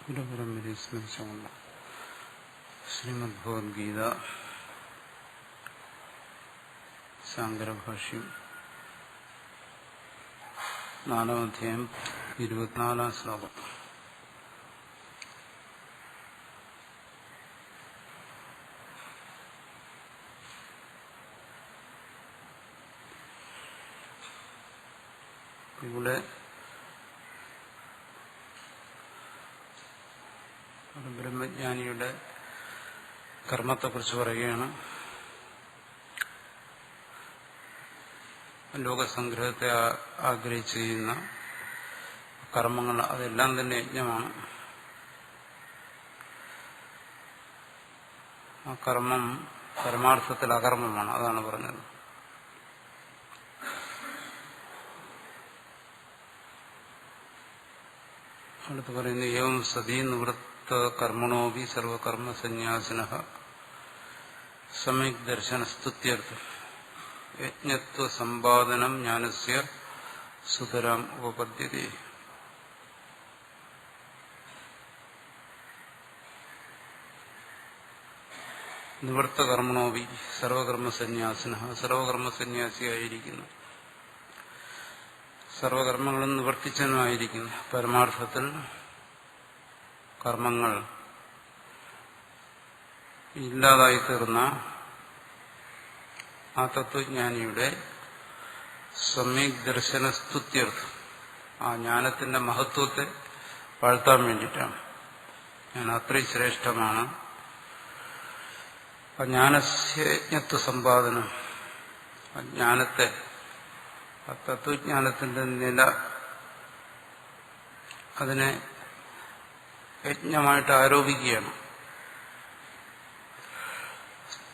ഗുരുപരമ്പരയെ സ്മരിച്ചുകൊണ്ട് ശ്രീമദ് ഭഗവത്ഗീത ശങ്കരഭാഷ്യം 4-ാം അധ്യായം 24-ാം ശ്ലോകം. ഇവിടെ ബ്രഹ്മജ്ഞാനിയുടെ കർമ്മത്തെക്കുറിച്ച് പറയുകയാണ്. ലോകസംഗ്രഹത്തെ ആഗ്രഹിച്ച് ചെയ്യുന്ന കർമ്മങ്ങൾ അതെല്ലാം തന്നെ യജ്ഞമാണ്. ആ കർമ്മം പരമാർത്ഥത്തിൽ അകർമ്മമാണ്. അതാണ് പറഞ്ഞത്. അടുത്ത് പറയുന്നു, ഏവം സതീ നിവൃത്ത കർമ്മണോപി സർവകർമ്മ സന്യാസിനഃ സമ്യക് ദർശനസ്തുത്യർത്ഥം യജ്ഞത്വ സമ്പാദനം ജ്ഞാനസ്യ സുതരാം ഉപപദ്യതേ. നിവൃത്ത കർമ്മണോപി സർവകർമ്മ സന്യാസിനഃ, സർവകർമ്മ സന്യാസിയായിരിക്കുന്നു, സർവകർമ്മങ്ങളും നിവർത്തിച്ചതുമായിരിക്കുന്നു. പരമാർത്ഥത്തിൽ കർമ്മങ്ങൾ ഇല്ലാതായിത്തീർന്ന ആ തത്വജ്ഞാനിയുടെ സമ്യക് ദർശന സ്തുത്യർത്ഥം, ആ ജ്ഞാനത്തിന്റെ മഹത്വത്തെ വാഴ്ത്താൻ വേണ്ടിയിട്ടാണ്. ഞാൻ അത്രയും ശ്രേഷ്ഠമാണ്. ആ ജ്ഞാനജ്ഞത്വ സമ്പാദനം, ആ ജ്ഞാനത്തെ, ആ തത്വജ്ഞാനത്തിന്റെ നില, അതിനെ യജ്ഞമായിട്ട് ആരോപിക്കുകയാണ്.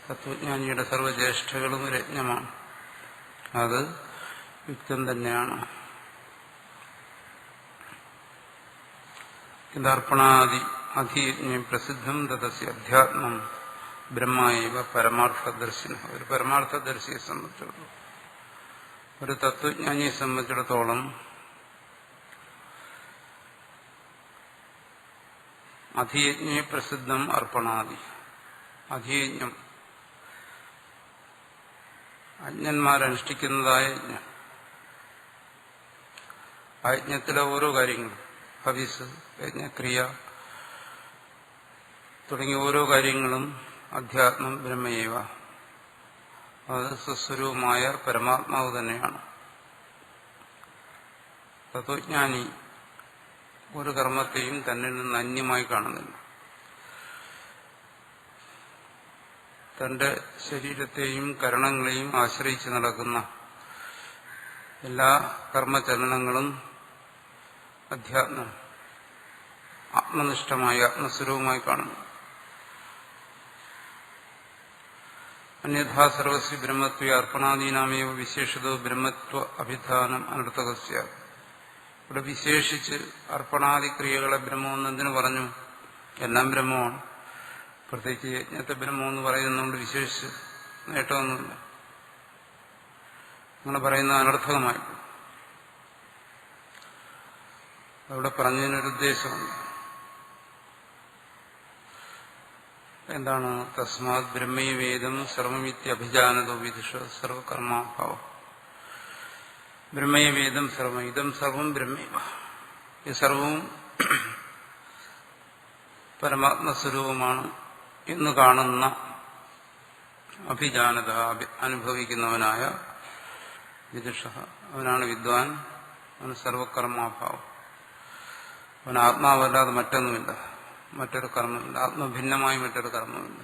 തത്വജ്ഞാനിയുടെ സർവ്വജ്യേഷ്ഠകളും ഒരു യജ്ഞമാണ്. അത് യുക്തം തന്നെയാണ്. ഇതർപ്പണാദി അധിയജ്ഞം പ്രസിദ്ധം തദസ്യ അധ്യാത്മം ബ്രഹ്മൈവ പരമാർത്ഥദർശിന. ഒരു പരമാർത്ഥദർശിയെ സംബന്ധിച്ചിടത്തോളം, ഒരു തത്വജ്ഞാനിയെ സംബന്ധിച്ചിടത്തോളം അധിയജ്ഞ പ്രസിദ്ധം അർപ്പണാദി. അധിയജ്ഞം അജ്ഞന്മാരനുഷ്ഠിക്കുന്നതായ യജ്ഞം. ആ യജ്ഞത്തിലെ ഓരോ കാര്യങ്ങളും, ഹവിസ്, യജ്ഞക്രിയ തുടങ്ങിയ ഓരോ കാര്യങ്ങളും അധ്യാത്മം ബ്രഹ്മയേവ, അത് സ്വസ്വരൂപമായ പരമാത്മാവ് തന്നെയാണ്. തത്വജ്ഞാനി ഒരു കർമ്മത്തെയും തന്നിൽ നിന്ന് അന്യമായി കാണുന്നില്ല. തന്റെ ശരീരത്തെയും കരണങ്ങളെയും ആശ്രയിച്ച് നടക്കുന്ന എല്ലാ കർമ്മചലനങ്ങളും അധ്യാത്മം, ആത്മനിഷ്ഠമായി, ആത്മസ്വരൂപമായി കാണുന്നു. അന്യഥാ സർവസ്യ ബ്രഹ്മത്വ അർപ്പണാദീനാമേവ വിശേഷതോ ബ്രഹ്മത്വ അഭിധാനം അനർത്ഥകസ്യ. ഇവിടെ വിശേഷിച്ച് അർപ്പണാദിക്രിയകളെ ബ്രഹ്മമെന്നെന്തിനു പറഞ്ഞു? എല്ലാം ബ്രഹ്മമാണ്. പ്രത്യേകിച്ച് യജ്ഞത്തെ ബ്രഹ്മമെന്ന് പറയുന്നതുകൊണ്ട് വിശേഷിച്ച് നേട്ടമൊന്നുമില്ല. അങ്ങനെ പറയുന്നത് അനർത്ഥകമായി. അവിടെ പറഞ്ഞതിനൊരുദ്ദേശമുണ്ട്. എന്താണ്? തസ്മാത് ബ്രഹ്മൈവേദം സർവമിത്യഭിജാനതോ വിദുഷ സർവകർമാഭാവം. ബ്രഹ്മൈവേദം സർവം, ഇതം സർവം ബ്രഹ്മൈവ. ഈ സർവവും പരമാത്മസ്വരൂപമാണ് എന്ന് കാണുന്ന അഭിജാനത, അനുഭവിക്കുന്നവനായ വിദുഷ, അവനാണ് വിദ്വാൻ. അവന് സർവകർമാഭാവം. അവൻ ആത്മാവല്ലാതെ മറ്റൊന്നുമില്ല, മറ്റൊരു കർമ്മമില്ല, ആത്മഭിന്നമായി മറ്റൊരു കർമ്മമില്ല.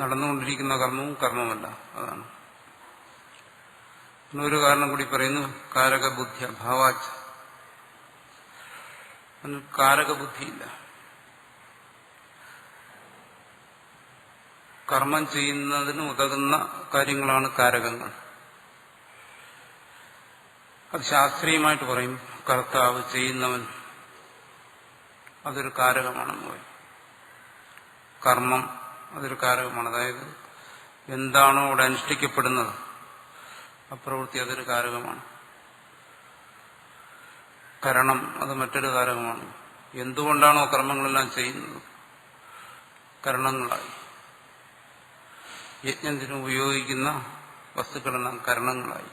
നടന്നുകൊണ്ടിരിക്കുന്ന കർമ്മവും കർമ്മമല്ല. അതാണ്. ഒരു കാരണം കൂടി പറയുന്നു, കാരകബുദ്ധി ഭാവാച്ച്. കാരകബുദ്ധിയില്ല. കർമ്മം ചെയ്യുന്നതിന് ഉതകുന്ന കാര്യങ്ങളാണ് കാരകങ്ങൾ. അത് ശാസ്ത്രീയമായിട്ട് പറയും. കർത്താവ്, ചെയ്യുന്നവൻ, അതൊരു കാരകമാണെന്ന് പറയും. കർമ്മം അതൊരു കാരകമാണ്. അതായത് എന്താണോ അവിടെ അനുഷ്ഠിക്കപ്പെടുന്നത്, ആ പ്രവൃത്തി അതൊരു കാരകമാണ്. കരണം അത് മറ്റൊരു കാരകമാണ്. എന്തുകൊണ്ടാണോ കർമ്മങ്ങളെല്ലാം ചെയ്യുന്നത് കരണങ്ങളായി. യജ്ഞത്തിന് ഉപയോഗിക്കുന്ന വസ്തുക്കളെല്ലാം കരണങ്ങളായി.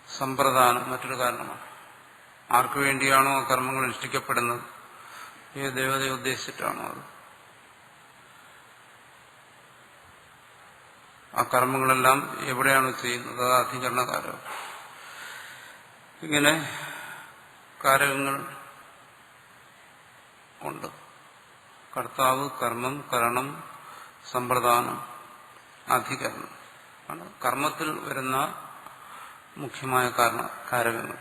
സമ്പ്രദാനം മറ്റൊരു കാരണമാണ്. ആർക്കു വേണ്ടിയാണോ കർമ്മങ്ങൾ അനുഷ്ഠിക്കപ്പെടുന്നത്, ഏത് ദേവതയെ ഉദ്ദേശിച്ചിട്ടാണോ അത്, ആ കർമ്മങ്ങളെല്ലാം എവിടെയാണോ ചെയ്യുന്നത് അത് അധികരണകാരകം. ഇങ്ങനെ കാരകങ്ങൾ ഉണ്ട്. കർത്താവ്, കർമ്മം, കരണം, സമ്പ്രദാനം, അധികരണം ആണ് കർമ്മത്തിൽ വരുന്ന മുഖ്യമായ കാരകങ്ങൾ.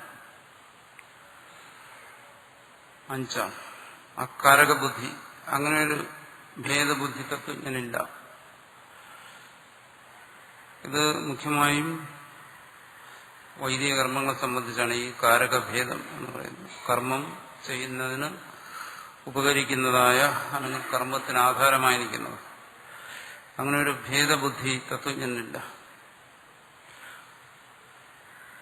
5 അക്കാരക ബുദ്ധി. അങ്ങനെയൊരു ഭേദബുദ്ധി തത്വജ്ഞനില്ല. ഇത് മുഖ്യമായും വൈദിക കർമ്മങ്ങളെ സംബന്ധിച്ചാണ് ഈ കാരകഭേദം എന്ന് പറയുന്നത്. കർമ്മം ചെയ്യുന്നതിന് ഉപകരിക്കുന്നതായ അല്ലെങ്കിൽ കർമ്മത്തിന് ആധാരമായി നിൽക്കുന്നത്. അങ്ങനെ ഒരു ഭേദബുദ്ധി തത്വജ്ഞനില്ല.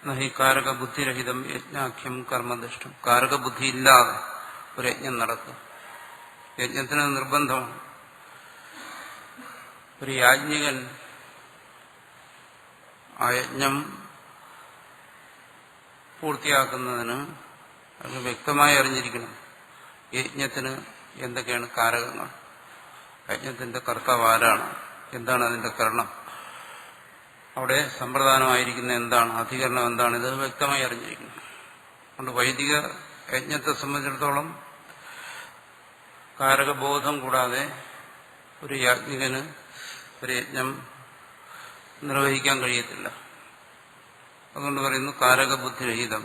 നഹി കാരകബുദ്ധിരഹിതം യജ്ഞാഖ്യം കർമ്മദൃഷ്ടം. കാരകബുദ്ധി ഇല്ലാതെ ഒരു യജ്ഞം നടത്തും. യജ്ഞത്തിന് നിർബന്ധമാണ്. ഒരു യാജ്ഞികൻ ആ യജ്ഞം പൂർത്തിയാക്കുന്നതിന് അത് വ്യക്തമായി അറിഞ്ഞിരിക്കണം യജ്ഞത്തിന് എന്തൊക്കെയാണ് കാരകങ്ങൾ, യജ്ഞത്തിന്റെ കർത്താവ് ആരാണ്, എന്താണ് അതിന്റെ കരണം, അവിടെ സമ്പ്രദാനമായിരിക്കുന്ന എന്താണ്, അധികരണം എന്താണ്, ഇത് വ്യക്തമായി അറിഞ്ഞിരിക്കണം. അതുകൊണ്ട് വൈദിക യജ്ഞത്തെ സംബന്ധിച്ചിടത്തോളം കാരകബോധം കൂടാതെ ഒരു യാജ്ഞികന് ഒരു യജ്ഞം നിർവഹിക്കാൻ കഴിയത്തില്ല. അതുകൊണ്ട് പറയുന്നു കാരകബുദ്ധിരഹിതം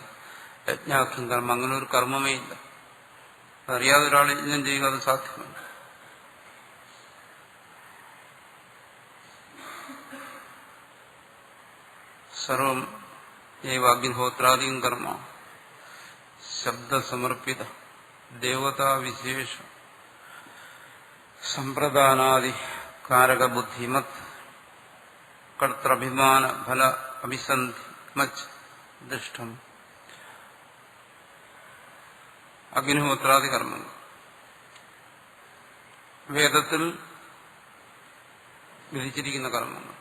യജ്ഞാഖ്യം കർമ്മം. അങ്ങനെ ഒരു കർമ്മമേ ഇല്ല. അറിയാതെ ഒരാൾ യജ്ഞം ചെയ്യുക അത് സാധ്യമല്ല. സർവം ഏവാഗ്നിഹോത്രാദികം കർമ്മ ശബ്ദസമർപ്പിത ദേവതാവിശേഷ സമ്പ്രദാനാദി കാരകബുദ്ധിമത് കർത്തൃഭിമാന ഫല അഭിസന്ധി മച്ച് ദൃഷ്ടം. അഗ്നിഹോത്രാദി കർമ്മങ്ങൾ വേദത്തിൽ വിധിച്ചിരിക്കുന്ന കർമ്മങ്ങൾ,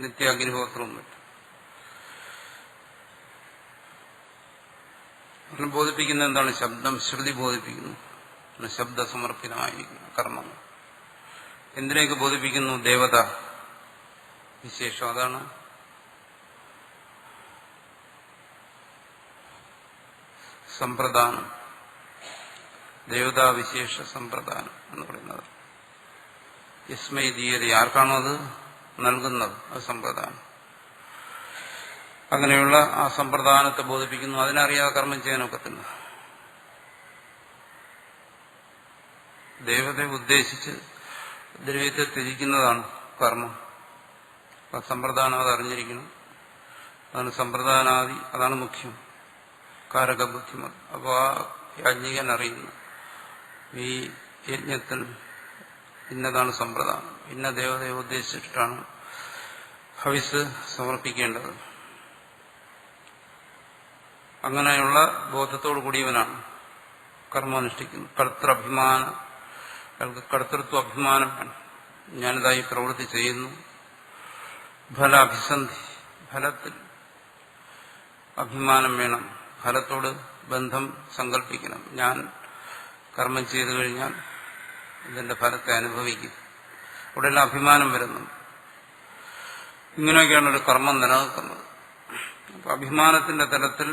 നിത്യാഗ്നിഹോത്രവും മറ്റും ബോധിപ്പിക്കുന്ന എന്താണ്? ശബ്ദം. ശ്രുതി ബോധിപ്പിക്കുന്നു. ശബ്ദസമർപ്പിതമായിരിക്കുന്ന കർമ്മങ്ങൾ എന്തിനേക്ക് ബോധിപ്പിക്കുന്നു? ദേവത വിശേഷം. അതാണ് സമ്പ്രദാനം, ദേവതാവിശേഷ സമ്പ്രദാനം എന്ന് പറയുന്നത്. യസ്മൈ ദീയത, ആർക്കാണോ അത് നൽകുന്നത് അത് സമ്പ്രദാനം. അങ്ങനെയുള്ള ആ സമ്പ്രദാനത്തെ ബോധിപ്പിക്കുന്നു. അതിനറിയാതെ കർമ്മം ചെയ്യാനൊക്കത്തില്ല. ദേവതയെ ഉദ്ദേശിച്ച് ദ്രവ്യത്തെ ത്യജിക്കുന്നതാണ് കർമ്മം. ആ സമ്പ്രദാനം അത് അറിഞ്ഞിരിക്കണം. അതാണ് സമ്പ്രദാനാദി, അതാണ് മുഖ്യം. കാരകബുദ്ധിമത്. അപ്പോൾ ആ യാജ്ഞികൻ അറിയുന്നു ഈ യജ്ഞത്തിൽ ഇന്നതാണ് സമ്പ്രദാനം, ഇന്ന ദേവതയെ ഉദ്ദേശിച്ചിട്ടാണ് ഹവിസ് സമർപ്പിക്കേണ്ടത്. അങ്ങനെയുള്ള ബോധത്തോടു കൂടിയവനാണ് കർമ്മമനുഷ്ഠിക്കുന്നത്. കർത്തൃഭിമാനം, അയാൾക്ക് കർത്തൃത്വ അഭിമാനം വേണം. ഞാനിതായി പ്രവൃത്തി ചെയ്യുന്നു. ഫലാഭിസന്ധി, ഫലത്തിൽ അഭിമാനം വേണം. ഫലത്തോട് ബന്ധം സങ്കല്പിക്കണം. ഞാൻ കർമ്മം ചെയ്തു കഴിഞ്ഞാൽ ഇതിന്റെ ഫലത്തെ അനുഭവിക്കും. ഇവിടെയെല്ലാം അഭിമാനം വരുന്നു. ഇങ്ങനെയൊക്കെയാണ് ഒരു കർമ്മം നിലനിൽക്കുന്നത്. അപ്പൊ അഭിമാനത്തിന്റെ തലത്തിൽ,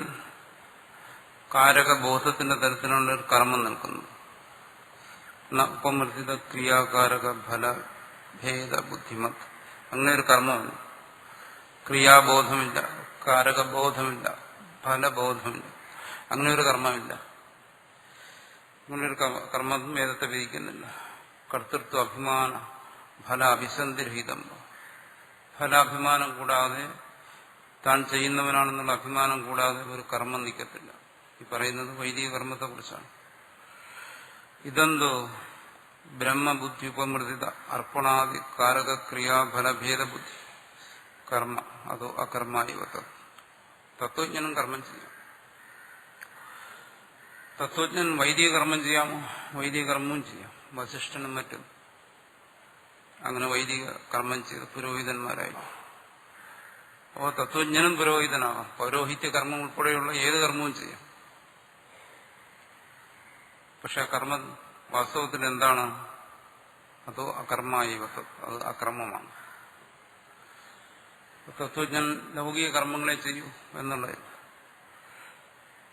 കാരകബോധത്തിന്റെ തലത്തിലാണ് ഒരു കർമ്മം നിൽക്കുന്നത്. ഉപമർദ്ദിത ക്രിയാകാരക ഫല ഭേദ ബുദ്ധിമത്. അങ്ങനെ ഒരു കർമ്മമില്ല. ക്രിയാബോധമില്ല, കാരകബോധമില്ല, ഫലബോധമില്ല. അങ്ങനെ ഒരു കർമ്മമില്ല. അങ്ങനെയൊരു കർമ്മം വേദത്തെ വിധിക്കുന്നില്ല. കർത്തൃത്വ അഭിമാന ഫല അഭിസന്ധിരഹിതം. ഫലാഭിമാനം കൂടാതെ, താൻ ചെയ്യുന്നവനാണെന്നുള്ള അഭിമാനം കൂടാതെ ഒരു കർമ്മം നിൽക്കത്തില്ല. ഈ പറയുന്നത് വൈദിക കർമ്മത്തെക്കുറിച്ചാണ്. ഇതെന്തോ ബ്രഹ്മബുദ്ധി ഉപമൃതിത അർപ്പണാദി കാരക ക്രിയാഫലഭേദബുദ്ധി കർമ്മ അതോ അകർമായിവത. തത്വജ്ഞനും കർമ്മം ചെയ്യാം. തത്വജ്ഞൻ വൈദിക കർമ്മം ചെയ്യാമോ? വൈദിക കർമ്മവും ചെയ്യാം. വസിഷ്ഠനും മറ്റും അങ്ങനെ വൈദിക കർമ്മം ചെയ്ത് പുരോഹിതന്മാരായി. അപ്പോൾ തത്വജ്ഞനും പുരോഹിതനാകാം. പൗരോഹിത്യ കർമ്മം ഉൾപ്പെടെയുള്ള ഏത് കർമ്മവും ചെയ്യാം. പക്ഷെ കർമ്മം വാസ്തവത്തിൽ എന്താണ്? അതോ അകർമ്മമായി അത് അകർമ്മമാണ്. തത്വജ്ഞൻ ലൗകിക കർമ്മങ്ങളെ ചെയ്യൂ എന്നുള്ളത്.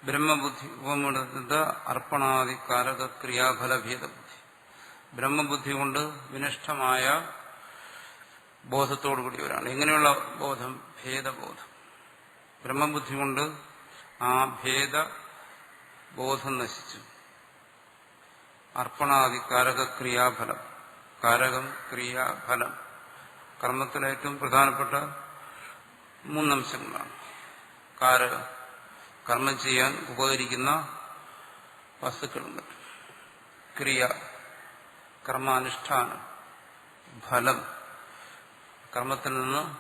ബ്രഹ്മബുദ്ധി ഉപമെടുത്ത അർപ്പണാദി കാരക ക്രിയാഫലഭേദബുദ്ധി. ബ്രഹ്മബുദ്ധി കൊണ്ട് വിനിഷ്ഠമായ ബോധത്തോടുകൂടിയവരാണ്. എങ്ങനെയുള്ള ബോധം? ഭേദബോധം. ബ്രഹ്മബുദ്ധി കൊണ്ട് ആ ഭേദബോധം നശിച്ചു. അർപ്പണാദി കാരക ക്രിയാഫലം. കാരകം, ക്രിയ, ഫലം. കർമ്മത്തിലെ ഏറ്റവും പ്രധാനപ്പെട്ട മൂന്നംശങ്ങളാണ്. കാരകം, കർമ്മം ചെയ്യാൻ ഉപകരിക്കുന്ന വസ്തുക്കളുണ്ട്. ക്രിയ, കർമാനുഷ്ഠാനം. ഫലം, കർമ്മത്തിൽ നിന്ന്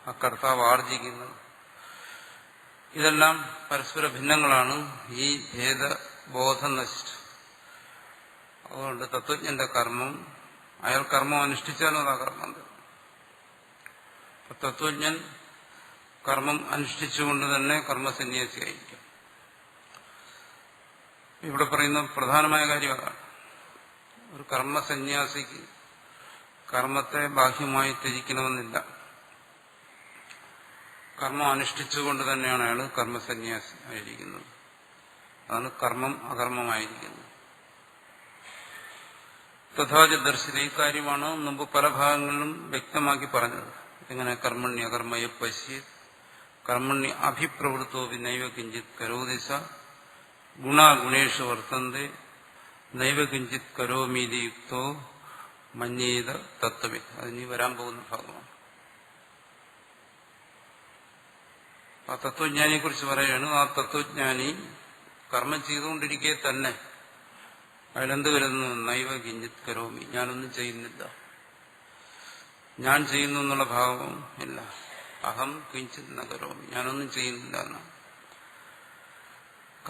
ആ കർത്താവ് ആർജിക്കുന്നത്. ഇതെല്ലാം പരസ്പര ഭിന്നങ്ങളാണ്. ഈ ഭേദബോധം നശിച്ചു. അതുകൊണ്ട് തത്വജ്ഞന്റെ കർമ്മം, അയാൾ കർമ്മം അനുഷ്ഠിച്ചാലും അതാ കർമ്മം. തത്വജ്ഞൻ കർമ്മം അനുഷ്ഠിച്ചുകൊണ്ട് തന്നെ കർമ്മസന്യാസിയായിരിക്കും. ഇവിടെ പറയുന്ന പ്രധാനമായ കാര്യം അതാണ്. ഒരു കർമ്മസന്യാസിക്ക് കർമ്മത്തെ ബാഹ്യമായി ത്യജിക്കണമെന്നില്ല. കർമ്മം അനുഷ്ഠിച്ചുകൊണ്ട് തന്നെയാണ് അയാൾ കർമ്മസന്യാസി ആയിരിക്കുന്നത്. അതാണ് കർമ്മം അകർമ്മമായിരിക്കുന്നത്. തഥാച ദർശിത ഈ കാര്യമാണ് മുമ്പ് പല ഭാഗങ്ങളിലും വ്യക്തമാക്കി പറഞ്ഞത്. എങ്ങനെ? കർമ്മണ്യ അകർമ്മയ പശ്യ കർമ്മണ്യ അഭിപ്രവൃത്തോ നൈവ കിഞ്ചിത് കരോതിസ ഗുണാഗുണേഷു വർത്തന്തെ നൈവ കിഞ്ചിത് കരോമീതി യുക്തോ മന്യേത തത്വമേ. അതിനി വരാൻ പോകുന്ന ഭാഗമാണ്. ആ തത്വജ്ഞാനിയെ കുറിച്ച് പറയുകയാണ്. ആ തത്വജ്ഞാനി കർമ്മം ചെയ്തുകൊണ്ടിരിക്കെ തന്നെ അയാളെന്ത് വരുന്നു? നൈവ കിഞ്ചിത് കരോമി, ഞാനൊന്നും ചെയ്യുന്നില്ല, ഞാൻ ചെയ്യുന്നു എന്നുള്ള ഭാവം ഇല്ല. അഹം കിഞ്ചിത് ന കരോമി, ഞാനൊന്നും ചെയ്യുന്നില്ല എന്നാണ്.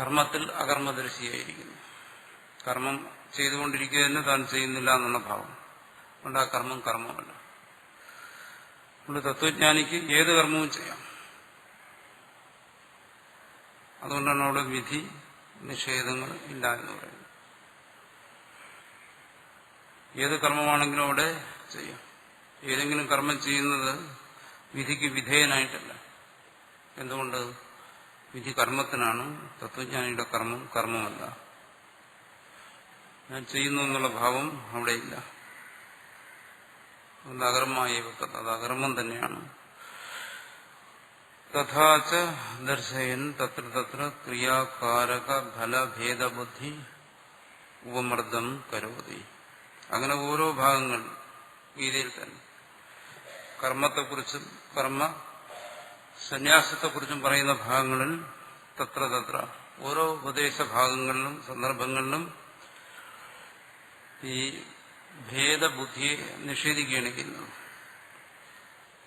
കർമ്മത്തിൽ അകർമ്മദർശിയായിരിക്കുന്നു. കർമ്മം ചെയ്തുകൊണ്ടിരിക്കുക തന്നെ താൻ ചെയ്യുന്നില്ല എന്നുള്ള ഭാവം അതുകൊണ്ട് ആ കർമ്മം കർമ്മമല്ല. അതുകൊണ്ട് തത്വജ്ഞാനിക്ക് ഏത് കർമ്മവും ചെയ്യാം. അതുകൊണ്ടാണ് അവിടെ വിധി നിഷേധങ്ങൾ ഇല്ല എന്ന് പറയുന്നത്. ഏത് കർമ്മമാണെങ്കിലും അവിടെ ചെയ്യാം. ഏതെങ്കിലും കർമ്മം ചെയ്യുന്നത് വിധിക്ക് വിധേയനായിട്ടല്ല. എന്തുകൊണ്ട്? വിധി കർമ്മത്തിനാണ്. തത്വജ്ഞാനിയുടെ കർമ്മം കർമ്മമല്ല. ഞാൻ ചെയ്യുന്നു എന്നുള്ള ഭാവം അവിടെയില്ല. അതുകൊണ്ട് അകർമ്മമായ അത് അകർമ്മം തന്നെയാണ്. തഥാച ദർശയൻ തത്ര തത്ര ക്രിയാകാരക ഫലഭേദബുദ്ധി ഉപമർദ്ദം കരോതി. അങ്ങനെ ഓരോ ഭാഗങ്ങൾ ഗീതയിൽ തന്നെ കർമ്മത്തെക്കുറിച്ചും കർമ്മ സന്യാസത്തെക്കുറിച്ചും പറയുന്ന ഭാഗങ്ങളിൽ തത്ര തത്ര ഓരോ ഉപദേശ ഭാഗങ്ങളിലും സന്ദർഭങ്ങളിലും ഈ ഭേദബുദ്ധിയെ നിഷേധിക്കുകയാണ് ചെയ്യുന്നത്.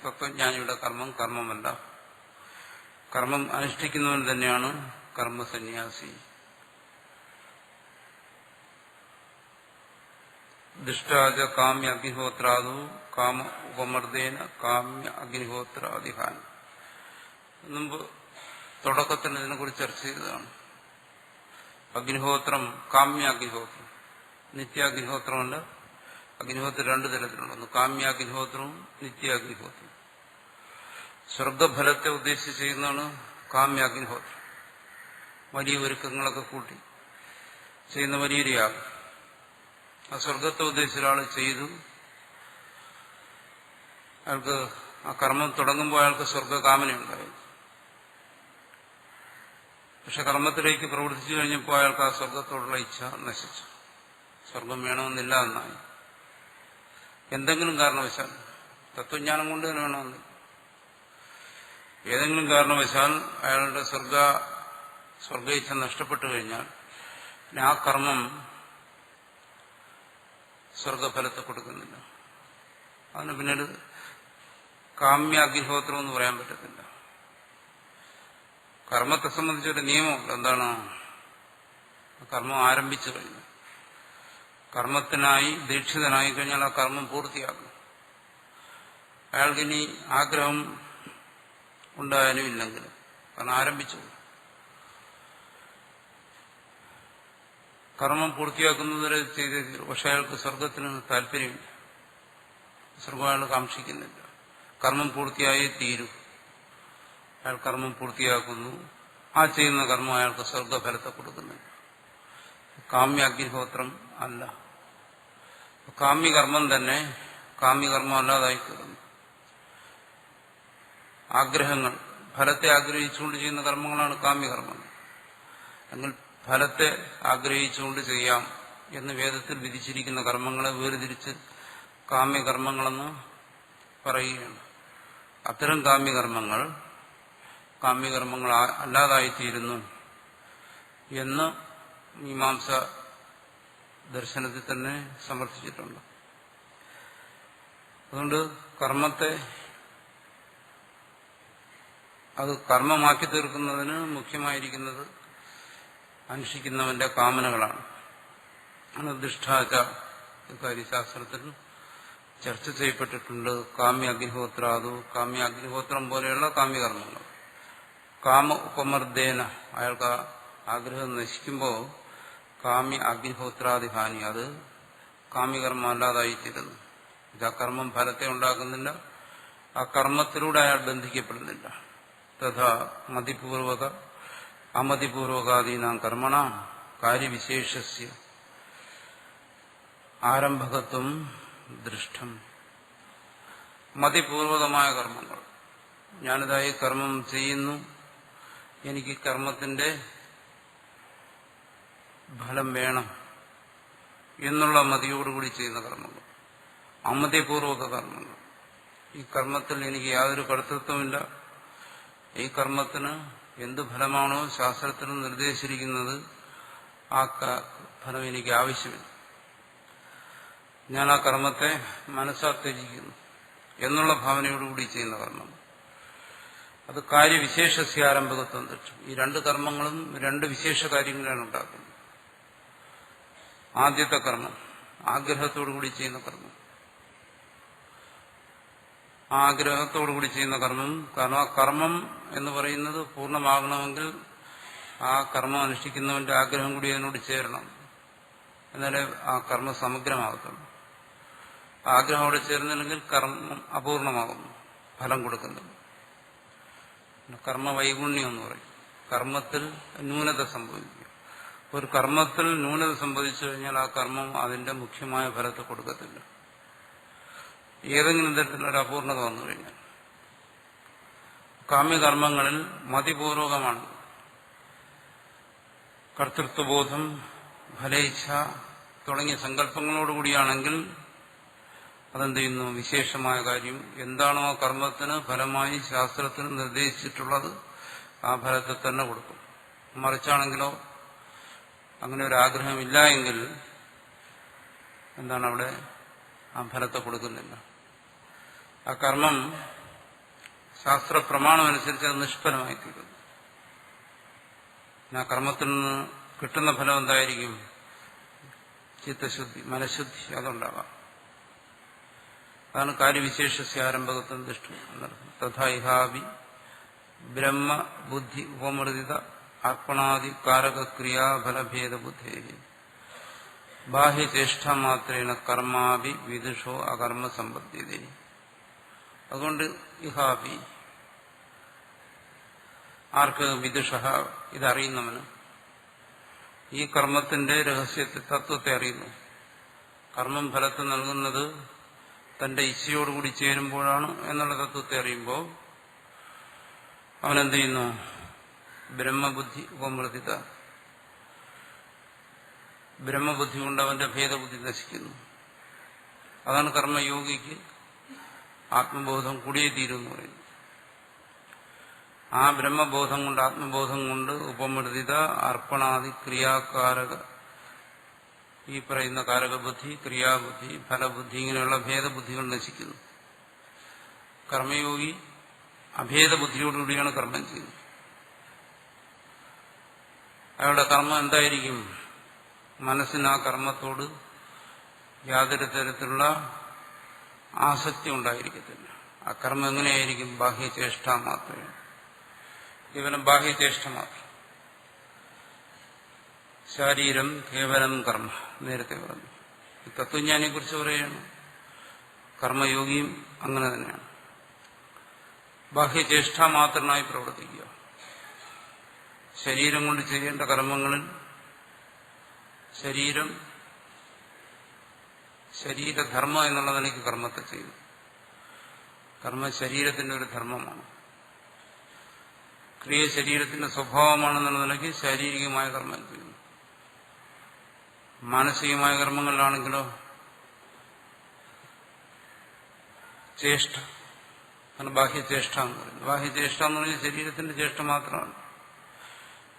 തത്വജ്ഞാനിയുടെ കർമ്മം കർമ്മമല്ല, കർമ്മം അനുഷ്ഠിക്കുന്നവൻ തന്നെയാണ് കർമ്മസന്യാസി. ദുഷ്ടാച കാമ്യ അഗ്നിഹോത്രാദു കാമ ഉപമർദ്ദേന കാമ്യ അഗ്നിഹോത്രാദിഹാൻ. മുമ്പ് തുടക്കത്തിൽ ഇതിനെക്കുറിച്ച് ചർച്ച ചെയ്തതാണ്. അഗ്നിഹോത്രം, കാമ്യ അഗ്നിഹോത്രം, നിത്യാഗ്നിഹോത്രമല്ല. അഗ്നിഹോത്രം രണ്ടു തരത്തിലുണ്ട്. ഒന്ന് കാമ്യാഗ്നിഹോത്രവും നിത്യാഗ്നിഹോത്രവും. സ്വർഗഫലത്തെ ഉദ്ദേശിച്ച് ചെയ്യുന്നതാണ് കാമ്യാഗ്നിഹോത്രം. വലിയ ഒരുക്കങ്ങളൊക്കെ കൂട്ടി ചെയ്യുന്ന വലിയൊരു യാഗം. ആ സ്വർഗത്തെ ഉദ്ദേശിച്ച ഒരാൾ ചെയ്തു, അയാൾക്ക് ആ കർമ്മം തുടങ്ങുമ്പോൾ അയാൾക്ക് സ്വർഗകാമനയുണ്ടായി. പക്ഷെ കർമ്മത്തിലേക്ക് പ്രവർത്തിച്ചു കഴിഞ്ഞപ്പോൾ അയാൾക്ക് ആ സ്വർഗത്തോടുള്ള ഇച്ഛ നശിച്ചു. സ്വർഗം വേണമെന്നില്ല എന്നായി. എന്തെങ്കിലും കാരണവശാൽ, തത്വജ്ഞാനം കൊണ്ട് തന്നെ വേണമെന്നില്ല, ഏതെങ്കിലും കാരണവശാൽ അയാളുടെ സ്വർഗ ഇച്ഛ നഷ്ടപ്പെട്ടു കഴിഞ്ഞാൽ ആ കർമ്മം സ്വർഗഫലത്തെ കൊടുക്കുന്നില്ല. അതിന് പിന്നീട് കാമ്യാഗ്നിഹോത്രം എന്ന് പറയാൻ പറ്റത്തില്ല. കർമ്മത്തെ സംബന്ധിച്ചൊരു നിയമമുണ്ട്. എന്താണ്? കർമ്മം ആരംഭിച്ചു കഴിഞ്ഞു, കർമ്മത്തിനായി ദീക്ഷിതനായി കഴിഞ്ഞാൽ ആ കർമ്മം പൂർത്തിയാക്കും. അയാൾക്കിനി ആഗ്രഹം ഉണ്ടായാലും ഇല്ലെങ്കിലും, കാരണം ആരംഭിച്ചു. കർമ്മം പൂർത്തിയാക്കുന്നതുവരെ ചെയ്തേ തീരും. പക്ഷെ അയാൾക്ക് സ്വർഗത്തിന് താല്പര്യമില്ല, സ്വർഗം അയാൾ കാക്ഷിക്കുന്നില്ല. കർമ്മം പൂർത്തിയായേ തീരൂ. അയാൾ കർമ്മം പൂർത്തിയാക്കുന്നു. ആ ചെയ്യുന്ന കർമ്മം അയാൾക്ക് സ്വർഗഫലത്തെ കൊടുക്കുന്നില്ല. കാമ്യാഗ്നിഹോത്രം അല്ല. കാമ്യകർമ്മം തന്നെ കാമ്യകർമ്മം അല്ലാതായിത്തീർന്നു. ആഗ്രഹങ്ങൾ, ഫലത്തെ ആഗ്രഹിച്ചുകൊണ്ട് ചെയ്യുന്ന കർമ്മങ്ങളാണ് കാമ്യകർമ്മങ്ങൾ. എങ്കിൽ ഫലത്തെ ആഗ്രഹിച്ചുകൊണ്ട് ചെയ്യാം എന്ന് വേദത്തിൽ വിധിച്ചിരിക്കുന്ന കർമ്മങ്ങളെ വേർതിരിച്ച് കാമ്യകർമ്മങ്ങളെന്ന് പറയുകയാണ്. അത്തരം കാമ്യകർമ്മങ്ങൾ അല്ലാതായിത്തീരുന്നു എന്ന് മീമാംസ ദർശനത്തിൽ തന്നെ സമർത്ഥിച്ചിട്ടുണ്ട്. അതുകൊണ്ട് കർമ്മത്തെ അത് കർമ്മമാക്കി തീർക്കുന്നതിന് മുഖ്യമായിരിക്കുന്നത് അനുഷ്ഠിക്കുന്നവന്റെ കാമനകളാണ്. അനിർദിഷ്ടാച കാര്യശാസ്ത്രത്തിൽ ചർച്ച ചെയ്യപ്പെട്ടിട്ടുണ്ട്. കാമ്യ അഗ്നിഹോത്രാതു, കാമ്യ അഗ്നിഹോത്രം പോലെയുള്ള കാമ്യകർമ്മങ്ങൾ. കാമ ഉപമർദ്ദേന, അയാൾക്ക് ആഗ്രഹം നശിക്കുമ്പോൾ കാമ്യ അഗ്നിഹോത്രാദിഹാനി, അത് കാമ്യകർമ്മം അല്ലാതായിത്തീരുന്നു. ഇത് ആ കർമ്മം ഫലത്തെ ഉണ്ടാക്കുന്നില്ല, ആ കർമ്മത്തിലൂടെ അയാൾ ബന്ധിക്കപ്പെടുന്നില്ല. തഥാ മതിപൂർവക അമതിപൂർവകാദീനാം കർമ്മണ കാര്യവിശേഷസ്യ ആരംഭകത്വം ദൃഷ്ടം. മതിപൂർവകമായ കർമ്മങ്ങൾ, ഞാനിതായി കർമ്മം ചെയ്യുന്നു, എനിക്ക് കർമ്മത്തിന്റെ ഫലം വേണം എന്നുള്ള മതിയോടുകൂടി ചെയ്യുന്ന കർമ്മങ്ങൾ. അമതിപൂർവക കർമ്മങ്ങൾ, ഈ കർമ്മത്തിൽ എനിക്ക് യാതൊരു കർത്തൃത്വമില്ല, ഈ കർമ്മത്തിന് എന്ത് ഫലമാണോ ശാസ്ത്രത്തിൽ നിർദ്ദേശിച്ചിരിക്കുന്നത് ആ ഫലം എനിക്ക് ആവശ്യമില്ല, ഞാൻ ആ കർമ്മത്തെ മനസ്സാ ത്യജിക്കുന്നു എന്നുള്ള ഭാവനയോടുകൂടി ചെയ്യുന്ന കർമ്മം, അത് കാര്യവിശേഷസ്യ ആരംഭകത്വം ദൃഷ്ടം. ഈ രണ്ട് കർമ്മങ്ങളും രണ്ട് വിശേഷ കാര്യങ്ങളാണ് ഉണ്ടാക്കുന്നത്. ആദ്യത്തെ കർമ്മം ആഗ്രഹത്തോടുകൂടി ചെയ്യുന്ന കർമ്മം, ആഗ്രഹത്തോടുകൂടി ചെയ്യുന്ന കർമ്മം. കാരണം ആ കർമ്മം എന്ന് പറയുന്നത് പൂർണ്ണമാകണമെങ്കിൽ ആ കർമ്മം അനുഷ്ഠിക്കുന്നവന്റെ ആഗ്രഹം കൂടി അതിനോട് ചേരണം, എന്നാലേ ആ കർമ്മം സമഗ്രമാകത്തുള്ളൂ. ആഗ്രഹം അവിടെ ചേർന്നില്ലെങ്കിൽ കർമ്മം അപൂർണമാകുന്നു, ഫലം കൊടുക്കുന്നില്ല. കർമ്മവൈഗുണ്യം എന്ന് പറയും. കർമ്മത്തിൽ ന്യൂനത സംഭവിക്കും. ഒരു കർമ്മത്തിൽ ന്യൂനത സംഭവിച്ചു കഴിഞ്ഞാൽ ആ കർമ്മം അതിന്റെ മുഖ്യമായ ഫലത്തെ കൊടുക്കത്തില്ല. ഏതെങ്കിലും തരത്തിലൊരു അപൂർണത വന്നു കഴിഞ്ഞാൽ കാമ്യകർമ്മങ്ങളിൽ മതിപൂർവകമാണ്. കർത്തൃത്വബോധം, ഫലേച്ഛ തുടങ്ങിയ സങ്കല്പങ്ങളോടുകൂടിയാണെങ്കിൽ അതെന്ത് ചെയ്യുന്നു? വിശേഷമായ കാര്യം എന്താണോ ആ കർമ്മത്തിന് ഫലമായി ശാസ്ത്രത്തിന് നിർദ്ദേശിച്ചിട്ടുള്ളത് ആ ഫലത്തെ തന്നെ കൊടുക്കും. മറിച്ചാണെങ്കിലോ അങ്ങനെ ഒരു ആഗ്രഹമില്ല എങ്കിൽ എന്താണ് അവിടെ ആ ഫലത്തെ കൊടുക്കുന്നില്ല. ആ കർമ്മം ശാസ്ത്രപ്രമാണം അനുസരിച്ച് അത് നിഷ്ഫലമായി തീരുന്നു. ആ കർമ്മത്തിൽ നിന്ന് കിട്ടുന്ന ഫലം എന്തായിരിക്കും? ചിത്തശുദ്ധി, മനഃശുദ്ധി അതുണ്ടാകാം. അതാണ് കാര്യവിശേഷസ്യ ആരംഭകത്വം ദൃഷ്ടം എന്നർത്ഥം. തഥാ ഇഹാവി ബ്രഹ്മബുദ്ധി ഉപമൃതിത അർപ്പണാദി കാരകക്രിയാഫലഭേദബുദ്ധേ ബാഹ്യചേഷ്ടാമാത്രേണ കർമാഭി വിദുഷോ അകർമ്മ സമ്പദ്ധ്യതേ. അതുകൊണ്ട് ഇഹാവി, ആർക്ക്? വിദുഷ, ഇതറിയുന്നവന്, ഈ കർമ്മത്തിന്റെ രഹസ്യത്തെ, തത്വത്തെ അറിയുന്നു. കർമ്മം ഫലത്തെ നൽകുന്നത് തന്റെ ഇച്ഛയോടുകൂടി ചേരുമ്പോഴാണ് എന്നുള്ള തത്വത്തെ അറിയുമ്പോൾ അവനെന്ത് ചെയ്യുന്നു? ബ്രഹ്മബുദ്ധി ഉപമൃതിത, ബ്രഹ്മബുദ്ധി കൊണ്ട് അവന്റെ ഭേദബുദ്ധി നശിക്കുന്നു. അതാണ് കർമ്മയോഗിക്ക് ആത്മബോധം കൂടിയേ തീരുമെന്ന് പറയുന്നത്. ആ ബ്രഹ്മബോധം കൊണ്ട്, ആത്മബോധം കൊണ്ട് ഉപമൃതിത അർപ്പണാദി ക്രിയാകാരക, ഈ പറയുന്ന കാരകബുദ്ധി, ക്രിയാബുദ്ധി, ഫലബുദ്ധി, ഇങ്ങനെയുള്ള ഭേദബുദ്ധികൾ നശിക്കുന്നു. കർമ്മയോഗി അഭേദബുദ്ധിയോടുകൂടിയാണ് കർമ്മം ചെയ്യുന്നത്. അയാളുടെ കർമ്മം എന്തായിരിക്കും? മനസ്സിന് ആ കർമ്മത്തോട് യാതൊരു തരത്തിലുള്ള ആസക്തി ഉണ്ടായിരിക്കത്തില്ല. ആ കർമ്മം എങ്ങനെയായിരിക്കും? ബാഹ്യചേഷ്ട മാത്രമേ, കേവലം ബാഹ്യചേഷ്ട മാത്രം. ശാരീരം കേവലം കർമ്മ, നേരത്തെ പറഞ്ഞു. തത്വജ്ഞാനിയെ കുറിച്ച് പറയുകയാണ്. കർമ്മയോഗിയും അങ്ങനെ തന്നെയാണ്. ബാഹ്യചേഷ്ട മാത്രമായി പ്രവർത്തിക്കുക. ശരീരം കൊണ്ട് ചെയ്യേണ്ട കർമ്മങ്ങളിൽ ശരീരധർമ്മം എന്നുള്ള നിലയ്ക്ക് കർമ്മത്തെ ചെയ്യുന്നു. കർമ്മം ശരീരത്തിന്റെ ഒരു ധർമ്മമാണ്. ക്രിയ ശരീരത്തിന്റെ സ്വഭാവമാണെന്നുള്ള നിലയ്ക്ക് ശാരീരികമായ കർമ്മം ചെയ്യുന്നു. മാനസികമായ കർമ്മങ്ങളിലാണെങ്കിലോ ചേഷ്ട, അങ്ങനെ ബാഹ്യചേഷ്ട എന്ന് പറയുന്നത്. ബാഹ്യചേഷ്ട എന്ന് പറഞ്ഞാൽ ശരീരത്തിന്റെ ചേഷ്ട മാത്രമാണ്.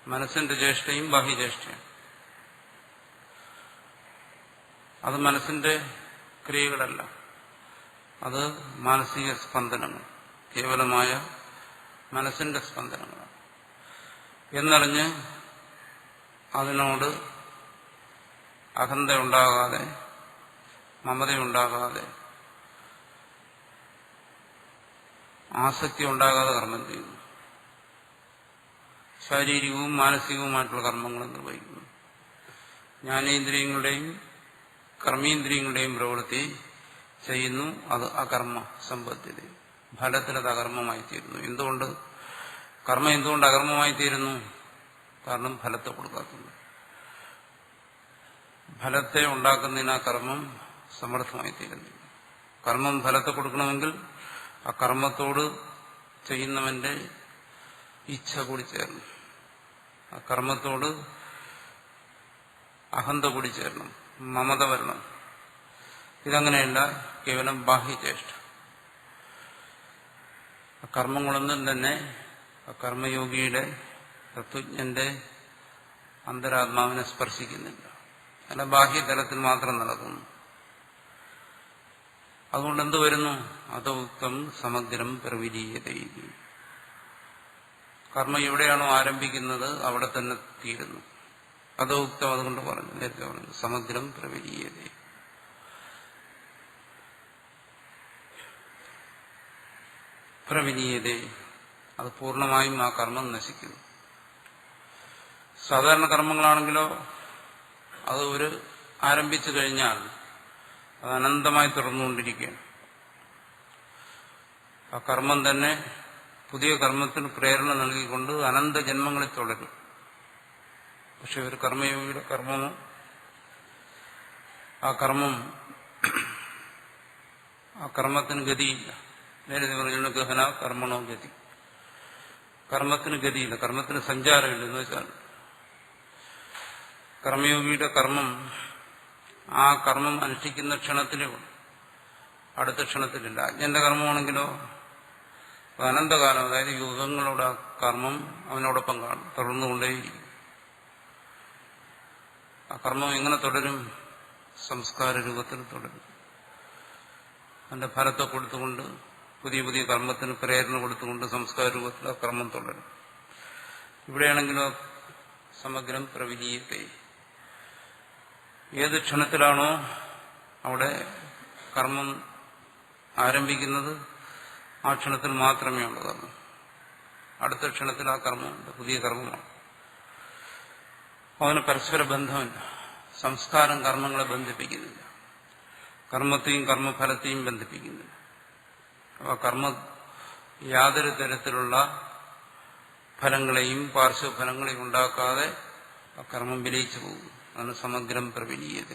മനസ്സിന്റെ ചേഷ്ടയും ബാഹ്യചേഷ്ടയാണ്. അത് മനസ്സിന്റെ ക്രിയകളല്ല, അത് മാനസിക സ്പന്ദനങ്ങൾ, കേവലമായ മനസ്സിന്റെ സ്പന്ദനങ്ങളാണ് എന്നറിഞ്ഞ് അതിനോട് അഹന്തയുണ്ടാകാതെ, മമതയുണ്ടാകാതെ, ആസക്തി ഉണ്ടാകാതെ കർമ്മം ചെയ്യുന്നു. ശാരീരികവും മാനസികവുമായിട്ടുള്ള കർമ്മങ്ങൾ നിർവഹിക്കുന്നു. ജ്ഞാനേന്ദ്രിയങ്ങളുടെയും കർമ്മേന്ദ്രിയങ്ങളുടെയും പ്രവൃത്തി ചെയ്യുന്നു. അത് അകർമ്മ സമ്പദ്ധ്യത, ഫലത്തിൽ അത് അകർമ്മമായി തീരുന്നു. എന്തുകൊണ്ട് കർമ്മം എന്തുകൊണ്ട് അകർമ്മമായി തീരുന്നു? കാരണം ഫലത്തെ കൊടുക്കാത്തുണ്ട്. ഫലത്തെ ഉണ്ടാക്കുന്നതിന് ആ കർമ്മം സമർത്ഥമായി തീരുന്നു. കർമ്മം ഫലത്തെ കൊടുക്കണമെങ്കിൽ ആ കർമ്മത്തോട് ചെയ്യുന്നവന്റെ ഇച്ഛ കൂടി ചേരണം. ആ കർമ്മത്തോട് അഹന്ത കൂടി ചേരണം, മമത വരണം. ഇതങ്ങനെയല്ല, കേവലം ബാഹ്യചേഷ്ട. കർമ്മങ്ങളൊന്നും തന്നെ കർമ്മയോഗിയുടെ, തത്വജ്ഞന്റെ അന്തരാത്മാവിനെ സ്പർശിക്കുന്നില്ല. അല്ല, ബാഹ്യതലത്തിൽ മാത്രം നടക്കുന്നു. അതുകൊണ്ട് എന്ത് വരുന്നു? അതോക്തം സമഗ്രം പ്രവിലീയതയും. കർമ്മം എവിടെയാണോ ആരംഭിക്കുന്നത് അവിടെ തന്നെ തീരുന്നു. അതോക്തം, അതുകൊണ്ട് പറഞ്ഞു, നേരത്തെ പറഞ്ഞു, സമഗ്രം പ്രവിലീയതയും. പ്രവിലീയതേ, അത് പൂർണ്ണമായും ആ കർമ്മം നശിക്കുന്നു. സാധാരണ കർമ്മങ്ങളാണെങ്കിലോ അത് ഒരു ആരംഭിച്ചു കഴിഞ്ഞാൽ അത് അനന്തമായി തുടർന്നുകൊണ്ടിരിക്കുകയാണ്. ആ കർമ്മം തന്നെ പുതിയ കർമ്മത്തിന് പ്രേരണ നൽകിക്കൊണ്ട് അനന്ത ജന്മങ്ങളിൽ തുടരും. പക്ഷെ ഒരു കർമ്മയോഗിയുടെ കർമ്മമോ ആ കർമ്മത്തിന് ഗതിയില്ല. നേരത്തെ പറഞ്ഞ ഗഹന കർമ്മണോ ഗതി. കർമ്മത്തിന് ഗതിയില്ല, കർമ്മത്തിന് സഞ്ചാരമില്ല. എന്ന് വെച്ചാൽ കർമ്മയോഗിയുടെ കർമ്മം ആ കർമ്മം അനുഷ്ഠിക്കുന്ന ക്ഷണത്തിലേ ഉള്ളൂ, അടുത്ത ക്ഷണത്തിലില്ല. അജ്ഞന്റെ കർമ്മമാണെങ്കിലോ അനന്തകാലം, അതായത് യുഗങ്ങളോട് ആ കർമ്മം അവനോടൊപ്പം കാണും, തുടർന്നുകൊണ്ടേയിരിക്കും. ആ കർമ്മം എങ്ങനെ തുടരും? സംസ്കാര രൂപത്തിൽ തുടരും. അതിന്റെ ഫലത്തെ കൊടുത്തുകൊണ്ട്, പുതിയ പുതിയ കർമ്മത്തിന് പ്രേരണ കൊടുത്തുകൊണ്ട് സംസ്കാര രൂപത്തിൽ ആ കർമ്മം തുടരും. ഇവിടെയാണെങ്കിലോ സമഗ്രം പ്രവിലീയത്തെ. ഏത് ക്ഷണത്തിലാണോ അവിടെ കർമ്മം ആരംഭിക്കുന്നത് ആ ക്ഷണത്തിൽ മാത്രമേ ഉള്ളൂ കർമ്മം. അടുത്ത ക്ഷണത്തിൽ ആ കർമ്മം പുതിയ കർമ്മമാണ്. അതിന് പരസ്പര ബന്ധമില്ല. സംസ്കാരം കർമ്മങ്ങളെ ബന്ധിപ്പിക്കുന്നില്ല, കർമ്മത്തെയും കർമ്മഫലത്തെയും ബന്ധിപ്പിക്കുന്നില്ല. അപ്പോൾ കർമ്മം യാതൊരു തരത്തിലുള്ള ഫലങ്ങളെയും പാർശ്വഫലങ്ങളെയും ഉണ്ടാക്കാതെ ആ കർമ്മം വിലയിച്ചു പോകും. അതാണ് സമഗ്രം പ്രവിലീയത.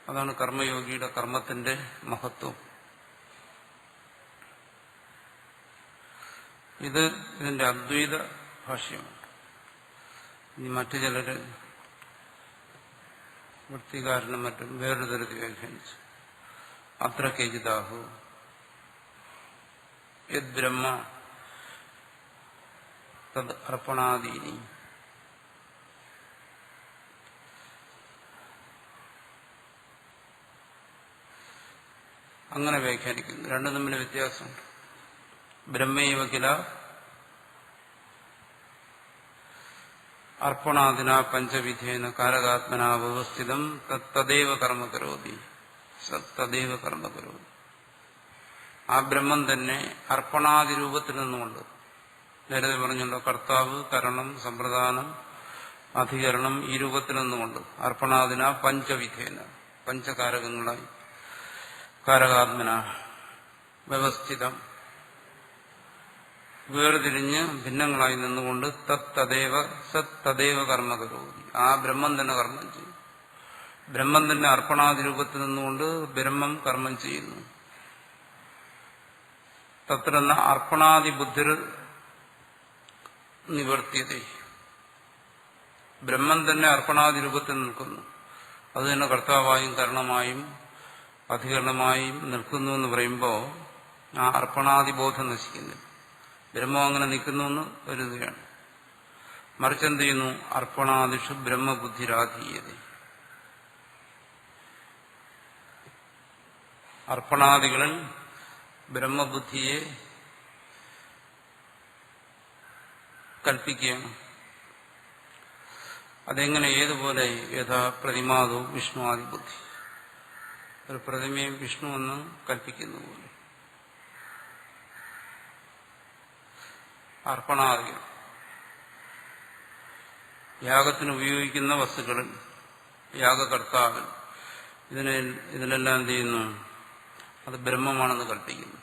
അതാണ് കർമ്മയോഗിയുടെ കർമ്മത്തിന്റെ മഹത്വം. ഇതിന്റെ അദ്വൈത ഭാഷ്യമാണ്. ഇനി മറ്റു ചിലര് വൃത്തികാരനും മറ്റും വേറൊരു തരത്തിൽ വ്യാഖ്യാനിച്ചു. അത്ര കേജിതാഹു യത് ബ്രഹ്മ തദ് അർപ്പണാദീനി. അങ്ങനെ വ്യാഖ്യാനിക്കുന്നു. രണ്ടും തമ്മിൽ വ്യത്യാസമുണ്ട്. ബ്രഹ്മൈവ കില അർപ്പണാദിന പഞ്ചവിധേന കാരകാത്മന വ്യവസ്ഥിതം തദ്ദേവ കർമ്മ കരോതി. തദ്ദേവ കർമ്മ കരോതി. ആ ബ്രഹ്മം തന്നെ അർപ്പണാദി രൂപത്തിൽ നിന്നുകൊണ്ട്, നേരത്തെ പറഞ്ഞല്ലോ, കർത്താവ്, കരണം, സമ്പ്രദാനം, അധികരണം, ഈ രൂപത്തിൽ നിന്നുകൊണ്ട് അർപ്പണാദിന പഞ്ചവിധേന, പഞ്ചകാരകങ്ങളായി, കാരകാത്മന വ്യവസ്ഥിതം, വേർതിരിഞ്ഞ് ഭിന്നങ്ങളായി നിന്നുകൊണ്ട് തദ്ദേവ കർമ്മ കരോതി. ആ ബ്രഹ്മം തന്നെ കർമ്മം ചെയ്യും. ബ്രഹ്മം തന്നെ അർപ്പണാദി രൂപത്തിൽ നിന്നുകൊണ്ട് ബ്രഹ്മം കർമ്മം ചെയ്യുന്നു. തത്ര അർപ്പണാദി ബുദ്ധിർ നിവർത്തിയതേ. ബ്രഹ്മം തന്നെ അർപ്പണാദി രൂപത്തിൽ നിൽക്കുന്നു. അത് തന്നെ കർത്താവായും കരണമായും അധികരണമായും നിൽക്കുന്നു എന്ന് പറയുമ്പോൾ ആ അർപ്പണാദിബോധം നശിക്കുന്നില്ല. ബ്രഹ്മം അങ്ങനെ നിൽക്കുന്നു എന്ന് കരുതുകയാണ്. മറിച്ച് എന്ത് ചെയ്യുന്നു? അർപ്പണാദിഷു ബ്രഹ്മബുദ്ധിരാധീയത. അർപ്പണാദികളിൽ ബ്രഹ്മബുദ്ധിയെ കൽപ്പിക്കുകയാണ്. അതെങ്ങനെ? ഏതുപോലെ? യഥാ പ്രതിമാദോ വിഷ്ണു ആദിബുദ്ധി. ഒരു പ്രതിമയും വിഷ്ണു എന്ന് കൽപ്പിക്കുന്ന പോലെ അർപ്പണാദികൾ യാഗത്തിന് ഉപയോഗിക്കുന്ന വസ്തുക്കളിൽ, യാഗകർത്താവിൽ, ഇതിനെല്ലാം എന്ത് ചെയ്യുന്നു? അത് ബ്രഹ്മമാണെന്ന് കൽപ്പിക്കുന്നു.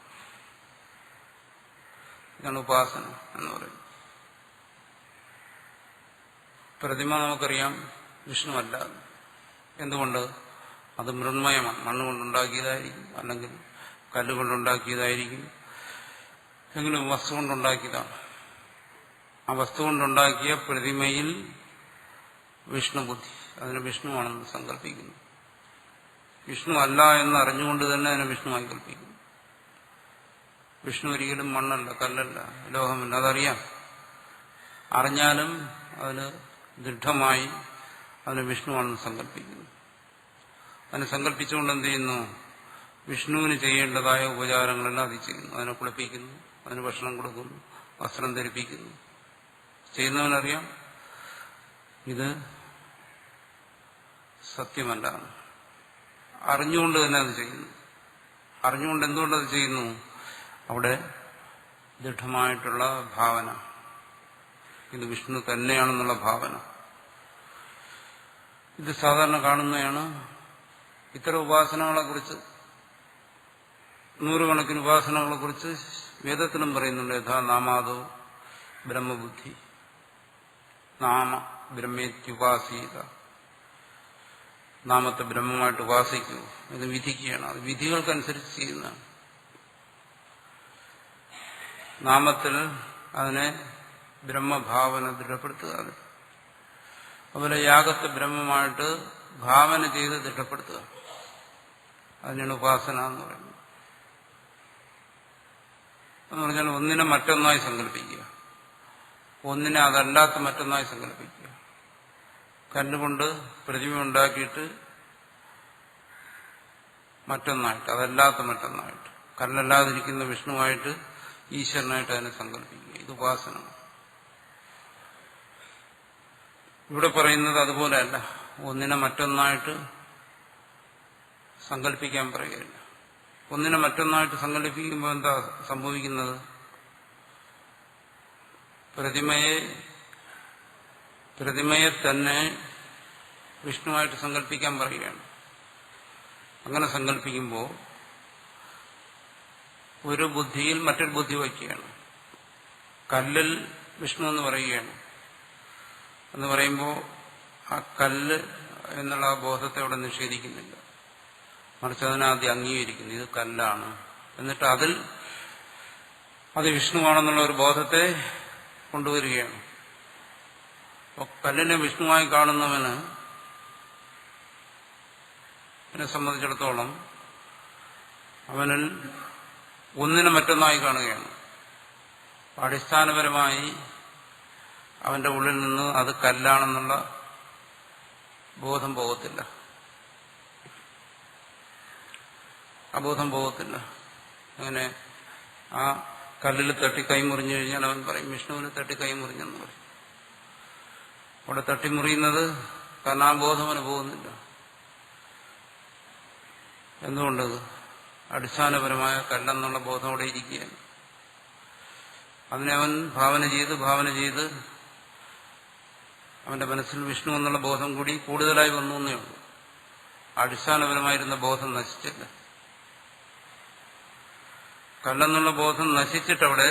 ഇതാണ് ഉപാസന എന്ന് പറയുന്നത്. പ്രതിമ നമുക്കറിയാം വിഷ്ണുവല്ല. എന്തുകൊണ്ട്? അത് മൃണ്മയമാണ്. മണ്ണുകൊണ്ടുണ്ടാക്കിയതായിരിക്കും, അല്ലെങ്കിൽ കല്ലുകൊണ്ടുണ്ടാക്കിയതായിരിക്കും, എങ്കിലും വസ്തു കൊണ്ടുണ്ടാക്കിയതാണ്. ആ വസ്തു കൊണ്ടുണ്ടാക്കിയ പ്രതിമയിൽ വിഷ്ണുബുദ്ധി, അതിന് വിഷ്ണുവാണെന്ന് സങ്കല്പിക്കുന്നു. വിഷ്ണു അല്ല എന്ന് അറിഞ്ഞുകൊണ്ട് തന്നെ അതിനെ വിഷ്ണുവായി കൽപ്പിക്കുന്നു. വിഷ്ണു ഒരിക്കലും മണ്ണല്ല, കല്ലല്ല, ലോഹമല്ല, അതറിയാം. അറിഞ്ഞാലും അതിന് ദൃഢമായി അതിന് വിഷ്ണുവാണെന്ന് സങ്കല്പിക്കുന്നു. അതിനെ സങ്കല്പിച്ചുകൊണ്ട് എന്ത് ചെയ്യുന്നു? വിഷ്ണുവിന് ചെയ്യേണ്ടതായ ഉപചാരങ്ങളെല്ലാം അത് ചെയ്യുന്നു. അതിനെ കുളിപ്പിക്കുന്നു, അതിന് ഭക്ഷണം കൊടുക്കുന്നു, വസ്ത്രം ധരിപ്പിക്കുന്നു. ചെയ്യുന്നവനറിയാം ഇത് സത്യമല്ല. അറിഞ്ഞുകൊണ്ട് തന്നെ അത് ചെയ്യുന്നു. അറിഞ്ഞുകൊണ്ട് എന്തുകൊണ്ടത് ചെയ്യുന്നു? അവിടെ ദൃഢമായിട്ടുള്ള ഭാവന, ഇത് വിഷ്ണു തന്നെയാണെന്നുള്ള ഭാവന. ഇത് സാധാരണ കാണുന്നതാണ്. ഇത്തരം ഉപാസനകളെക്കുറിച്ച്, നൂറുകണക്കിന് ഉപാസനകളെക്കുറിച്ച് വേദത്തിലും പറയുന്നുണ്ട്. യഥാ നാമാദോ ബ്രഹ്മബുദ്ധി, നാമ ബ്രഹ്മേത്യുപാസീത, നാമത്തെ ബ്രഹ്മമായിട്ട് ഉപാസിക്കൂ. ഇത് വിധിക്കുകയാണ്. അത് വിധികൾക്കനുസരിച്ച് ചെയ്യുന്നതാണ്. നാമത്തിൽ അതിനെ ബ്രഹ്മഭാവന ദൃഢപ്പെടുത്തുക. അതുപോലെ യാഗത്തെ ബ്രഹ്മമായിട്ട് ഭാവന ചെയ്ത് ദൃഢപ്പെടുത്തുക. അതിനാണ് ഉപാസന എന്ന് പറയുന്നത്. എന്ന് പറഞ്ഞാൽ ഒന്നിനെ മറ്റൊന്നായി സങ്കല്പിക്കുക, ഒന്നിനെ അതല്ലാത്ത മറ്റൊന്നായി സങ്കല്പിക്കുക. കല്ലുകൊണ്ട് പ്രതിമ ഉണ്ടാക്കിയിട്ട് മറ്റൊന്നായിട്ട്, അതല്ലാത്ത മറ്റൊന്നായിട്ട്, കല്ലല്ലാതിരിക്കുന്ന വിഷ്ണുവായിട്ട് ഈശ്വരനായിട്ട് അതിനെ സങ്കല്പിക്കുക. ഇത് ഉപാസന. ഇവിടെ പറയുന്നത് അതുപോലെയല്ല. ഒന്നിനെ മറ്റൊന്നായിട്ട് സങ്കല്പിക്കാൻ പറയുകയില്ല. ഒന്നിനെ മറ്റൊന്നായിട്ട് സങ്കല്പിക്കുമ്പോൾ എന്താ സംഭവിക്കുന്നത്? പ്രതിമയെ തന്നെ വിഷ്ണുവായിട്ട് സങ്കല്പിക്കാൻ പറയുകയാണ്. അങ്ങനെ സങ്കല്പിക്കുമ്പോൾ ഒരു ബുദ്ധിയിൽ മറ്റൊരു ബുദ്ധി വയ്ക്കുകയാണ്. കല്ലിൽ വിഷ്ണു എന്ന് പറയുകയാണ്. എന്ന് പറയുമ്പോൾ ആ കല്ല് എന്നുള്ള ആ ബോധത്തെ അവിടെ നിഷേധിക്കുന്നില്ല. മറിച്ച് അതിനാദ്യം അംഗീകരിക്കുന്നു, ഇത് കല്ലാണ്. എന്നിട്ട് അതിൽ അത് വിഷ്ണുവാണെന്നുള്ള ഒരു ബോധത്തെ കൊണ്ടുവരികയാണ്. അപ്പോൾ കല്ലിനെ വിഷ്ണുവായി കാണുന്നവന് എന്നെ സംബന്ധിച്ചിടത്തോളം അവനിൽ ഒന്നിനെ മറ്റൊന്നായി കാണുകയാണ്. അടിസ്ഥാനപരമായി അവന്റെ ഉള്ളിൽ നിന്ന് അത് കല്ലാണെന്നുള്ള ബോധം പോകത്തില്ല. അബോധം പോകത്തില്ല. അങ്ങനെ ആ കല്ലിൽ തട്ടി കൈമുറിഞ്ഞു കഴിഞ്ഞാൽ അവൻ പറയും വിഷ്ണുവിന് തട്ടി കൈമുറിഞ്ഞെന്ന് പറയും. അവിടെ തട്ടിമുറിയുന്നത് കാരണം ആ ബോധം അവന് പോകുന്നില്ല. എന്തുകൊണ്ടത്? അടിസ്ഥാനപരമായ കല്ലെന്നുള്ള ബോധം അവിടെ ഇരിക്കുകയാണ്. അതിനെ അവൻ ഭാവന ചെയ്ത് അവന്റെ മനസ്സിൽ വിഷ്ണു എന്നുള്ള ബോധം കൂടി കൂടുതലായി വന്നു എന്നേ ഉള്ളൂ. അടിസ്ഥാനപരമായിരുന്ന ബോധം നശിച്ചില്ല. കല്ലെന്നുള്ള ബോധം നശിച്ചിട്ടവിടെ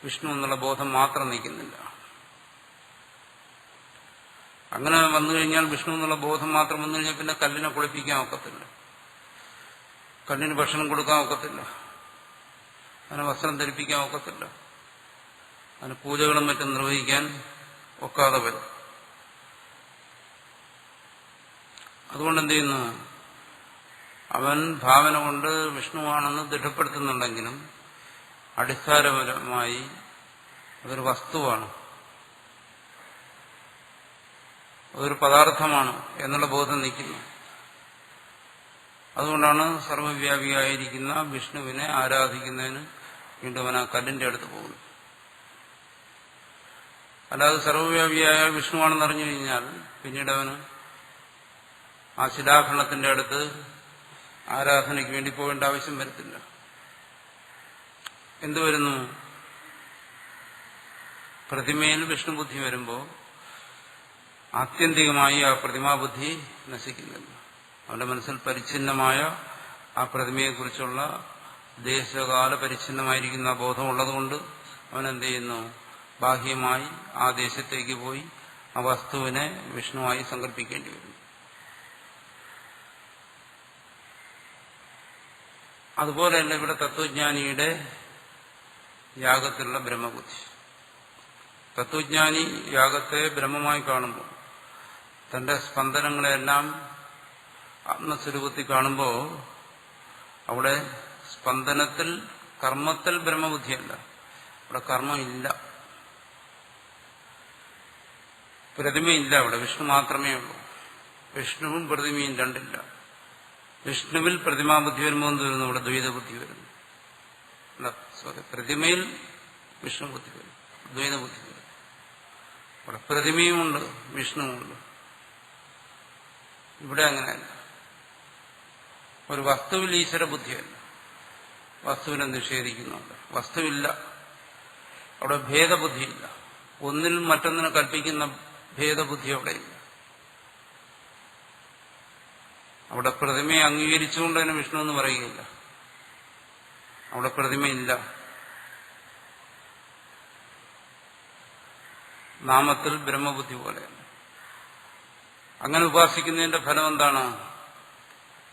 വിഷ്ണു എന്നുള്ള ബോധം മാത്രം നിൽക്കുന്നില്ല. അങ്ങനെ വന്നു കഴിഞ്ഞാൽ വിഷ്ണു എന്നുള്ള ബോധം മാത്രം വന്നു കഴിഞ്ഞാൽ പിന്നെ കല്ലിനെ കുളിപ്പിക്കാൻ ഒക്കത്തില്ല, കല്ലിന് ഭക്ഷണം കൊടുക്കാൻ ഒക്കത്തില്ല, അതിന് വസ്ത്രം ധരിപ്പിക്കാൻ ഒക്കത്തില്ല, അതിന് പൂജകളും മറ്റും നിർവഹിക്കാൻ ഒക്കാതെ വരും. അതുകൊണ്ട് എന്ത് ചെയ്യുന്നു? അവൻ ഭാവന കൊണ്ട് വിഷ്ണുവാണെന്ന് ദൃഢപ്പെടുത്തുന്നുണ്ടെങ്കിലും അടിസ്ഥാനപരമായി അതൊരു വസ്തുവാണ്, അതൊരു പദാർത്ഥമാണ് എന്നുള്ള ബോധം നിൽക്കുന്നു. അതുകൊണ്ടാണ് സർവവ്യാപിയായിരിക്കുന്ന വിഷ്ണുവിനെ ആരാധിക്കുന്നതിന് വീണ്ടും അവൻ ആ കല്ലിന്റെ അടുത്ത് പോകുന്നു. അല്ലാതെ സർവവ്യാപിയായ വിഷ്ണുവാണെന്ന് അറിഞ്ഞു കഴിഞ്ഞാൽ പിന്നീട് അവന് ആ ശിലാഖണ്ഡത്തിന്റെ അടുത്ത് ആരാധനയ്ക്ക് വേണ്ടി പോകേണ്ട ആവശ്യം വരത്തില്ല. എന്തുവരുന്നു? പ്രതിമയിൽ വിഷ്ണുബുദ്ധി വരുമ്പോൾ ആത്യന്തികമായി ആ പ്രതിമാബുദ്ധി നശിക്കുന്നില്ല. അവന്റെ മനസ്സിൽ പരിച്ഛിന്നമായ ആ പ്രതിമയെക്കുറിച്ചുള്ള ദേശകാല പരിച്ഛിന്നമായിരിക്കുന്ന ബോധം ഉള്ളതുകൊണ്ട് അവനെന്ത് ചെയ്യുന്നു? ബാഹ്യമായി ആ ദേശത്തേക്ക് പോയി ആ വസ്തുവിനെ വിഷ്ണുവായി സങ്കല്പിക്കേണ്ടി വരുന്നു. അതുപോലെയല്ല ഇവിടെ തത്വജ്ഞാനിയുടെ യാഗത്തിലുള്ള ബ്രഹ്മബുദ്ധി. തത്വജ്ഞാനി യാഗത്തെ ബ്രഹ്മമായി കാണുമ്പോൾ, തന്റെ സ്പന്ദനങ്ങളെല്ലാം ആത്മസ്വരൂപത്തിൽ കാണുമ്പോൾ അവിടെ സ്പന്ദനത്തിൽ കർമ്മത്തിൽ ബ്രഹ്മബുദ്ധിയല്ല, അവിടെ കർമ്മമില്ല, പ്രതിമയില്ല, അവിടെ വിഷ്ണു മാത്രമേ ഉള്ളൂ. വിഷ്ണുവും പ്രതിമയും രണ്ടില്ല. വിഷ്ണുവിൽ പ്രതിമാബുദ്ധി വരുമ്പോൾ എന്ത് വരുന്നു? ഇവിടെ ദ്വൈതബുദ്ധി വരുന്നു. പ്രതിമയിൽ വിഷ്ണുബുദ്ധി വരും, ദ്വൈതബുദ്ധി വരും. അവിടെ പ്രതിമയുമുണ്ട്, വിഷ്ണുവുമുണ്ട്. ഇവിടെ അങ്ങനെയല്ല. ഒരു വസ്തുവിൽ ഈശ്വരബുദ്ധിയല്ല, വസ്തുവിനെ നിഷേധിക്കുന്നുണ്ട്. വസ്തുവില്ല, അവിടെ ഭേദബുദ്ധിയില്ല. ഒന്നിൽ മറ്റൊന്നിനെ കൽപ്പിക്കുന്ന ഭേദബുദ്ധി അവിടെയില്ല. അവിടെ പ്രതിമയെ അംഗീകരിച്ചുകൊണ്ട് തന്നെ വിഷ്ണു എന്ന് പറയുകയില്ല. അവിടെ പ്രതിമയില്ല. നാമത്തിൽ ബ്രഹ്മബുദ്ധി പോലെയാണ്. അങ്ങനെ ഉപാസിക്കുന്നതിന്റെ ഫലം എന്താണ്?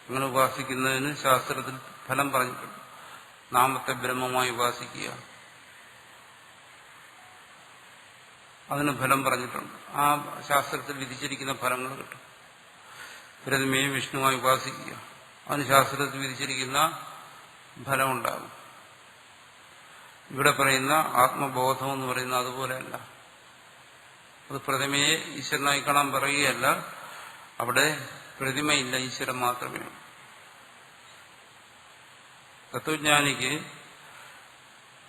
അങ്ങനെ ഉപാസിക്കുന്നതിന് ശാസ്ത്രത്തിൽ ഫലം പറഞ്ഞിട്ടുണ്ട്. നാമത്തെ ബ്രഹ്മമായി ഉപാസിക്കുക, അതിന് ഫലം പറഞ്ഞിട്ടുണ്ട്. ആ ശാസ്ത്രത്തിൽ വിധിച്ചിരിക്കുന്ന ഫലങ്ങൾ കിട്ടും. പ്രതിമയെ വിഷ്ണുവായി ഉപാസിക്കുക, അതിന് ശാസ്ത്രത്തിൽ വിധിച്ചിരിക്കുന്ന ഫലമുണ്ടാകും. ഇവിടെ പറയുന്ന ആത്മബോധം എന്ന് പറയുന്നത് അതുപോലെയല്ല. അത് പ്രതിമയെ ഈശ്വരനായി കാണാൻ പറയുകയല്ല. അവിടെ പ്രതിമയില്ല, ഈശ്വരൻ മാത്രമേ ഉള്ളൂ. തത്വജ്ഞാനിക്ക്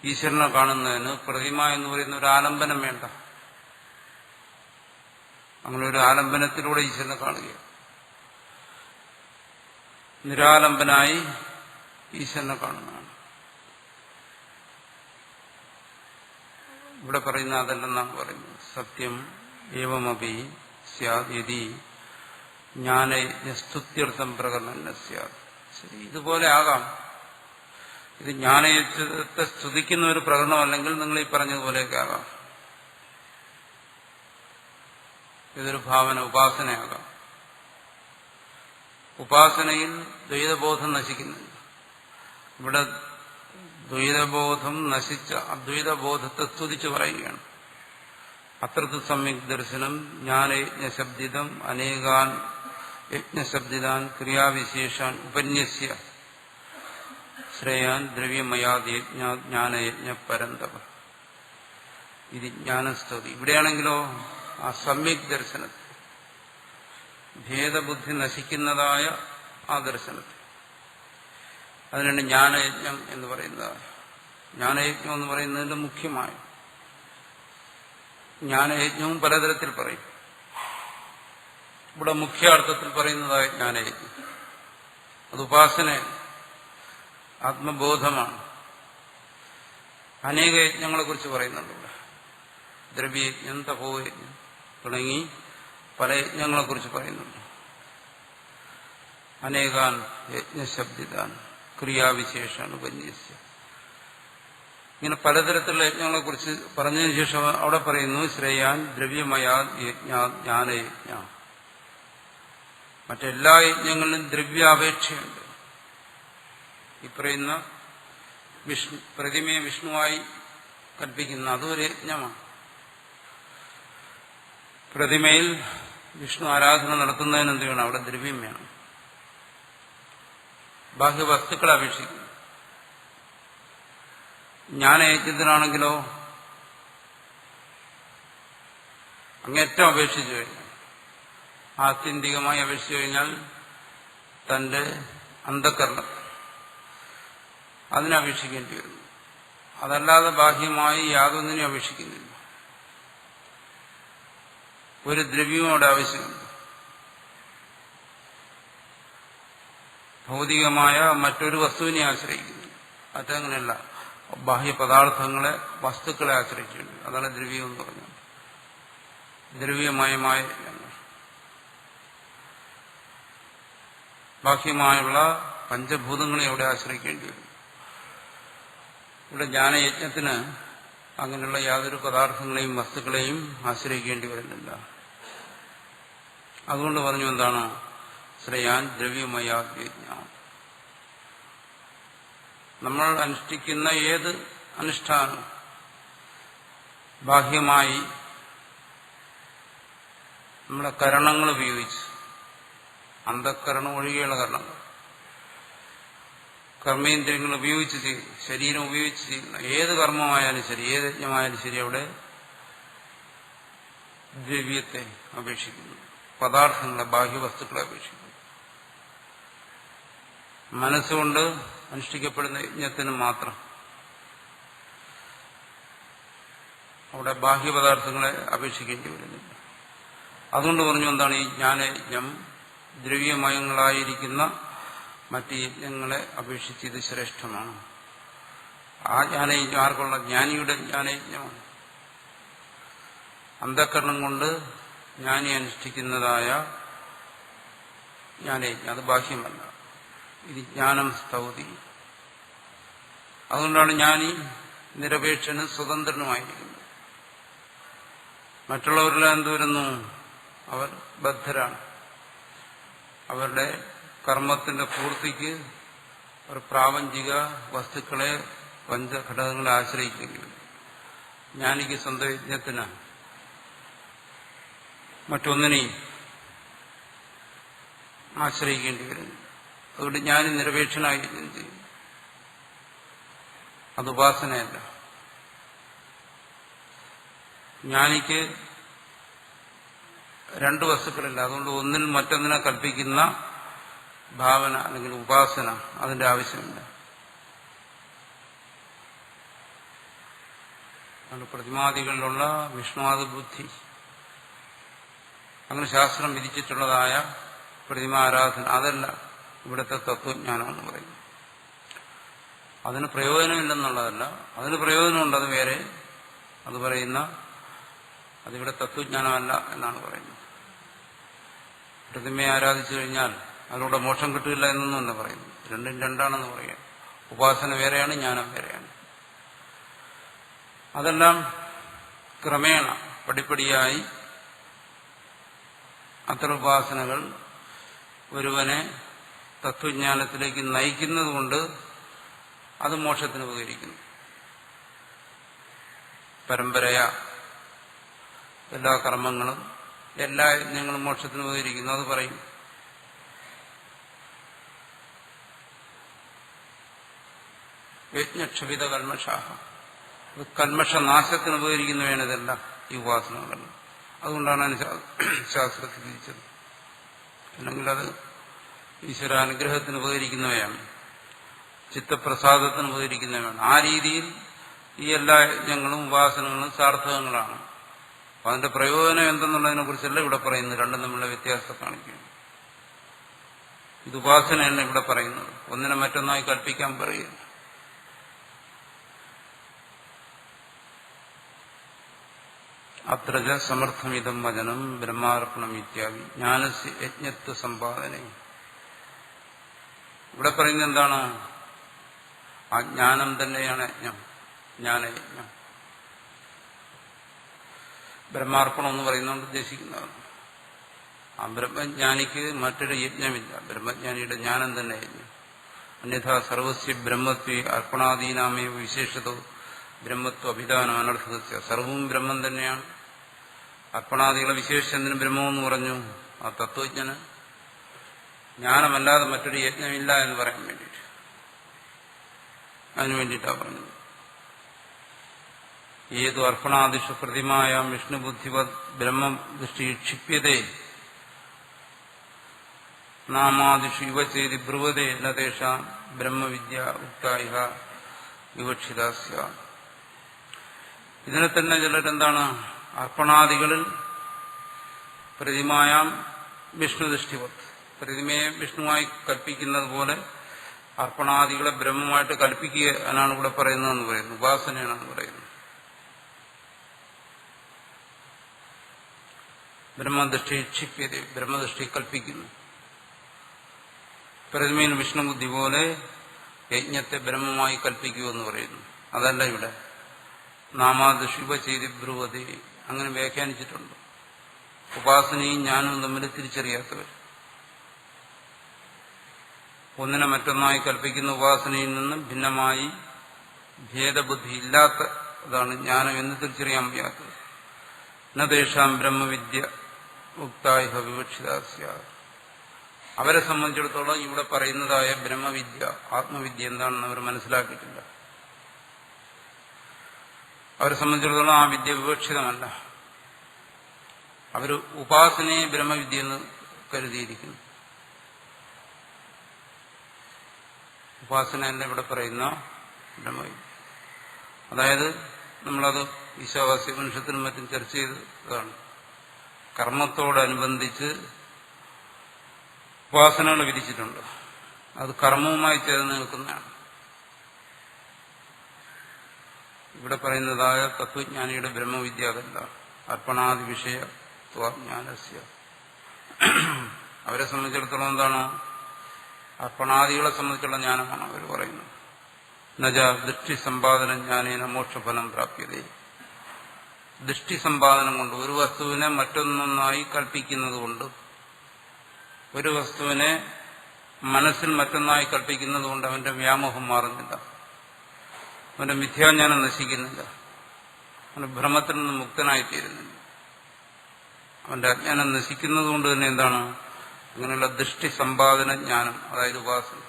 ഈശ്വരനെ കാണുന്നതിന് പ്രതിമ എന്ന് പറയുന്ന ഒരു ആലംബനം വേണ്ട. അങ്ങനെ ഒരു ആലംബനത്തിലൂടെ ഈശ്വരനെ കാണുകയാണ്. നിരാലംബനായി ഈശ്വരനെ കാണുന്നതാണ്. ഇവിടെ പറയുന്ന അതല്ലെന്നാണ് പറയുന്നത്. സത്യം ഏവമപി സ്യാദ് യതി ജ്ഞാനയജ്ഞസ്തുത്യർത്ഥം പ്രകടനം സ്യാദ്. ശരി, ഇതുപോലെ ആകാം. ഇത് ജ്ഞാനയജ്ഞത്തെ സ്തുതിക്കുന്ന ഒരു പ്രകടനം അല്ലെങ്കിൽ നിങ്ങൾ ഈ പറഞ്ഞതുപോലെയൊക്കെ ആകാം. ഇതൊരു ഭാവന, ഉപാസനയാകാം. ഉപാസനയിൽ ദ്വൈതബോധം നശിക്കുന്നില്ല. ഇവിടെ ദ്വൈതബോധം നശിച്ച അദ്വൈതബോധത്തെ സ്തുതിച്ചു പറയുകയാണ്. അത്രത്ത് സമ്യക് ദർശനം ജ്ഞാനയജ്ഞശബ്ദിതം അനേകാൻ യജ്ഞശബ്ദിതാൻ ക്രിയാവിശേഷാൻ ഉപന്യസ്യ ശ്രേയാൻ ദ്രവ്യമയാദ്യജ്ഞ ജ്ഞാനയജ്ഞ പരന്തപ. ഇത് ജ്ഞാനസ്തുതി. ഇവിടെയാണെങ്കിലോ ആ സമ്യക് ദർശനത്തിൽ, ഭേദബുദ്ധി നശിക്കുന്നതായ ആ ദർശനത്തിൽ, അതിനാണ് ജ്ഞാനയജ്ഞം എന്ന് പറയുന്നത്. ജ്ഞാനയജ്ഞം എന്ന് പറയുന്നതിന്റെ മുഖ്യമായ ജ്ഞാനയജ്ഞവും പലതരത്തിൽ പറയും. ഇവിടെ മുഖ്യാർത്ഥത്തിൽ പറയുന്നതായ ജ്ഞാനയജ്ഞം അത് ഉപാസന, ആത്മബോധമാണ്. അനേക യജ്ഞങ്ങളെക്കുറിച്ച് പറയുന്നുണ്ട് ഇവിടെ. ദ്രവ്യയജ്ഞം, തപോയജ്ഞം തുടങ്ങി പല യജ്ഞങ്ങളെക്കുറിച്ച് പറയുന്നുണ്ട്. അനേകാൻ യജ്ഞശബ്ദിതാൻ ക്രിയാവിശേഷാണ് ഉപന്യസ്യ. ഇങ്ങനെ പലതരത്തിലുള്ള യജ്ഞങ്ങളെക്കുറിച്ച് പറഞ്ഞതിന് ശേഷം അവിടെ പറയുന്നു ശ്രേയാൻ ദ്രവ്യമയാ യജ്ഞ ജ്ഞാനയജ്ഞ. മറ്റെല്ലാ യജ്ഞങ്ങളിലും ദ്രവ്യാപേക്ഷയുണ്ട്. ഈ പറയുന്ന പ്രതിമയെ വിഷ്ണുവായി കൽപ്പിക്കുന്ന അതൊരു യജ്ഞമാണ്. പ്രതിമയിൽ വിഷ്ണു ആരാധന നടത്തുന്നതിന് എന്ത് വേണം? അവിടെ ദ്രവ്യം വേണം. ബാഹ്യവസ്തുക്കളെ അപേക്ഷിക്കുന്നു. ജ്ഞാനയജ്ഞത്തിനാണെങ്കിലോ അങ്ങേറ്റം അപേക്ഷിച്ചു കഴിഞ്ഞാൽ, ആത്യന്തികമായി അപേക്ഷിച്ചു കഴിഞ്ഞാൽ തന്റെ അന്ധകരണം അതിനപേക്ഷിക്കേണ്ടി വരുന്നു. അതല്ലാതെ ബാഹ്യമായി യാതൊന്നിനും അപേക്ഷിക്കുന്നില്ല. ഒരു ദ്രവ്യവും അവിടെ ആവശ്യമുണ്ട്. ഭൗതികമായ മറ്റൊരു വസ്തുവിനെ ആശ്രയിക്കുന്നു. അതങ്ങനെയല്ല, ബാഹ്യ പദാർത്ഥങ്ങളെ, വസ്തുക്കളെ ആശ്രയിച്ചിട്ടുണ്ട്. അതാണ് ദ്രവ്യം എന്ന് പറഞ്ഞത്. ദ്രവ്യമയമായ ബാഹ്യമായുള്ള പഞ്ചഭൂതങ്ങളെ അവിടെ ആശ്രയിക്കേണ്ടി വരും. ഇവിടെ ജ്ഞാനയജ്ഞത്തിന് അങ്ങനെയുള്ള യാതൊരു പദാർത്ഥങ്ങളെയും വസ്തുക്കളെയും ആശ്രയിക്കേണ്ടി വരുന്നില്ല. അതുകൊണ്ട് പറഞ്ഞു എന്താണ്? ശ്രേയാൻ ദ്രവ്യമയാജ്ഞ. നമ്മൾ അനുഷ്ഠിക്കുന്ന ഏത് അനുഷ്ഠാനം ബാഹ്യമായി നമ്മുടെ കരണങ്ങൾ ഉപയോഗിച്ച്, അന്ധക്കരണം ഒഴികെയുള്ള കരണങ്ങൾ, കർമ്മേന്ദ്രിയങ്ങൾ ഉപയോഗിച്ച് ചെയ്യുന്നു, ശരീരം ഉപയോഗിച്ച് ചെയ്യുന്ന ഏത് കർമ്മമായാലും ശരി, ഏത് യജ്ഞമായാലും ശരി, അവിടെ ദ്രവ്യത്തെ അപേക്ഷിക്കുന്നു, പദാർത്ഥങ്ങളെ, ബാഹ്യവസ്തുക്കളെ അപേക്ഷിക്കുന്നു. മനസ്സുകൊണ്ട് അനുഷ്ഠിക്കപ്പെടുന്ന യജ്ഞത്തിന് മാത്രം അവിടെ ബാഹ്യപദാർത്ഥങ്ങളെ അപേക്ഷിക്കേണ്ടി വരുന്നില്ല. അതുകൊണ്ട് പറഞ്ഞു എന്താണ് ഈ ജ്ഞാനയജ്ഞം ദ്രവ്യമയങ്ങളായിരിക്കുന്ന മറ്റ് യജ്ഞങ്ങളെ അപേക്ഷിച്ച് ഇത് ശ്രേഷ്ഠമാണ്. ആ ജ്ഞാനയജ്ഞം ആർക്കുള്ള? ജ്ഞാനിയുടെ ജ്ഞാനയജ്ഞമാണ്. അന്ധകരണം കൊണ്ട് ജ്ഞാനി അനുഷ്ഠിക്കുന്നതായ ജ്ഞാനയജ്ഞം, അത് ബാഹ്യമല്ല. ഇത് ജ്ഞാനം സ്തൗതി. അതുകൊണ്ടാണ് ജ്ഞാനി നിരപേക്ഷനും സ്വതന്ത്രനുമായിരിക്കുന്നത്. മറ്റുള്ളവരെല്ലാം എന്ത് വരുന്നു? അവർ ബദ്ധരാണ്. അവരുടെ കർമ്മത്തിന്റെ പൂർത്തിക്ക് ഒരു പ്രാപഞ്ചിക വസ്തുക്കളെ, പഞ്ചഘടകങ്ങളെ ആശ്രയിക്കേണ്ടി വരും. ജ്ഞാനിക്ക് സ്വന്തം യജ്ഞത്തിന് മറ്റൊന്നിനെയും ആശ്രയിക്കേണ്ടി വരുന്നു. അതുകൊണ്ട് ജ്ഞാനി നിരപേക്ഷനായി യജ്ഞം ചെയ്യും. അത് ഉപാസനയല്ല. ജ്ഞാനിക്ക് രണ്ട് വസ്തുക്കളില്ല. അതുകൊണ്ട് ഒന്നിൽ മറ്റൊന്നിനെ കൽപ്പിക്കുന്ന ഭാവന അല്ലെങ്കിൽ ഉപാസന അതിന്റെ ആവശ്യമില്ല. അതുകൊണ്ട് പ്രതിമാദികളിലുള്ള വിഷ്ണുവാദ ബുദ്ധി, അങ്ങനെ ശാസ്ത്രം വിധിച്ചിട്ടുള്ളതായ പ്രതിമാരാധന, അതല്ല ഇവിടുത്തെ തത്വജ്ഞാനമെന്ന് പറയുന്നു. അതിന് പ്രയോജനമില്ലെന്നുള്ളതല്ല, അതിന് പ്രയോജനമുണ്ട്, അത് വേറെ. അത് പറയുന്ന അതിവിടെ തത്വജ്ഞാനമല്ല എന്നാണ് പറയുന്നത്. പ്രതിമയെ ആരാധിച്ചു കഴിഞ്ഞാൽ അതിലൂടെ മോക്ഷം കിട്ടില്ല എന്നൊന്നും തന്നെ പറയുന്നു. രണ്ടും രണ്ടാണെന്ന് പറയാം. ഉപാസന വേറെയാണ്, ജ്ഞാനം വേറെയാണ്. അതെല്ലാം ക്രമേണ പടിപ്പടിയായി അത്തരം ഉപാസനകൾ ഒരുവനെ തത്വജ്ഞാനത്തിലേക്ക് നയിക്കുന്നതുകൊണ്ട് അത് മോക്ഷത്തിന് ഉപകരിക്കുന്നു. പരമ്പരയാ എല്ലാ കർമ്മങ്ങളും, എല്ലാ യജ്ഞങ്ങളും മോക്ഷത്തിന് ഉപകരിക്കുന്നു. അത് പറയും. യജ്ഞക്ഷപിത കൽമഷാഹ, കൽമഷനാശത്തിന് ഉപകരിക്കുന്നവയാണ് ഇതെല്ലാം, ഈ ഉപാസനകളെല്ലാം. അതുകൊണ്ടാണ് ശാസ്ത്രത്തിൽ വിധിച്ചത്. അല്ലെങ്കിൽ അത് ഈശ്വരാനുഗ്രഹത്തിന് ഉപകരിക്കുന്നവയാണ്, ചിത്തപ്രസാദത്തിന് ഉപകരിക്കുന്നവയാണ്. ആ രീതിയിൽ ഈ എല്ലാ യജ്ഞങ്ങളും ഉപാസനകളും സാർത്ഥകങ്ങളാണ്. അതിന്റെ പ്രയോജനം എന്തെന്നുള്ളതിനെ കുറിച്ചല്ല ഇവിടെ പറയുന്നത്. രണ്ടും തമ്മിലുള്ള വ്യത്യാസത്തെ കാണിക്കുകയാണ്. ഇത് ഉപാസനയല്ല ഇവിടെ പറയുന്നത്. ഒന്നിനെ മറ്റൊന്നായി കൽപ്പിക്കാൻ പറയുക. അത്രജ സമർത്ഥമിതം വചനം ബ്രഹ്മാർപ്പണം ഇത്യാദി ജ്ഞാനസ്യ യജ്ഞത്വ സമ്പാദന. ഇവിടെ പറയുന്നത് എന്താണ്? ആ ജ്ഞാനം തന്നെയാണ് യജ്ഞം, ജ്ഞാനയജ്ഞം. ബ്രഹ്മാർപ്പണം എന്ന് പറയുന്നതുകൊണ്ട് ഉദ്ദേശിക്കുന്നതാണ് ആ ബ്രഹ്മജ്ഞാനിക്ക് മറ്റൊരു യജ്ഞമില്ല. ബ്രഹ്മജ്ഞാനിയുടെ ജ്ഞാനം തന്നെ യജ്ഞം. അന്യഥാ സർവസ്യ ബ്രഹ്മത്വ അർപ്പണാദീനാമേ വിശേഷതോ ബ്രഹ്മത്വ അഭിധാനം അനർത്ഥ. സർവവും ബ്രഹ്മം തന്നെയാണ്. അർപ്പണാദികളെ വിശേഷിച്ചെന്തിന് ബ്രഹ്മമെന്ന് പറഞ്ഞു? ആ തത്വജ്ഞന് ജ്ഞാനമല്ലാതെ മറ്റൊരു യജ്ഞമില്ല എന്ന് പറയാൻ വേണ്ടിയിട്ട്, അതിനു വേണ്ടിയിട്ടാണ് പറഞ്ഞത്. ഏതു അർപ്പണാദിഷു പ്രതിമായാം വിഷ്ണുബുദ്ധിവത് ബ്രഹ്മദൃഷ്ടി ക്ഷിപ്യതേ നാമാദിഷു ഇവ ചെയ്തി ബ്രുവതേ നേഷാം ബ്രഹ്മവിദ്യ ഉക്തായിഹ വിവക്ഷിതാസ്യ. ഇതിനെ തന്നെ ചിലരെന്താണ് അർപ്പണാദികളിൽ പ്രതിമായാം വിഷ്ണുദൃഷ്ടിവത്, പ്രതിമയെ വിഷ്ണുവായി കൽപ്പിക്കുന്നത് പോലെ അർപ്പണാദികളെ ബ്രഹ്മമായിട്ട് കൽപ്പിക്കുക എന്നാണ് ഇവിടെ പറയുന്നതെന്ന് പറയുന്നു. ഉപാസനയാണെന്ന് പറയുന്നത്. ബ്രഹ്മദൃഷ്ടി ക്ഷിപ്യത, ബ്രഹ്മദൃഷ്ടി കൽപ്പിക്കുന്നു. പ്രതിമയിൽ വിഷ്ണുബുദ്ധി പോലെ യജ്ഞത്തെ ബ്രഹ്മമായി കൽപ്പിക്കുമെന്ന് പറയുന്നു. അതല്ല ഇവിടെ. നാമാദിഷിവ ചെയ്തി ബ്രുവതി അങ്ങനെ വ്യാഖ്യാനിച്ചിട്ടുണ്ട്. ഉപാസനയും ജ്ഞാനവും തമ്മിൽ തിരിച്ചറിയാത്തവർ, ഒന്നിനെ മറ്റൊന്നായി കൽപ്പിക്കുന്ന ഉപാസനയിൽ നിന്നും ഭിന്നമായി ഭേദബുദ്ധി ഇല്ലാത്തതാണ് ജ്ഞാനം എന്ന് തിരിച്ചറിയാൻ വയ്യാത്തത്. നേഷാം ബ്രഹ്മവിദ്യ ഉക്തായിഹ വിവക്ഷിതാസ്യ. അവരെ സംബന്ധിച്ചിടത്തോളം ഇവിടെ പറയുന്നതായ ബ്രഹ്മവിദ്യ, ആത്മവിദ്യ എന്താണെന്ന് അവർ മനസ്സിലാക്കിയിട്ടില്ല. അവരെ സംബന്ധിച്ചിടത്തോളം ആ വിദ്യ വിവക്ഷിതമല്ല. അവർ ഉപാസനയെ ബ്രഹ്മവിദ്യ എന്ന് കരുതിയിരിക്കുന്നു. ഉപാസന ഇവിടെ പറയുന്ന ബ്രഹ്മവിദ്യ, അതായത് നമ്മളത് ഈശാവാസ്യ ഉപനിഷത്തിനും മറ്റും ചർച്ച ചെയ്തതാണ്. കർമ്മത്തോടനുബന്ധിച്ച് ഉപാസനകൾ വിധിച്ചിട്ടുണ്ട്. അത് കർമ്മവുമായി ചേർന്ന് നിൽക്കുന്നതാണ്. ഇവിടെ പറയുന്നതായ തത്വജ്ഞാനിയുടെ ബ്രഹ്മവിദ്യ അതല്ല. അർപ്പണാദി വിഷയ ജ്ഞാനസ്യ. അവരെ സംബന്ധിച്ചിടത്തോളം എന്താണ്? അർപ്പണാദികളെ സംബന്ധിച്ചുള്ള ജ്ഞാനമാണ് അവർ പറയുന്നത്. നജ ദൃഷ്ടി സമ്പാദന ജ്ഞാനേന മോക്ഷഫലം പ്രാപ്യത. ദൃഷ്ടി സമ്പാദനം കൊണ്ട്, ഒരു വസ്തുവിനെ മറ്റൊന്നായി കൽപ്പിക്കുന്നത് കൊണ്ട്, ഒരു വസ്തുവിനെ മനസ്സിൽ മറ്റൊന്നായി കൽപ്പിക്കുന്നത് കൊണ്ട് അവന്റെ വ്യാമോഹം മാറുന്നില്ല, അവന്റെ മിഥ്യാജ്ഞാനം നശിക്കുന്നില്ല, അവന്റെ ഭ്രമത്തിൽ നിന്ന് മുക്തനായിത്തീരുന്നില്ല. അവന്റെ അജ്ഞാനം നശിക്കുന്നത് കൊണ്ട് തന്നെ എന്താണ്? അങ്ങനെയുള്ള ദൃഷ്ടി സമ്പാദന ജ്ഞാനം, അതായത് ഉപാസന.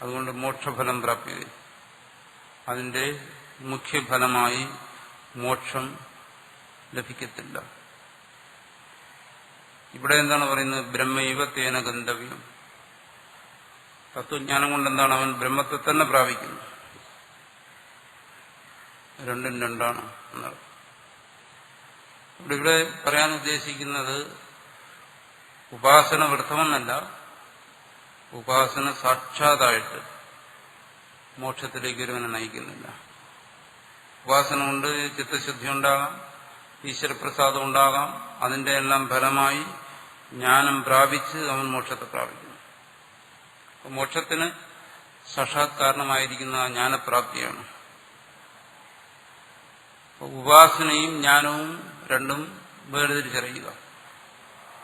അതുകൊണ്ട് മോക്ഷഫലം പ്രാപ്തി, അതിന്റെ മുഖ്യഫലമായി മോക്ഷം ലഭിക്കത്തില്ല. ഇവിടെ എന്താണ് പറയുന്നത്? ബ്രഹ്മൈവ തേന ഗന്തവ്യം. തത്വജ്ഞാനം കൊണ്ട് എന്താണ്? അവൻ ബ്രഹ്മത്തെ തന്നെ പ്രാപിക്കുന്നു. രണ്ടും രണ്ടാണ് എന്നാണ് ഇവിടെ പറയാൻ ഉദ്ദേശിക്കുന്നത്. ഉപാസന വൃത്തമെന്നല്ല, ഉപാസന സാക്ഷാതായിട്ട് മോക്ഷത്തിലേക്ക് ഒരുവനെ നയിക്കുന്നില്ല. ഉപാസന കൊണ്ട് ചിത്തശുദ്ധി ഉണ്ടാകാം, ഈശ്വരപ്രസാദം ഉണ്ടാകാം. അതിന്റെ എല്ലാം ഫലമായി ജ്ഞാനം പ്രാപിച്ച് അവൻ മോക്ഷത്തെ പ്രാപിക്കുന്നു. മോക്ഷത്തിന് സാക്ഷാത് കാരണമായിരിക്കുന്ന ആ ജ്ഞാനപ്രാപ്തിയാണ്. ഉപാസനയും ജ്ഞാനവും രണ്ടും വേർതിരിച്ചറിയുക.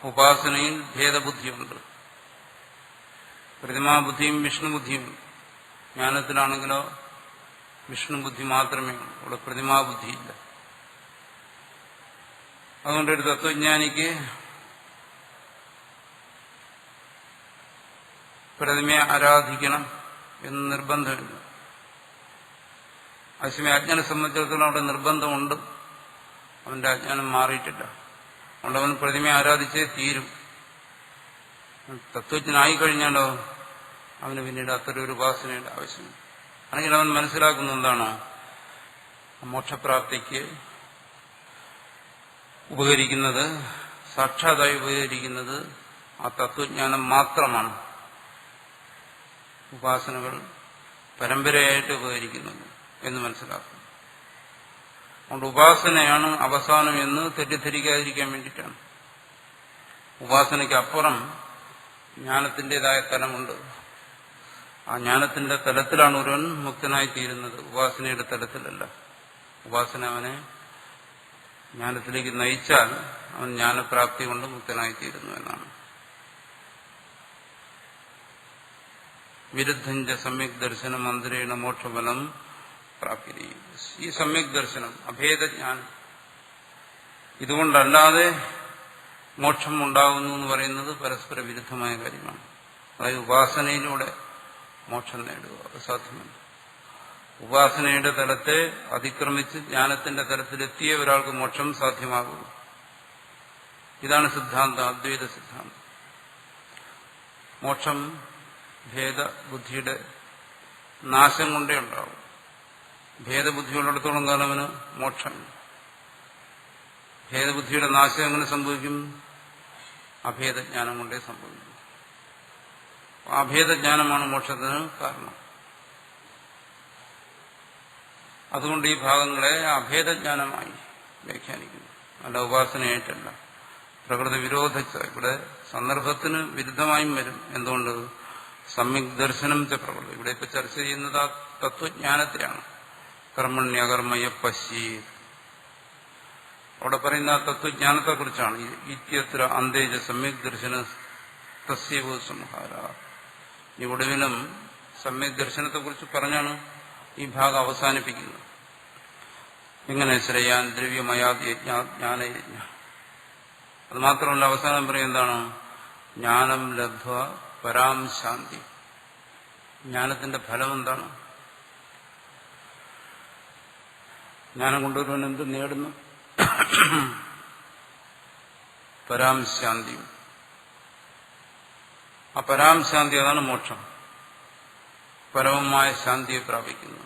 ഉപാസനയിൽ ഭേദബുദ്ധിയുണ്ട്, പ്രതിമാബുദ്ധിയും വിഷ്ണുബുദ്ധിയും. ജ്ഞാനത്തിലാണെങ്കിലോ വിഷ്ണുബുദ്ധി മാത്രമേ ഉള്ളൂ, ഇവിടെ പ്രതിമാബുദ്ധിയില്ല. അതുകൊണ്ടൊരു തത്വജ്ഞാനിക്ക് പ്രതിമയെ ആരാധിക്കണം എന്ന് നിർബന്ധമില്ല. അതേസമയം അജ്ഞാനെ സംബന്ധിച്ചിടത്തോളം അവിടെ നിർബന്ധമുണ്ട്. അവന്റെ അജ്ഞാനം മാറിയിട്ടില്ല. അതുകൊണ്ട് അവൻ പ്രതിമയെ ആരാധിച്ചേ തീരും. തത്വജ്ഞനായി കഴിഞ്ഞാലോ അവന് പിന്നീട് അത്തരം ഒരു ഉപാസനയുടെ ആവശ്യമില്ല. അല്ലെങ്കിൽ അവൻ മനസ്സിലാക്കുന്ന എന്താണോ? മോക്ഷപ്രാപ്തിക്ക് ഉപകരിക്കുന്നത്, സാക്ഷാതായി ഉപകരിക്കുന്നത് ആ തത്വജ്ഞാനം മാത്രമാണ്. ഉപാസനകൾ പരമ്പരയായിട്ട് ഉപകരിക്കുന്നത് എന്ന് മനസ്സിലാക്കും. അതുകൊണ്ട് ഉപാസനയാണ് അവസാനം എന്ന് തെറ്റിദ്ധരിക്കാതിരിക്കാൻ വേണ്ടിയിട്ടാണ്. ഉപാസനയ്ക്ക് അപ്പുറം ജ്ഞാനത്തിൻ്റെതായ തലമുണ്ട്. ആ ജ്ഞാനത്തിന്റെ തലത്തിലാണ് ഒരുവൻ മുക്തനായിത്തീരുന്നത്, ഉപാസനയുടെ തലത്തിലല്ല. ഉപാസന അവനെ ജ്ഞാനത്തിലേക്ക് നയിച്ചാൽ അവൻ ജ്ഞാനപ്രാപ്തി കൊണ്ട് മുക്തനായിത്തീരുന്നു എന്നാണ്. വിരുദ്ധഞ്ച സമ്യക് ദർശനം മന്ത്രേണ മോക്ഷഫലം പ്രാപ്തി. ഈ സമ്യക് ദർശനം, അഭേദജ്ഞാനം, ഇതുകൊണ്ടല്ലാതെ മോക്ഷം ഉണ്ടാകുന്നു എന്ന് പറയുന്നത് പരസ്പര വിരുദ്ധമായ കാര്യമാണ്. അതായത് ഉപാസനയിലൂടെ മോക്ഷം നേടുക അത് സാധ്യമല്ല. ഉപാസനയുടെ തലത്തെ അതിക്രമിച്ച് ജ്ഞാനത്തിന്റെ തലത്തിലെത്തിയ ഒരാൾക്ക് മോക്ഷം സാധ്യമാകുന്നു. ഇതാണ് സിദ്ധാന്തം, അദ്വൈത സിദ്ധാന്തം. മോക്ഷം ഭേദബുദ്ധിയുടെ നാശം കൊണ്ടേ ഉണ്ടാവും. ഭേദബുദ്ധിയുള്ളിടത്തോളം കാലം അവന് മോക്ഷം. ഭേദബുദ്ധിയുടെ നാശം എങ്ങനെ സംഭവിക്കും? അഭേദജ്ഞാനം കൊണ്ടേ സംഭവിക്കും. അഭേദജ്ഞാനമാണ് മോക്ഷത്തിന് കാരണം. അതുകൊണ്ട് ഈ ഭാഗങ്ങളെ അഭേദജ്ഞാനമായി വ്യാഖ്യാനിക്കുന്നു, അല്ല ഉപാസനയായിട്ടല്ല. പ്രകൃതി വിരോധിച്ച ഇവിടെ സന്ദർഭത്തിന് വിരുദ്ധമായും വരും. എന്തുകൊണ്ട്? സമ്യക് ദർശനം ച പ്രകൃതി. ഇവിടെ ഇപ്പൊ ചർച്ച ചെയ്യുന്നത് ആ തത്വജ്ഞാനത്തെയാണ്. കർമ്മണ്യകർമ്മയ പശ്യേ, അവിടെ പറയുന്ന ആ തത്വജ്ഞാനത്തെക്കുറിച്ചാണ്. ഇത്യത്ര അന്തേജ സമ്യക് ദർശന തസ്യവോ സംഹാര. ഈ ഒടുവിലും സമ്യക് ദർശനത്തെക്കുറിച്ച് പറഞ്ഞാണ് ഈ ഭാഗം അവസാനിപ്പിക്കുന്നത്. എങ്ങനെ ശ്രേയാൻ ദ്രവ്യമയാദ്യജ്ഞ ജ്ഞാനയജ്ഞ. അത് മാത്രമല്ല, അവസാനം പറയും എന്താണ്? ജ്ഞാനം ലബ്ധ്വ പരാം ശാന്തി. ജ്ഞാനത്തിന്റെ ഫലം എന്താണ്? ജ്ഞാനം കൊണ്ടുവരുവാൻ എന്ത് നേടുന്നു? പരാം ശാന്തി. ആ പരാം ശാന്തി, അതാണ് മോക്ഷം. പരമമായ ശാന്തിയെ പ്രാപിക്കുന്നു.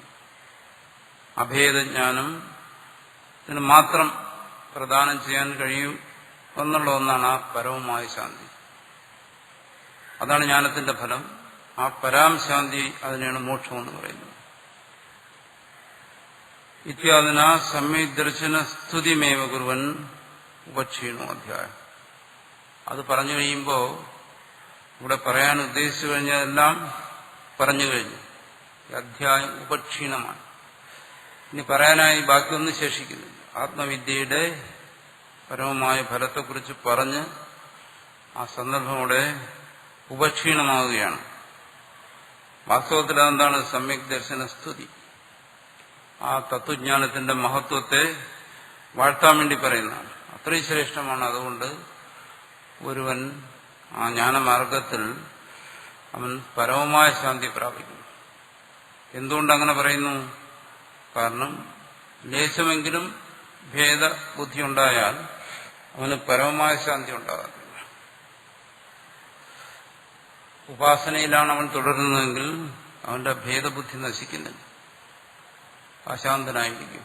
അഭേദജ്ഞാനത്തിന് മാത്രം പ്രദാനം ചെയ്യാൻ കഴിയും എന്നുള്ള ഒന്നാണ് ആ പരമമായ ശാന്തി. അതാണ് ജ്ഞാനത്തിന്റെ ഫലം. ആ പരാം ശാന്തി, അതിനെയാണ് മോക്ഷം എന്ന് പറയുന്നത്. ഇത്യാദിന സമ്യക് ദർശന സ്തുതിമേവ കുർവൻ ഉപക്ഷീണോ അധ്യായം. അത് പറഞ്ഞു കഴിയുമ്പോൾ ഇവിടെ പറയാൻ ഉദ്ദേശിച്ചു കഴിഞ്ഞതെല്ലാം പറഞ്ഞു കഴിഞ്ഞു. അധ്യായം ഉപക്ഷീണമാണ്. ഇനി പറയാനായി ബാക്കിയൊന്നും ശേഷിക്കുന്നില്ല. ആത്മവിദ്യയുടെ പരമമായ ഫലത്തെക്കുറിച്ച് പറഞ്ഞ് ആ സന്ദർഭമോടെ ഉപക്ഷീണമാവുകയാണ്. വാസ്തവത്തിൽ അതെന്താണ്? സമ്യക് ദർശന സ്തുതി. ആ തത്വജ്ഞാനത്തിന്റെ മഹത്വത്തെ വാഴ്ത്താൻ വേണ്ടി പറയുന്നതാണ്. അത്രയും ശ്രേഷ്ഠമാണ്. അതുകൊണ്ട് ഒരുവൻ ആ ജ്ഞാനമാർഗത്തിൽ അവൻ പരമമായ ശാന്തി പ്രാപിക്കുന്നു. എന്തുകൊണ്ടങ്ങനെ പറയുന്നു? കാരണം ലേശമെങ്കിലും ഭേദബുദ്ധി ഉണ്ടായാൽ അവന് പരമമായ ശാന്തി ഉണ്ടാകത്തില്ല. ഉപാസനയിലാണ് അവൻ തുടരുന്നതെങ്കിൽ അവന്റെ ഭേദബുദ്ധി നശിക്കുന്നില്ല, അശാന്തനായിരിക്കും.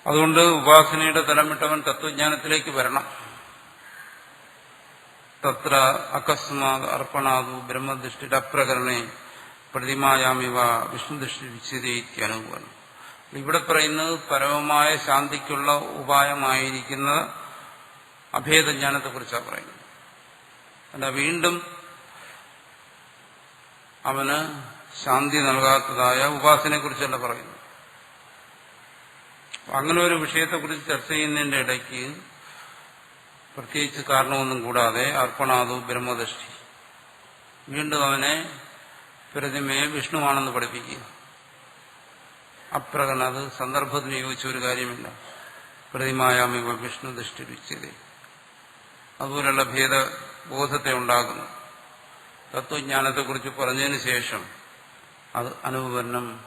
അതുകൊണ്ട് ഉപാസനയുടെ തലം വിട്ടവൻ തത്വജ്ഞാനത്തിലേക്ക് വരണം. തത്ര അകസ്മാത് അർപ്പണാതു ബ്രഹ്മദൃഷ്ടിയുടെ അപ്രകരണേ പ്രതിമായാമിവ വിഷ്ണുദൃഷ്ടി വിച്ഛേദിത്യനുഭവം. ഇവിടെ പറയുന്നത് പരമമായ ശാന്തിക്കുള്ള ഉപായമായിരിക്കുന്ന അഭേദജ്ഞാനത്തെക്കുറിച്ചാണ് പറയുന്നത്. അല്ല, വീണ്ടും അവന് ശാന്തി നൽകാത്തതായ ഉപാസനയെക്കുറിച്ചല്ല പറയുന്നത്. അങ്ങനെ ഒരു വിഷയത്തെക്കുറിച്ച് ചർച്ച ചെയ്യുന്നതിന്റെ ഇടയ്ക്ക് പ്രത്യേകിച്ച് കാരണമൊന്നും കൂടാതെ അർപ്പണാതു ബ്രഹ്മദൃഷ്ടി, വീണ്ടും അവനെ പ്രതിമയെ വിഷ്ണുവാണെന്ന് പഠിപ്പിക്കുക. അപ്രകരണം, അത് സന്ദർഭത്തിന് യോജിച്ച ഒരു കാര്യമില്ല. പ്രതിമായാമിവ വിഷ്ണു ദൃഷ്ടി രുച്യത. അതുപോലുള്ള ഭേദബോധത്തെ ഉണ്ടാകുന്നു. തത്വജ്ഞാനത്തെക്കുറിച്ച് പറഞ്ഞതിന് ശേഷം അത് അനുപന്നം,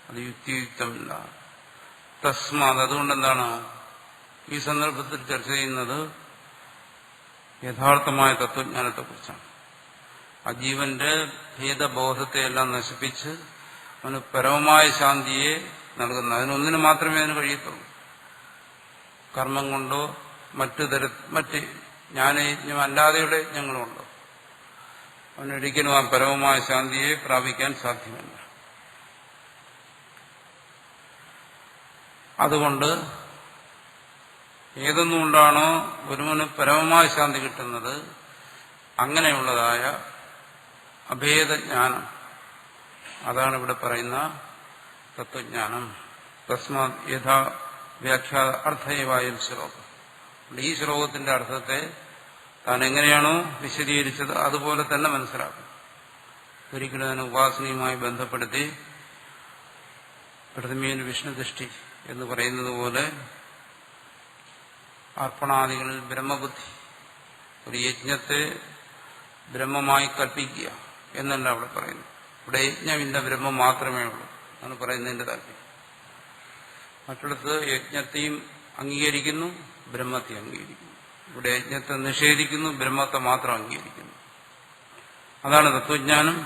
അത് യുക്തിയുക്തമില്ല. തസ്മാത്, അതുകൊണ്ടെന്താണ് ഈ സന്ദർഭത്തിൽ ചർച്ച ചെയ്യുന്നത്? യഥാർത്ഥമായ തത്വജ്ഞാനത്തെക്കുറിച്ചാണ്. ആ ജീവന്റെ ഭേദബോധത്തെയെല്ലാം നശിപ്പിച്ച് അവന് പരമമായ ശാന്തിയെ നൽകുന്നു. അതിനൊന്നിനു മാത്രമേ അതിന് കഴിയത്തുള്ളൂ. കർമ്മം കൊണ്ടോ മറ്റ് ജ്ഞാനയജ്ഞം അല്ലാതെയുള്ള യജ്ഞങ്ങളുണ്ടോ അവനൊരിക്കലും ആ പരമമായ ശാന്തിയെ പ്രാപിക്കാൻ സാധ്യമല്ല. അതുകൊണ്ട് ഏതൊന്നുകൊണ്ടാണോ ഒരുവന് പരമമായ ശാന്തി കിട്ടുന്നത് അങ്ങനെയുള്ളതായ അഭേദജ്ഞാനം, അതാണ് ഇവിടെ പറയുന്ന തത്വജ്ഞാനം. തസ്മാത് യഥാ വ്യാഖ്യാത അർത്ഥയവായ ശ്ലോകം. ഈ ശ്ലോകത്തിന്റെ അർത്ഥത്തെ താൻ എങ്ങനെയാണോ വിശദീകരിച്ചത് അതുപോലെ തന്നെ മനസ്സിലാക്കും. ഒരിക്കലും അതിനെ ഉപാസനയുമായി ബന്ധപ്പെടുത്തി പ്രഥമേന വിഷ്ണുദൃഷ്ടി എന്ന് പറയുന്നത് പോലെ അർപ്പണാദികളിൽ ബ്രഹ്മബുദ്ധി, ഒരു യജ്ഞത്തെ ബ്രഹ്മമായി കൽപ്പിക്കുക എന്നല്ല അവിടെ പറയുന്നു. ഇവിടെ യജ്ഞമില്ല, ബ്രഹ്മം മാത്രമേ ഉള്ളൂ എന്നാണ് പറയുന്നതിന്റെ താല്പര്യം. മറ്റിടത്ത് യജ്ഞത്തെയും അംഗീകരിക്കുന്നു, ബ്രഹ്മത്തെ അംഗീകരിക്കുന്നു. ഇവിടെ യജ്ഞത്തെ നിഷേധിക്കുന്നു, ബ്രഹ്മത്തെ മാത്രം അംഗീകരിക്കുന്നു. അതാണ് തത്വജ്ഞാനം,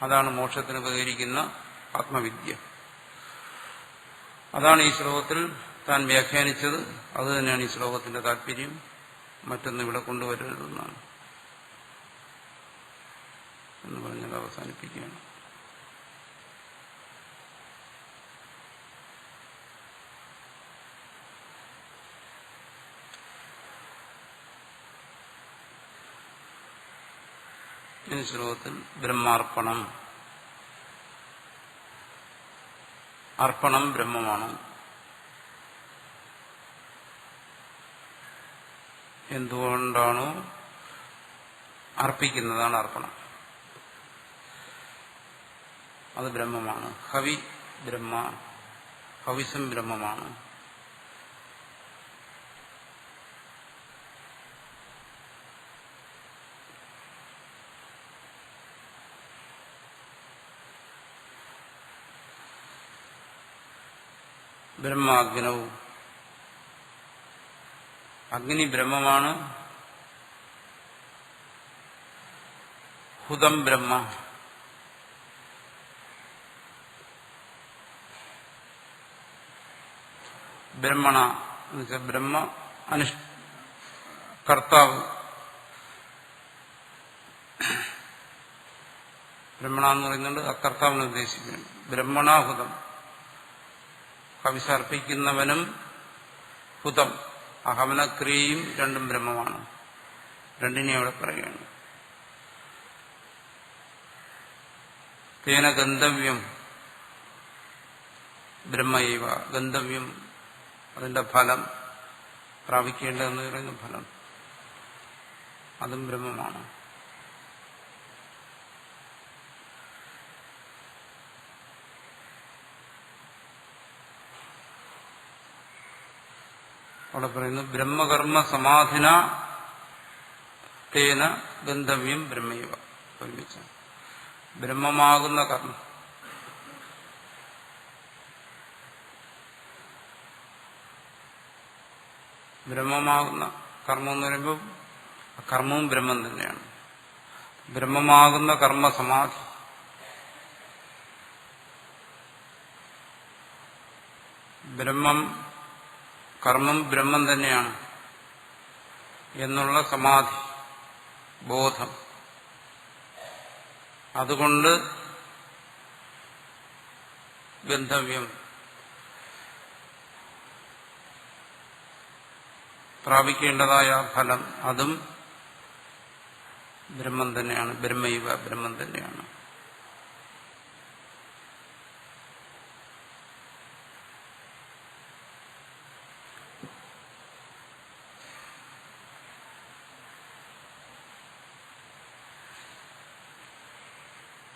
അതാണ് മോക്ഷത്തിന് ഉപകരിക്കുന്ന ആത്മവിദ്യ. അതാണ് ഈ ശ്ലോകത്തിൽ താൻ വ്യാഖ്യാനിച്ചത്. അത് തന്നെയാണ് ഈ ശ്ലോകത്തിന്റെ താല്പര്യം. മറ്റൊന്നും ഇവിടെ കൊണ്ടുവരരുതെന്നാണ് എന്ന് പറഞ്ഞത് അവസാനിപ്പിക്കുകയാണ്. ഈ ശ്ലോകത്തിൽ ബ്രഹ്മാർപ്പണം, അർപ്പണം ബ്രഹ്മമാണ്. എന്തുകൊണ്ടാണോ അർപ്പിക്കുന്നതാണ് അർപ്പണം, അത് ബ്രഹ്മമാണ്. ഹവി ബ്രഹ്മ, ഹവിസം ബ്രഹ്മമാണ്. ബ്രഹ്മാഗ്നവും, അഗ്നി ബ്രഹ്മമാണ്. ഹുതം ബ്രഹ്മ, ബ്രഹ്മണ എന്ന് വെച്ചാൽ ബ്രഹ്മ കർത്താവ്. ബ്രഹ്മണ എന്ന് പറയുന്നുണ്ട്, അകർത്താവിനെ ഉദ്ദേശിക്കുന്നു. ബ്രഹ്മണാഹുതം, കവിസർപ്പിക്കുന്നവനും ഹുതം, അഹമനക്രിയയും രണ്ടും ബ്രഹ്മമാണ്. രണ്ടിനെ അവിടെ പറയുകയാണ്. തേന ഗന്ധവ്യം ബ്രഹ്മൈവ, ഗന്ധവ്യം അതിന്റെ ഫലം, പ്രാപിക്കേണ്ടതെന്ന് പറയുന്ന ഫലം, അതും ബ്രഹ്മമാണ്. അവിടെ പറയുന്നു ബ്രഹ്മകർമ്മ സമാധിന തേന ഗന്ധവ്യം ബ്രഹ്മൈവ. ഒരുമിച്ച് ബ്രഹ്മമാകുന്ന കർമ്മം, ബ്രഹ്മമാകുന്ന കർമ്മം എന്ന് പറയുമ്പോൾ കർമ്മവും ബ്രഹ്മം തന്നെയാണ്. ബ്രഹ്മമാകുന്ന കർമ്മസമാധി, കർമ്മം ബ്രഹ്മം തന്നെയാണ് എന്നുള്ള സമാധി ബോധം, അതുകൊണ്ട് ഗന്ധവ്യം പ്രാപിക്കേണ്ടതായ ഫലം, അതും ബ്രഹ്മം തന്നെയാണ്. ബ്രഹ്മൈവ, ബ്രഹ്മം തന്നെയാണ്.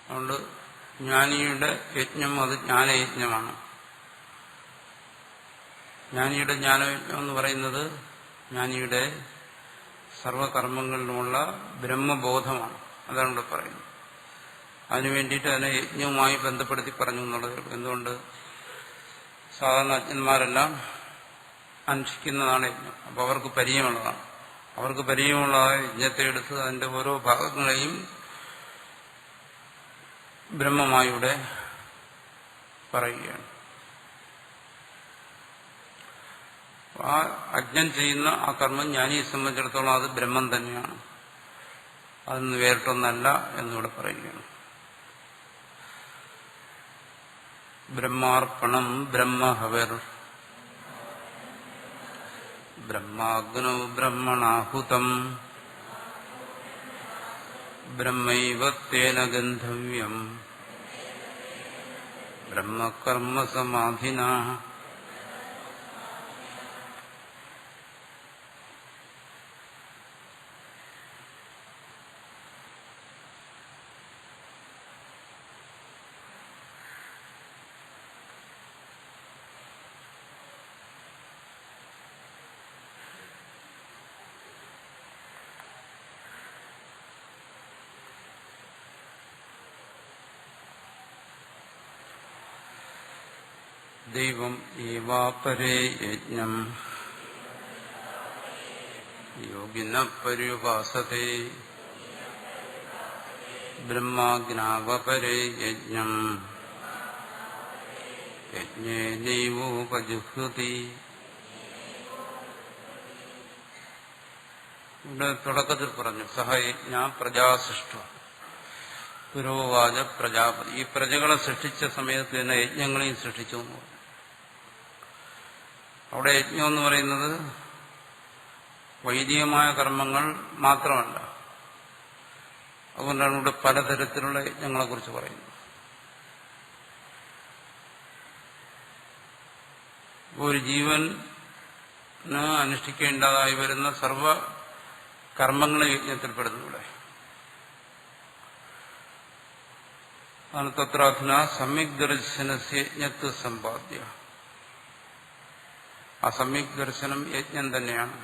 അതുകൊണ്ട് ജ്ഞാനിയുടെ യജ്ഞം അത് ജ്ഞാനയജ്ഞമാണ്. ജ്ഞാനിയുടെ ജ്ഞാനയജ്ഞം എന്ന് പറയുന്നത് ജ്ഞാനിയുടെ സർവകർമ്മങ്ങളിലുമുള്ള ബ്രഹ്മബോധമാണ്. അതാണ് ഇവിടെ പറയുന്നത്. അതിനു വേണ്ടിയിട്ട് അതിനെ യജ്ഞവുമായി ബന്ധപ്പെടുത്തി പറഞ്ഞു എന്നുള്ളത്. എന്തുകൊണ്ട്? സാധാരണ അജ്ഞന്മാരെല്ലാം അനുഷ്ഠിക്കുന്നതാണ് യജ്ഞം. അപ്പോൾ അവർക്ക് പരിചയമുള്ളതാണ്. അവർക്ക് പരിചയമുള്ള യജ്ഞത്തെ എടുത്ത് അതിന്റെ ഓരോ ഭാഗങ്ങളെയും ബ്രഹ്മമായിവിടെ പറയുകയാണ്. ആ അജ്ഞൻ ചെയ്യുന്ന ആ കർമ്മം ജ്ഞാനിയെ സംബന്ധിച്ചിടത്തോളം അത് ബ്രഹ്മം തന്നെയാണ്, അതൊന്നും വേറിട്ടൊന്നല്ല എന്നിവിടെ പറയുകയാണ്. ബ്രഹ്മാർപ്പണം ബ്രഹ്മഹവർ ബ്രഹ്മാഗ്നോ ബ്രഹ്മണാഹുതം ബ്രഹ്മൈവ തേന ഗന്ധവ്യം ബ്രഹ്മകർമ്മ സമാധിനാ. ദൈവം ഏവാപരേ യജ്ഞം യോഗിന പര്യുപാസതേ ബ്രഹ്മാഗ്നാവപരേ യജ്ഞം യജ്ഞേനൈവോപജുഹ്വതി. ഇവിടെ തുടക്കത്തിൽ പറഞ്ഞു സഹയജ്ഞ പ്രജാസൃഷ്ട പുരോവാച പ്രജാപതി. ഈ പ്രജകളെ സൃഷ്ടിച്ച സമയത്ത് തന്നെ യജ്ഞങ്ങളെയും സൃഷ്ടിച്ചു എന്ന് പറഞ്ഞു. അവിടെ യജ്ഞം എന്ന് പറയുന്നത് വൈദികമായ കർമ്മങ്ങൾ മാത്രമല്ല. അതുകൊണ്ടാണ് ഇവിടെ പലതരത്തിലുള്ള യജ്ഞങ്ങളെ കുറിച്ച് പറയുന്നത്. ഒരു ജീവന് അനുഷ്ഠിക്കേണ്ടതായി വരുന്ന സർവ കർമ്മങ്ങളും യജ്ഞത്തിൽപ്പെടുന്നു. ഇവിടെ ആണ് തത്രാധുന സമ്യക് ദർശനസ്യ യജ്ഞത്വ സമ്പാദ്യ. ആ സമ്യക് ദർശനം യജ്ഞം തന്നെയാണ്.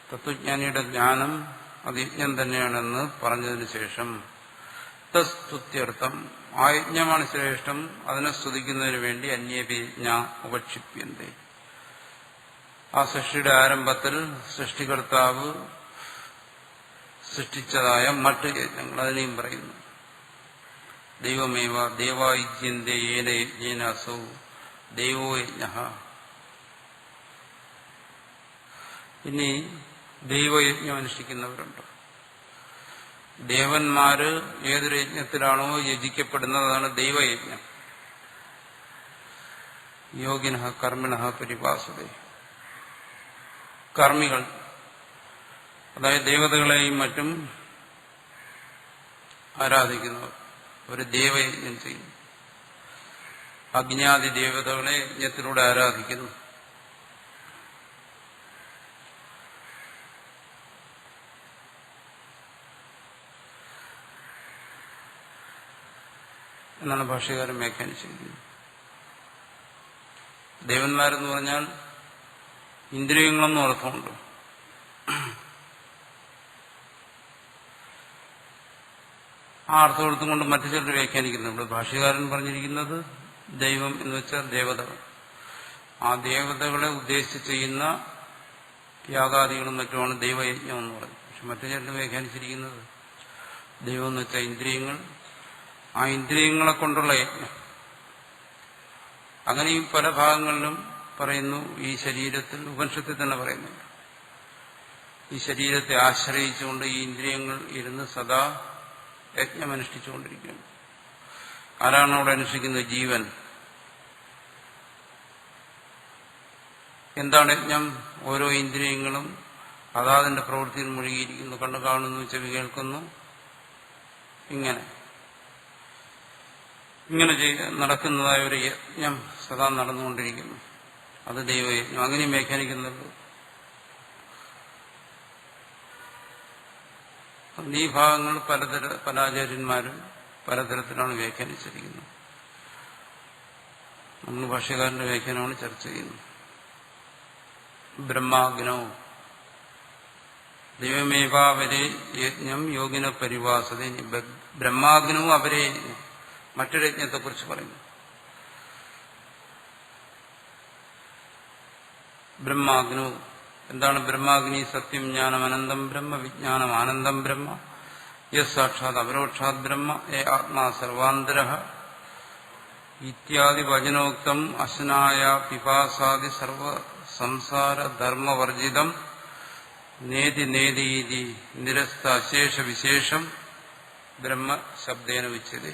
തത്വജ്ഞാനിയുടെ ജ്ഞാനം അത് യജ്ഞം തന്നെയാണെന്ന് പറഞ്ഞതിന് ശേഷം തസ്തുത്യർത്ഥം ആ യജ്ഞമാണ് ശ്രേഷ്ഠം, അതിനെ സ്തുതിക്കുന്നതിന് വേണ്ടി അന്യേപി യജ്ഞ ഉപക്ഷിപ്യന്തേ. ആ സൃഷ്ടിയുടെ ആരംഭത്തിൽ സൃഷ്ടികർത്താവ് സൃഷ്ടിച്ചതായ മറ്റ് യജ്ഞങ്ങൾ അതിനെയും പറയുന്നു. ദൈവമേവ ദേവായുജ്യന്തേ ഏന യജ്ഞേനാസൗ ദൈവോ യജ്ഞ. ഇനി ദൈവയജ്ഞം അനുഷ്ഠിക്കുന്നവരുണ്ട്. ദേവന്മാര് ഏതൊരു യജ്ഞത്തിലാണോ യജിക്കപ്പെടുന്നതാണ് ദൈവയജ്ഞം. യോഗിന കർമ്മിണ പരിപാസതേ. കർമ്മികൾ, അതായത് ദേവതകളെയും മറ്റും ആരാധിക്കുന്നവർ ഒരു ദേവയജ്ഞം ചെയ്യുന്നു. അഗ്നിയാദി ദേവതകളെ യജ്ഞത്തിലൂടെ ആരാധിക്കുന്നു. എന്നാണ് ഭാഷ്യകാരൻ വ്യാഖ്യാനിച്ചിരിക്കുന്നത്. ദേവന്മാരെന്ന് പറഞ്ഞാൽ ഇന്ദ്രിയങ്ങളെന്നും അർത്ഥമുണ്ട്. ആ അർത്ഥം എടുത്തുകൊണ്ട് മറ്റു ചിലർ വ്യാഖ്യാനിക്കുന്നുണ്ട്. ഭാഷ്യകാരൻ പറഞ്ഞിരിക്കുന്നത് ദൈവം എന്ന് വെച്ചാൽ ദേവതകൾ. ആ ദേവതകളെ ഉദ്ദേശിച്ച് ചെയ്യുന്ന യാഗാദികളും മറ്റുമാണ് ദൈവയജ്ഞം എന്ന് പറയുന്നത്. പക്ഷെ മറ്റു ചിലർ വ്യാഖ്യാനിച്ചിരിക്കുന്നത് ദൈവം എന്ന് വെച്ചാൽ ഇന്ദ്രിയങ്ങൾ, ആ ഇന്ദ്രിയങ്ങളെ കൊണ്ടുള്ള യജ്ഞം. അങ്ങനെയും പല ഭാഗങ്ങളിലും പറയുന്നു. ഈ ശരീരത്തിൽ ഉപനിഷത്തിൽ തന്നെ പറയുന്നുണ്ട്, ഈ ശരീരത്തെ ആശ്രയിച്ചുകൊണ്ട് ഈ ഇന്ദ്രിയങ്ങൾ ഇരുന്ന് സദാ യജ്ഞമനുഷ്ഠിച്ചുകൊണ്ടിരിക്കുകയാണ്. ആരാണ് അവിടെ അനുഷ്ഠിക്കുന്നത്? ജീവൻ. എന്താണ് യജ്ഞം? ഓരോ ഇന്ദ്രിയങ്ങളും അതാതിന്റെ പ്രവൃത്തിയിൽ മുഴുകിയിരിക്കുന്നു. കണ്ണു കാണുന്നു, ചെവി കേൾക്കുന്നു, ഇങ്ങനെ നടക്കുന്നതായ ഒരു യജ്ഞം സദാ നടന്നുകൊണ്ടിരിക്കുന്നു. അത് ദൈവയജ്ഞം. അങ്ങനെയും വ്യാഖ്യാനിക്കുന്നുള്ളൂ. ഈ ഭാഗങ്ങൾ പല ആചാര്യന്മാരും പലതരത്തിലാണ് വ്യാഖ്യാനിച്ചിരിക്കുന്നത്. നമ്മൾ ഭാഷ്യകാരന്റെ വ്യാഖ്യാനമാണ് ചർച്ച ചെയ്യുന്നത്. ബ്രഹ്മാഗ്നോ ദൈവമേവാവരെ യജ്ഞം യോഗിന പരിവാസത. ബ്രഹ്മാഗ്നവും അവരെ മറ്റൊരു യജ്ഞത്തെക്കുറിച്ച് പറയുന്നു. ബ്രഹ്മാഗ്നു എന്താണ്? ബ്രഹ്മാഗ്നി സത്യം ജ്ഞാനം അനന്തം ബ്രഹ്മ വിജ്ഞാനം ആനന്ദം ബ്രഹ്മ യസ് സാക്ഷാത് അപരോക്ഷാത് ബ്രഹ്മ ഏ ആത്മാ സർവാന്തര ഇത്യാദി വചനോക്തം അശ്നായ പിപാസാദി സർവ സംസാര ധർമ്മവർജിതം നേതി നേതീതി നിരസ്ത അശേഷ വിശേഷം ബ്രഹ്മ ശബ്ദേന വിച്ഛേദേ.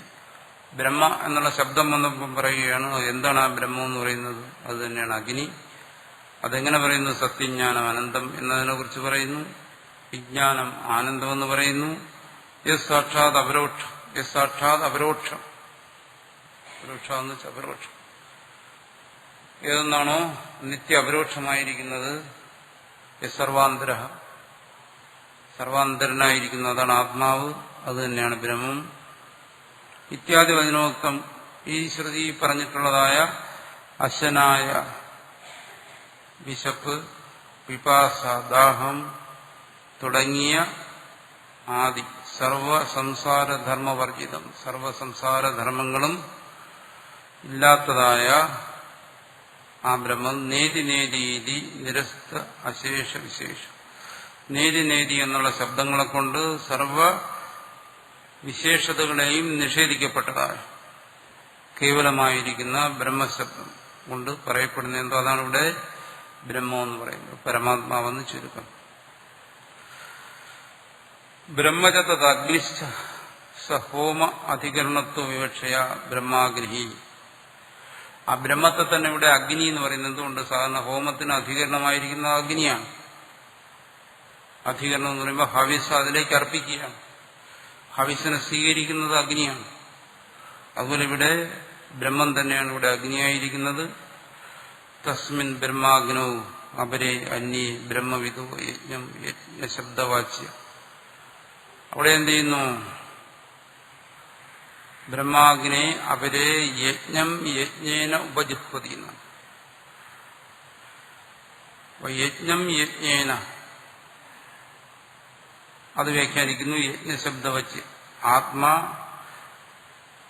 ബ്രഹ്മ എന്നുള്ള ശബ്ദം വന്നപ്പം പറയുകയാണ് എന്താണ് ആ ബ്രഹ്മം എന്ന് പറയുന്നത്? അത് തന്നെയാണ് അഗ്നി. അതെങ്ങനെ പറയുന്നു? സത്യജ്ഞാനം അനന്തം എന്നതിനെ കുറിച്ച് പറയുന്നു. വിജ്ഞാനം ആനന്ദമെന്ന് പറയുന്നു. യസ് സാക്ഷാത് അപരോക്ഷം, യസ് സാക്ഷാത് അപരോക്ഷം, അപരോക്ഷം എന്ന് വെച്ചാൽ അപരോക്ഷം ഏതെന്നാണോ നിത്യ അപരോക്ഷമായിരിക്കുന്നത്, യസ് സർവാന്തര, സർവാന്തരനായിരിക്കുന്നതാണ് ആത്മാവ്, അത് തന്നെയാണ് ബ്രഹ്മം. ഇത്യാദി വചനോക്തം ഈ ശ്രുതി പറഞ്ഞിട്ടുള്ളതായ അശനായ വിശപ്പ്, പിപാസ, ദാഹം തുടങ്ങിയ ആദി സർവ സംസാരധർമ്മവർജിതം, സർവ സംസാരധർമ്മങ്ങളും ഇല്ലാത്തതായ ആ ബ്രഹ്മം നേതി നേതീതി നിരസ്ത അശേഷ വിശേഷം. നേതി നേതി എന്നുള്ള ശബ്ദങ്ങളെ കൊണ്ട് സർവ വിശേഷതകളെയും നിഷേധിക്കപ്പെട്ടതായ കേവലമായിരിക്കുന്ന ബ്രഹ്മശബ്ദം കൊണ്ട് പറയപ്പെടുന്ന എന്തോ അതാണ് ഇവിടെ ബ്രഹ്മം എന്ന് പറയുന്നത്, പരമാത്മാവെന്ന് ചുരുക്കം. ബ്രഹ്മജത അഗ്നിശ്ച സഹോമ അധികരണത്വ വിവക്ഷയ ബ്രഹ്മാഗ്നി. ആ ബ്രഹ്മത്തെ തന്നെ ഇവിടെ അഗ്നി എന്ന് പറയുന്നത് എന്തുകൊണ്ട്? സാധാരണ ഹോമത്തിന് അധികരണമായിരിക്കുന്നത് അഗ്നിയാണ്. അധികരണം എന്ന് പറയുമ്പോൾ ഹവിസ് അതിലേക്ക് അർപ്പിക്കുകയാണ്, ഹവിസിനെ സ്വീകരിക്കുന്നത് അഗ്നിയാണ്. അതുപോലെ ഇവിടെ ബ്രഹ്മം തന്നെയാണ് ഇവിടെ അഗ്നിയായിരിക്കുന്നത്. തസ്മിൻ ബ്രഹ്മാഗ്നോ അപരേ അന്യേ ബ്രഹ്മവിദോ യജ്ഞം യജ്ഞശബ്ദവാച്യ. അവിടെ എന്ത് ചെയ്യുന്നു? ബ്രഹ്മാഗ്നേ അപരേ യജ്ഞം യജ്ഞേന ഉപജുഹ്വതി എന്നാണ്. യജ്ഞം യജ്ഞേന അത് വ്യാഖ്യാനിക്കുന്നു യജ്ഞശബ്ദവച്ച്.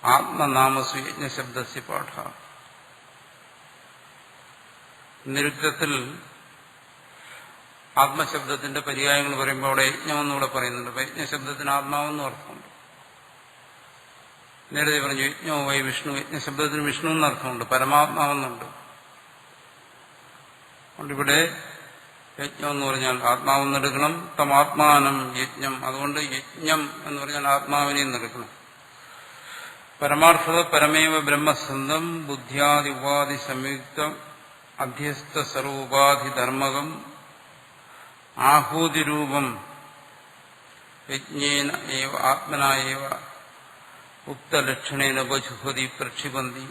ആത്മനാമസു യജ്ഞശബ്ദസ്യ പാഠ. നിരുക്തത്തിൽ ആത്മശബ്ദത്തിന്റെ പര്യായങ്ങൾ പറയുമ്പോൾ അവിടെ യജ്ഞമെന്നൂടെ പറയുന്നുണ്ട്. യജ്ഞശബ്ദത്തിന് ആത്മാവെന്നും അർത്ഥമുണ്ട്. നേരത്തെ പറഞ്ഞു യജ്ഞോ വൈ വിഷ്ണു, യജ്ഞശബ്ദത്തിന് വിഷ്ണു എന്നർത്ഥമുണ്ട്, പരമാത്മാവെന്നുണ്ട്. അതുകൊണ്ട് ഇവിടെ യജ്ഞം എന്ന് പറഞ്ഞാൽ ആത്മാവെന്നെടുക്കണം. തമാത്മാനം യജ്ഞം, അതുകൊണ്ട് യജ്ഞം എന്ന് പറഞ്ഞാൽ ആത്മാവിനെയും എടുക്കണം. പരമാർത്ഥത പരമേവ ബ്രഹ്മസന്ധം ബുദ്ധ്യാദി ഉപാധി സംയുക്തം അധ്യസ്ഥ സർവോപാധി ധർമ്മകം ആഹൂതിരൂപം യജ്ഞേന ഏവ ആത്മനായേവ ഉക്തലക്ഷണേന ഉപജുഹതി പ്രക്ഷിപന്തി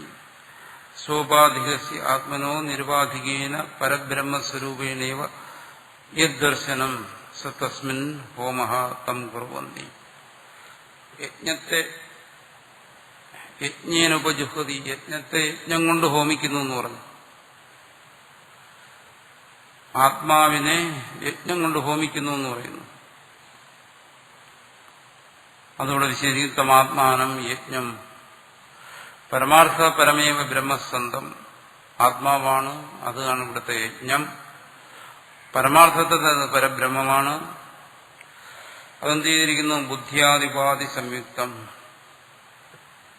സ്വോപാധികസ്യ ആത്മനോ നിരുപാധികേന പരബ്രഹ്മസ്വരൂപേണേവ യദ്ദർശനം സ തസ്മിൻ ഹോമഃ തം കുർവന്തി. യജ്ഞത്തെ യജ്ഞേന ഉപജുഹതി, യജ്ഞത്തെ യജ്ഞം കൊണ്ട് ഹോമിക്കുന്നു എന്ന് പറഞ്ഞു. ആത്മാവിനെ യജ്ഞം കൊണ്ട് ഹോമിക്കുന്നു എന്ന് പറയുന്നു. അതോടെ വിശേഷിക്കും ആത്മാനം യജ്ഞം. പരമാർത്ഥ പരമേവ ബ്രഹ്മസന്ധം, ആത്മാവാണ്, അതാണ് ഇവിടുത്തെ യജ്ഞം. പരമാർത്ഥത്തിൽ അത് പരബ്രഹ്മമാണ്. അതെന്ത് ചെയ്തിരിക്കുന്നു? ബുദ്ധിയാദിപാധി സംയുക്തം,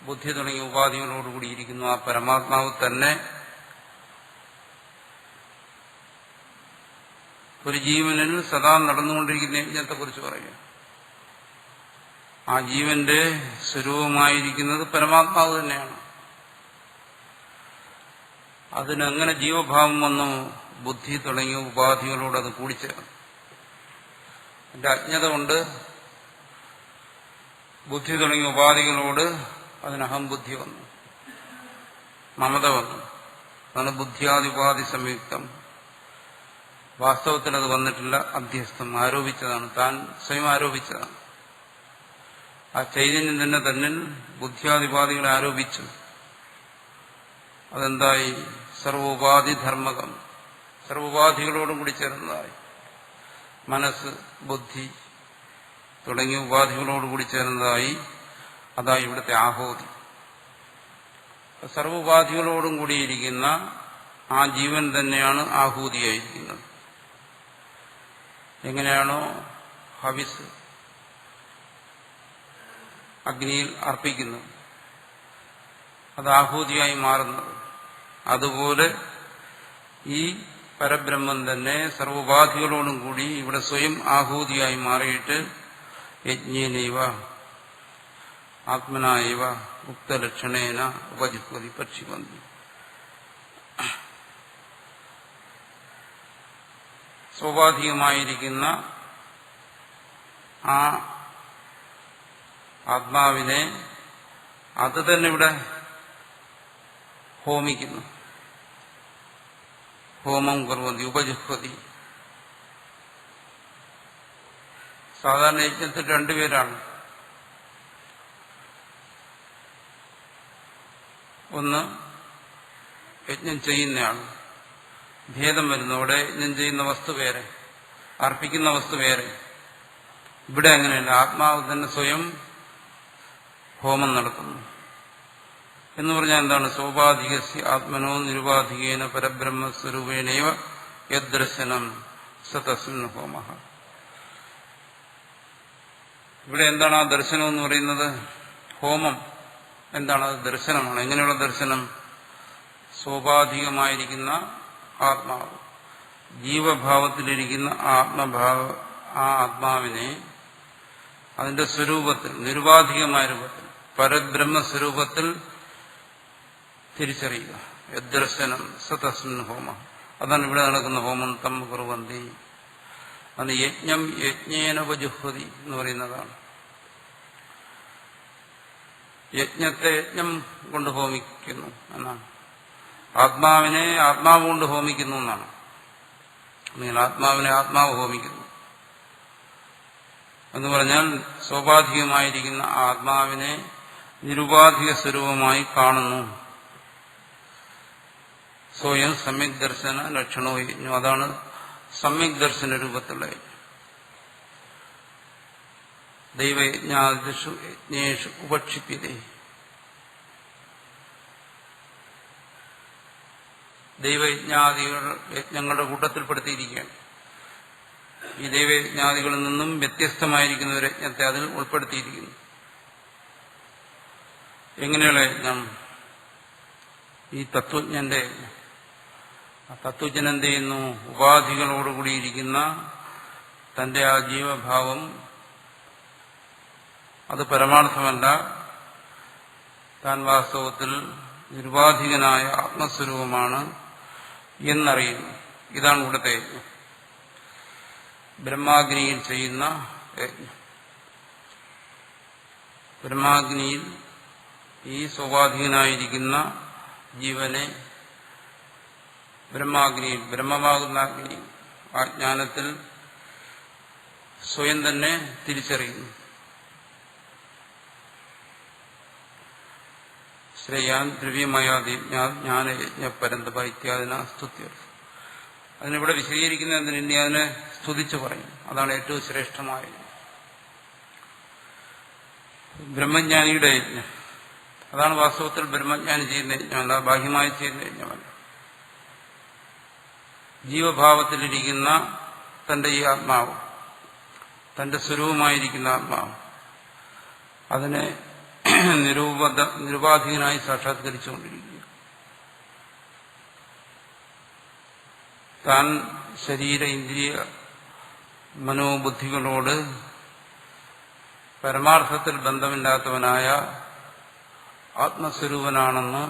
ബുദ്ധി തുടങ്ങിയ ഉപാധികളോടുകൂടിയിരിക്കുന്നു ആ പരമാത്മാവ് തന്നെ. ഒരു ജീവനിൽ സദാ നടന്നുകൊണ്ടിരിക്കുന്ന യജ്ഞത്തെക്കുറിച്ച് പറയുക. ആ ജീവന്റെ സ്വരൂപമായിരിക്കുന്നത് പരമാത്മാവ് തന്നെയാണ്. അതിനെങ്ങനെ ജീവഭാവം വന്നു? ബുദ്ധി തുടങ്ങിയ ഉപാധികളോട് അത് കൂടിച്ചേർന്നു. എന്റെ അജ്ഞത കൊണ്ട് ബുദ്ധി തുടങ്ങിയ ഉപാധികളോട് അതിനഹംബുദ്ധി വന്നു, മമത വന്നു. അതാണ് ബുദ്ധിയാദിപാധി സംയുക്തം. വാസ്തവത്തിൽ അത് വന്നിട്ടില്ല, അധ്യസ്ഥം, ആരോപിച്ചതാണ്, താൻ സ്വയം ആരോപിച്ചതാണ്. ആ ചൈതന്യം തന്നെ തന്നിൽ ബുദ്ധിയാദിപാധികളെ ആരോപിച്ചു. അതെന്തായി? സർവോപാധി ധർമ്മകം, സർവോപാധികളോടും കൂടി ചേർന്നതായി. മനസ്സ്, ബുദ്ധി തുടങ്ങിയ ഉപാധികളോടുകൂടി ചേർന്നതായി. അതായി ഇവിടുത്തെ ആഹൂതി. സർവോപാധികളോടും കൂടിയിരിക്കുന്ന ആ ജീവൻ തന്നെയാണ് ആഹൂതിയായിരിക്കുന്നത്. എങ്ങനെയാണോ ഹവിസ് അഗ്നിയിൽ അർപ്പിക്കുന്നത്, അത് ആഹൂതിയായി മാറുന്നത്, അതുപോലെ ഈ പരബ്രഹ്മം തന്നെ സർവോപാധികളോടും കൂടി ഇവിടെ സ്വയം ആഹൂതിയായി മാറിയിട്ട് യജ്ഞേനൈവ ആത്മനായവ ഉക്തലക്ഷണേന ഉപജിഹ്വതി പക്ഷിപന്തി. സ്വാഭാവികമായിരിക്കുന്ന ആ ആത്മാവിനെ അത് തന്നെ ഇവിടെ ഹോമിക്കുന്നു. ഹോമം കുർവന്തി ഉപജിഹ്വതി. സാധാരണ യജ്ഞത്തിൽ രണ്ടുപേരാണ്. ഒന്ന് യജ്ഞം ചെയ്യുന്നയാൾ. ഭേദം വരുന്നു. അവിടെ യജ്ഞം ചെയ്യുന്ന വസ്തു വേറെ, അർപ്പിക്കുന്ന വസ്തു വേറെ. ഇവിടെ അങ്ങനെയല്ല. ആത്മാവ് തന്നെ സ്വയം ഹോമം നടത്തുന്നു എന്ന് പറഞ്ഞാൽ എന്താണ്? സോപാധികസ്യ ആത്മനോ നിരുപാധികേന പരബ്രഹ്മസ്വരൂപേണൈവ യദ്ദർശനം സ തസ്മിൻ ഹോമഃ. ഇവിടെ എന്താണ് ആ ദർശനം എന്ന് പറയുന്നത്? ഹോമം എന്താണ്? അത് ദർശനമാണ്. എങ്ങനെയുള്ള ദർശനം? സോപാധികമായിരിക്കുന്ന ആത്മാവ്, ജീവഭാവത്തിലിരിക്കുന്ന ആ ആത്മാവിനെ അതിന്റെ സ്വരൂപത്തിൽ, നിരുപാധികമായ രൂപത്തിൽ, പരബ്രഹ്മസ്വരൂപത്തിൽ തിരിച്ചറിയുക. യദ്ദർശനം സ തസ്മിൻ ഹോമഃ. അതാണ് ഇവിടെ നടക്കുന്ന ഹോമം. തം കുർവന്തി. അത് യജ്ഞം യജ്ഞേന ഉപജിഹ്വതി എന്ന് പറയുന്നതാണ്. യജ്ഞത്തെ യജ്ഞം കൊണ്ട് ഹോമിക്കുന്നു എന്നാണ്. ആത്മാവിനെ ആത്മാവ് കൊണ്ട് ഹോമിക്കുന്നു എന്നാണ്. നിങ്ങൾ ആത്മാവിനെ ആത്മാവ് ഹോമിക്കുന്നു എന്ന് പറഞ്ഞാൽ സ്വാഭാവികമായിരിക്കുന്ന ആത്മാവിനെ നിരുപാധിക സ്വരൂപമായി കാണുന്നു. സ്വയം സമ്യക് ദർശന ലക്ഷണോ യജ്ഞം. അതാണ് സമ്യക് ദർശന രൂപത്തിലുള്ള യജ്ഞം. ദൈവയജ്ഞാദിഷു യജ്ഞേഷു ഉപക്ഷിപ്യതേ. ദൈവയജ്ഞാദികൾ യജ്ഞങ്ങളുടെ കൂട്ടത്തിൽപ്പെടുത്തിയിരിക്കുകയാണ്. ഈ ദൈവയജ്ഞാദികളിൽ നിന്നും വ്യത്യസ്തമായിരിക്കുന്ന ഒരു യജ്ഞത്തെ അതിൽ ഉൾപ്പെടുത്തിയിരിക്കുന്നു. എങ്ങനെയുള്ള യജ്ഞം? ഈ തത്വജ്ഞന്റെ യജ്ഞം. ആ തത്വജ്ഞൻ എന്ത് ചെയ്യുന്നു? ഉപാധികളോടുകൂടിയിരിക്കുന്ന തന്റെ ആ ജീവഭാവം അത് പരമാർത്ഥമല്ല, താൻ വാസ്തവത്തിൽ നിരുപാധികനായ ആത്മസ്വരൂപമാണ് എന്നറിയുന്നു. ഇതാണ് ഇവിടുത്തെ യജ്ഞം. ബ്രഹ്മാഗ്നിയിൽ ചെയ്യുന്ന യജ്ഞം. ബ്രഹ്മാഗ്നിയിൽ ഈ സ്വാഭാവികനായിരിക്കുന്ന ജീവനെ ബ്രഹ്മാഗ്നിയിൽ, ബ്രഹ്മമാകുന്ന അഗ്നി, ആ ജ്ഞാനത്തിൽ സ്വയം തന്നെ തിരിച്ചറിയുന്നു. ശ്രേയാൻ ദ്രവ്യമയാജ്ഞാനയജ്ഞ പരന്തപ ഇത്യാദിന സ്തുത്യർ. അതിനിവിടെ വിശദീകരിക്കുന്ന എന്തിന്? ഇനി അതിനെ സ്തുതിച്ചു പറയും. അതാണ് ഏറ്റവും ശ്രേഷ്ഠമായത്. ബ്രഹ്മജ്ഞാനിയുടെ യജ്ഞം. അതാണ് വാസ്തവത്തിൽ ബ്രഹ്മജ്ഞാനി ചെയ്യുന്ന യജ്ഞമല്ല, ബാഹ്യമായി ചെയ്യുന്ന യജ്ഞമല്ല. ജീവഭാവത്തിലിരിക്കുന്ന തന്റെ ഈ ആത്മാവ്, തന്റെ സ്വരൂപമായിരിക്കുന്ന ആത്മാവ്, അതിനെ നിരുപാധികനായി സാക്ഷാത്കരിച്ചുകൊണ്ടിരിക്കുക. താൻ ശരീര ഇന്ദ്രിയ മനോബുദ്ധികളോട് പരമാർത്ഥത്തിൽ ബന്ധമില്ലാത്തവനായ ആത്മസ്വരൂപനാണെന്ന്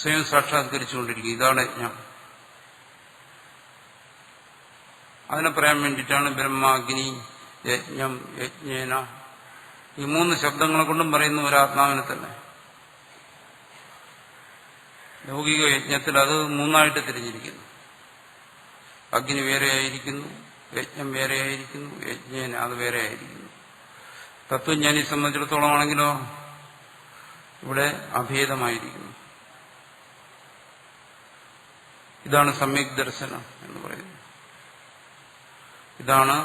സ്വയം സാക്ഷാത്കരിച്ചുകൊണ്ടിരിക്കുക. ഇതാണ് യജ്ഞം. അതിനെ പറയാൻ വേണ്ടിയിട്ടാണ് ബ്രഹ്മാഗ്നി, യജ്ഞം, യജ്ഞേന, ഈ മൂന്ന് ശബ്ദങ്ങളെ കൊണ്ടും പറയുന്ന ഒരാത്മാവിനെ തന്നെ. ലൗകിക യജ്ഞത്തിൽ അത് മൂന്നായിട്ട് തിരിഞ്ഞിരിക്കുന്നു. അഗ്നി വേറെയായിരിക്കുന്നു, യജ്ഞം വേറെയായിരിക്കുന്നു, യജ്ഞേന അത് വേറെയായിരിക്കുന്നു. തത്വജ്ഞാനിയെ സംബന്ധിച്ചിടത്തോളം ആണെങ്കിലോ ഇവിടെ അഭേദമായിരിക്കുന്നു. ഇതാണ് സമ്യക് ദർശനം എന്ന് പറയുന്നത്. ഇതാണ്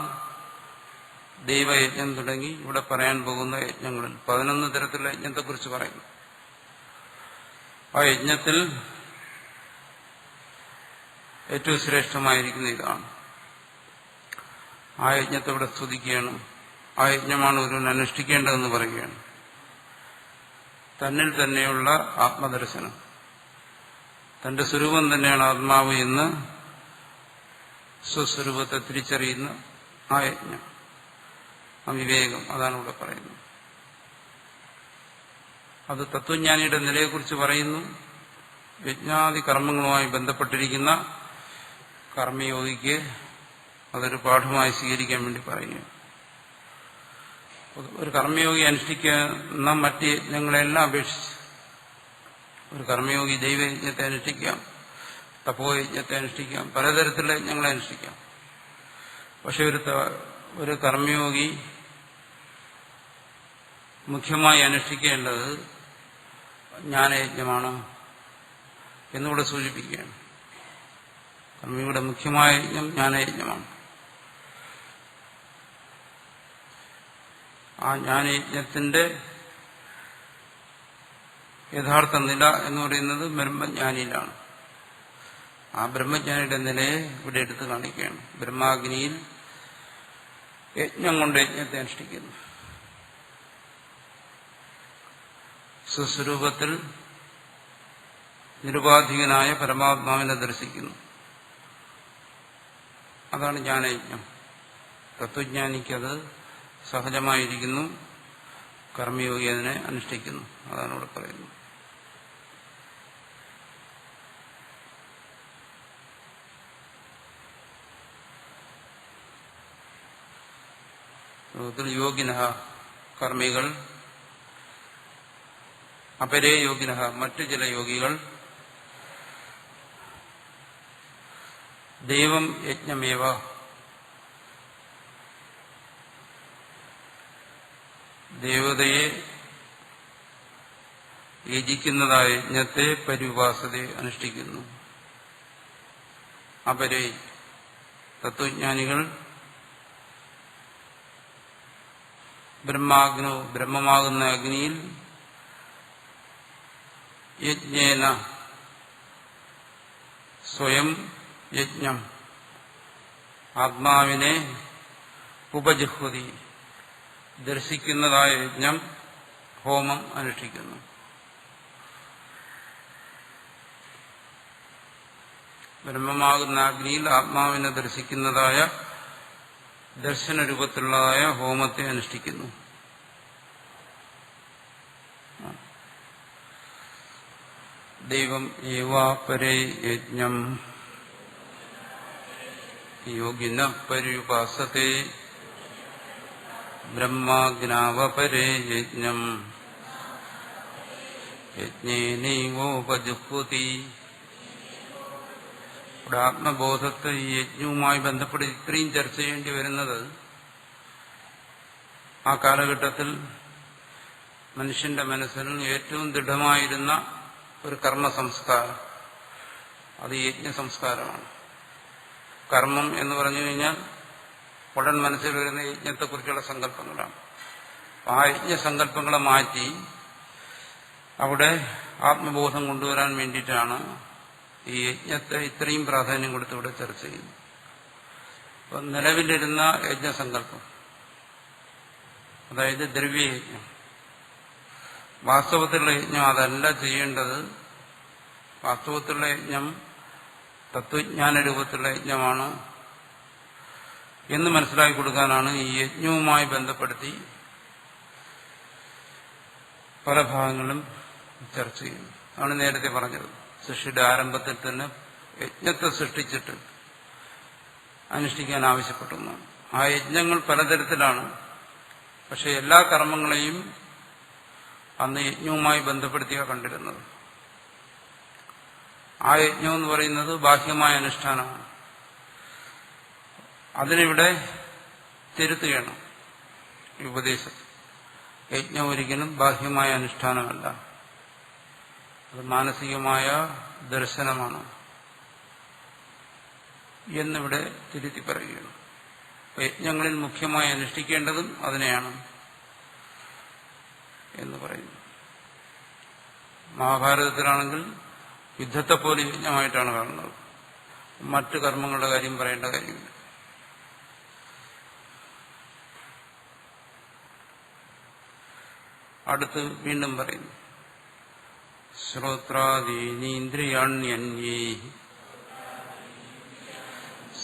ദൈവയജ്ഞം തുടങ്ങി ഇവിടെ പറയാൻ പോകുന്ന യജ്ഞങ്ങളിൽ 11 തരത്തിലുള്ള യജ്ഞത്തെക്കുറിച്ച് പറയുന്നു. ആ യജ്ഞത്തിൽ ഏറ്റവും ശ്രേഷ്ഠമായിരിക്കുന്ന ഇതാണ്. ആ യജ്ഞത്തെ ഇവിടെ സ്തുതിക്കുകയാണ്. ആ യജ്ഞമാണ് ഒരുവൻ അനുഷ്ഠിക്കേണ്ടതെന്ന് പറയുകയാണ്. തന്നിൽ തന്നെയുള്ള ആത്മദർശനം, തന്റെ സ്വരൂപം തന്നെയാണ് ആത്മാവ് എന്ന് സ്വസ്വരൂപത്തെ തിരിച്ചറിയുന്ന ആ യജ്ഞം, ആ വിവേകം, അതാണ് ഇവിടെ പറയുന്നത്. അത് തത്വജ്ഞാനിയുടെ നിലയെക്കുറിച്ച് പറയുന്നു. യജ്ഞാദി കർമ്മങ്ങളുമായി ബന്ധപ്പെട്ടിരിക്കുന്ന കർമ്മയോഗിക്ക് അതൊരു പാഠമായി സ്വീകരിക്കാൻ വേണ്ടി പറയുന്നു. ഒരു കർമ്മയോഗി അനുഷ്ഠിക്കുന്ന മറ്റ് യജ്ഞങ്ങളെല്ലാം അപേക്ഷിച്ച് ഒരു കർമ്മയോഗി ദൈവയജ്ഞത്തെ അനുഷ്ഠിക്കാം, തപോയജ്ഞത്തെ അനുഷ്ഠിക്കാം, പലതരത്തിലുള്ള യജ്ഞങ്ങളെ അനുഷ്ഠിക്കാം. പക്ഷെ ഒരു കർമ്മയോഗി മുഖ്യമായി അനുഷ്ഠിക്കേണ്ടത് ജ്ഞാനയജ്ഞമാണ് എന്നിവിടെ സൂചിപ്പിക്കുകയാണ്. കർമ്മയുടെ മുഖ്യമായ യജ്ഞം ജ്ഞാനയജ്ഞമാണ്. ആ ജ്ഞാനയജ്ഞത്തിന്റെ യഥാർത്ഥ നില എന്ന് പറയുന്നത് ബ്രഹ്മജ്ഞാനിയിലാണ്. ആ ബ്രഹ്മജ്ഞാനിയുടെ നിലയെ ഇവിടെ എടുത്തു കാണിക്കുകയാണ്. ബ്രഹ്മാഗ്നിയിൽ യജ്ഞം കൊണ്ട് യജ്ഞത്തെ അനുഷ്ഠിക്കുന്നു. സ്വസ്വരൂപത്തിൽ നിരുപാധികനായ പരമാത്മാവിനെ ദർശിക്കുന്നു. അതാണ് ജ്ഞാനയജ്ഞം. തത്വജ്ഞാനിക്കത് സഹജമായിരിക്കുന്നു, കർമ്മയോഗി അതിനെ അനുഷ്ഠിക്കുന്നു. അതാണ് ഇവിടെ പറയുന്നത്. യോഗിന കർമ്മികൾ, അപരേ യോഗിന മറ്റു ചില യോഗികൾ, ദൈവം യജ്ഞമേവ ദേവതയെ യജിക്കുന്നതായ യജ്ഞത്തെ പര്യുപാസതയെ അനുഷ്ഠിക്കുന്നു. അപരേ തത്വജ്ഞാനികൾ ബ്രഹ്മാഗ്നോ ബ്രഹ്മമാകുന്ന അഗ്നിയിൽ യജ്ഞേന സ്വയം യജ്ഞം ആത്മാവിനെ ഉപജിഹ്വതി ദർശിക്കുന്നതായ യജ്ഞം ഹോമം അനുഷ്ഠിക്കുന്നു. ബ്രഹ്മമാകുന്ന അഗ്നിയിൽ ആത്മാവിനെ ദർശിക്കുന്നതായ ദർശനരൂപത്തിലുള്ളതായ ഹോമത്തെ അനുഷ്ഠിക്കുന്നു. ദൈവം ഏവാപരേ യജ്ഞം യോഗിന പര്യുപാസത്തെ ബ്രഹ്മാഗ്നാവപരേ യജ്ഞം യജ്ഞേനൈവോപജുഹ്വതി. ഇവിടെ ആത്മബോധത്തെ ഈ യജ്ഞവുമായി ബന്ധപ്പെട്ട് ഇത്രയും ചർച്ച ചെയ്യേണ്ടി വരുന്നത് ആ കാലഘട്ടത്തിൽ മനുഷ്യന്റെ മനസ്സിൽ ഏറ്റവും ദൃഢമായിരുന്ന ഒരു കർമ്മ സംസ്കാരം, അത് യജ്ഞ സംസ്കാരമാണ്. കർമ്മം എന്ന് പറഞ്ഞു കഴിഞ്ഞാൽ ഉടൻ മനസ്സിൽ വരുന്ന യജ്ഞത്തെക്കുറിച്ചുള്ള സങ്കല്പങ്ങളാണ്. ആ യജ്ഞസങ്കല്പങ്ങളെ മാറ്റി അവിടെ ആത്മബോധം കൊണ്ടുവരാൻ വേണ്ടിയിട്ടാണ് ഈ യജ്ഞത്തെ ഇത്രയും പ്രാധാന്യം കൊടുത്ത് ഇവിടെ ചർച്ച ചെയ്യുന്നത്. അപ്പം നിലവിലിരുന്ന യജ്ഞസങ്കല്പം, അതായത് ദ്രവ്യയജ്ഞം, വാസ്തവത്തിലുള്ള യജ്ഞം അതല്ല ചെയ്യേണ്ടത്. വാസ്തവത്തിലുള്ള യജ്ഞം തത്വജ്ഞാന രൂപത്തിലുള്ള യജ്ഞമാണ് എന്ന് മനസ്സിലാക്കി കൊടുക്കാനാണ് ഈ യജ്ഞവുമായി ബന്ധപ്പെടുത്തി പല ഭാഗങ്ങളും ചർച്ച ചെയ്യുന്നത്. ആണ് നേരത്തെ പറഞ്ഞത്. സൃഷ്ടിയുടെ ആരംഭത്തിൽ തന്നെ യജ്ഞത്തെ സൃഷ്ടിച്ചിട്ട് അനുഷ്ഠിക്കാൻ ആവശ്യപ്പെട്ടെന്നാണ്. ആ യജ്ഞങ്ങൾ പലതരത്തിലാണ്. പക്ഷെ എല്ലാ കർമ്മങ്ങളെയും അന്ന് യജ്ഞവുമായി ബന്ധപ്പെടുത്തിയാണ് കണ്ടിരുന്നത്. ആ യജ്ഞം എന്ന് പറയുന്നത് ബാഹ്യമായ അനുഷ്ഠാനമാണ്. അതിനിവിടെ തിരുത്തുകയാണ് ഈ ഉപദേശം. യജ്ഞം ഒരിക്കലും ബാഹ്യമായ അനുഷ്ഠാനമല്ല, അത് മാനസികമായ ദർശനമാണ് എന്നിവിടെ തിരുത്തി പറയുകയാണ്. യജ്ഞങ്ങളിൽ മുഖ്യമായി അനുഷ്ഠിക്കേണ്ടതും അതിനെയാണ് എന്ന് പറയുന്നു. മഹാഭാരതത്തിലാണെങ്കിൽ യുദ്ധത്തെപ്പോലെ യജ്ഞമായിട്ടാണ് കാണുന്നത്. മറ്റു കർമ്മങ്ങളുടെ കാര്യം പറയേണ്ട കാര്യമില്ല. അടുത്ത് വീണ്ടും പറയുന്നു, ശ്രോത്രാദീനീന്ദ്രിയാണ്യന്യേ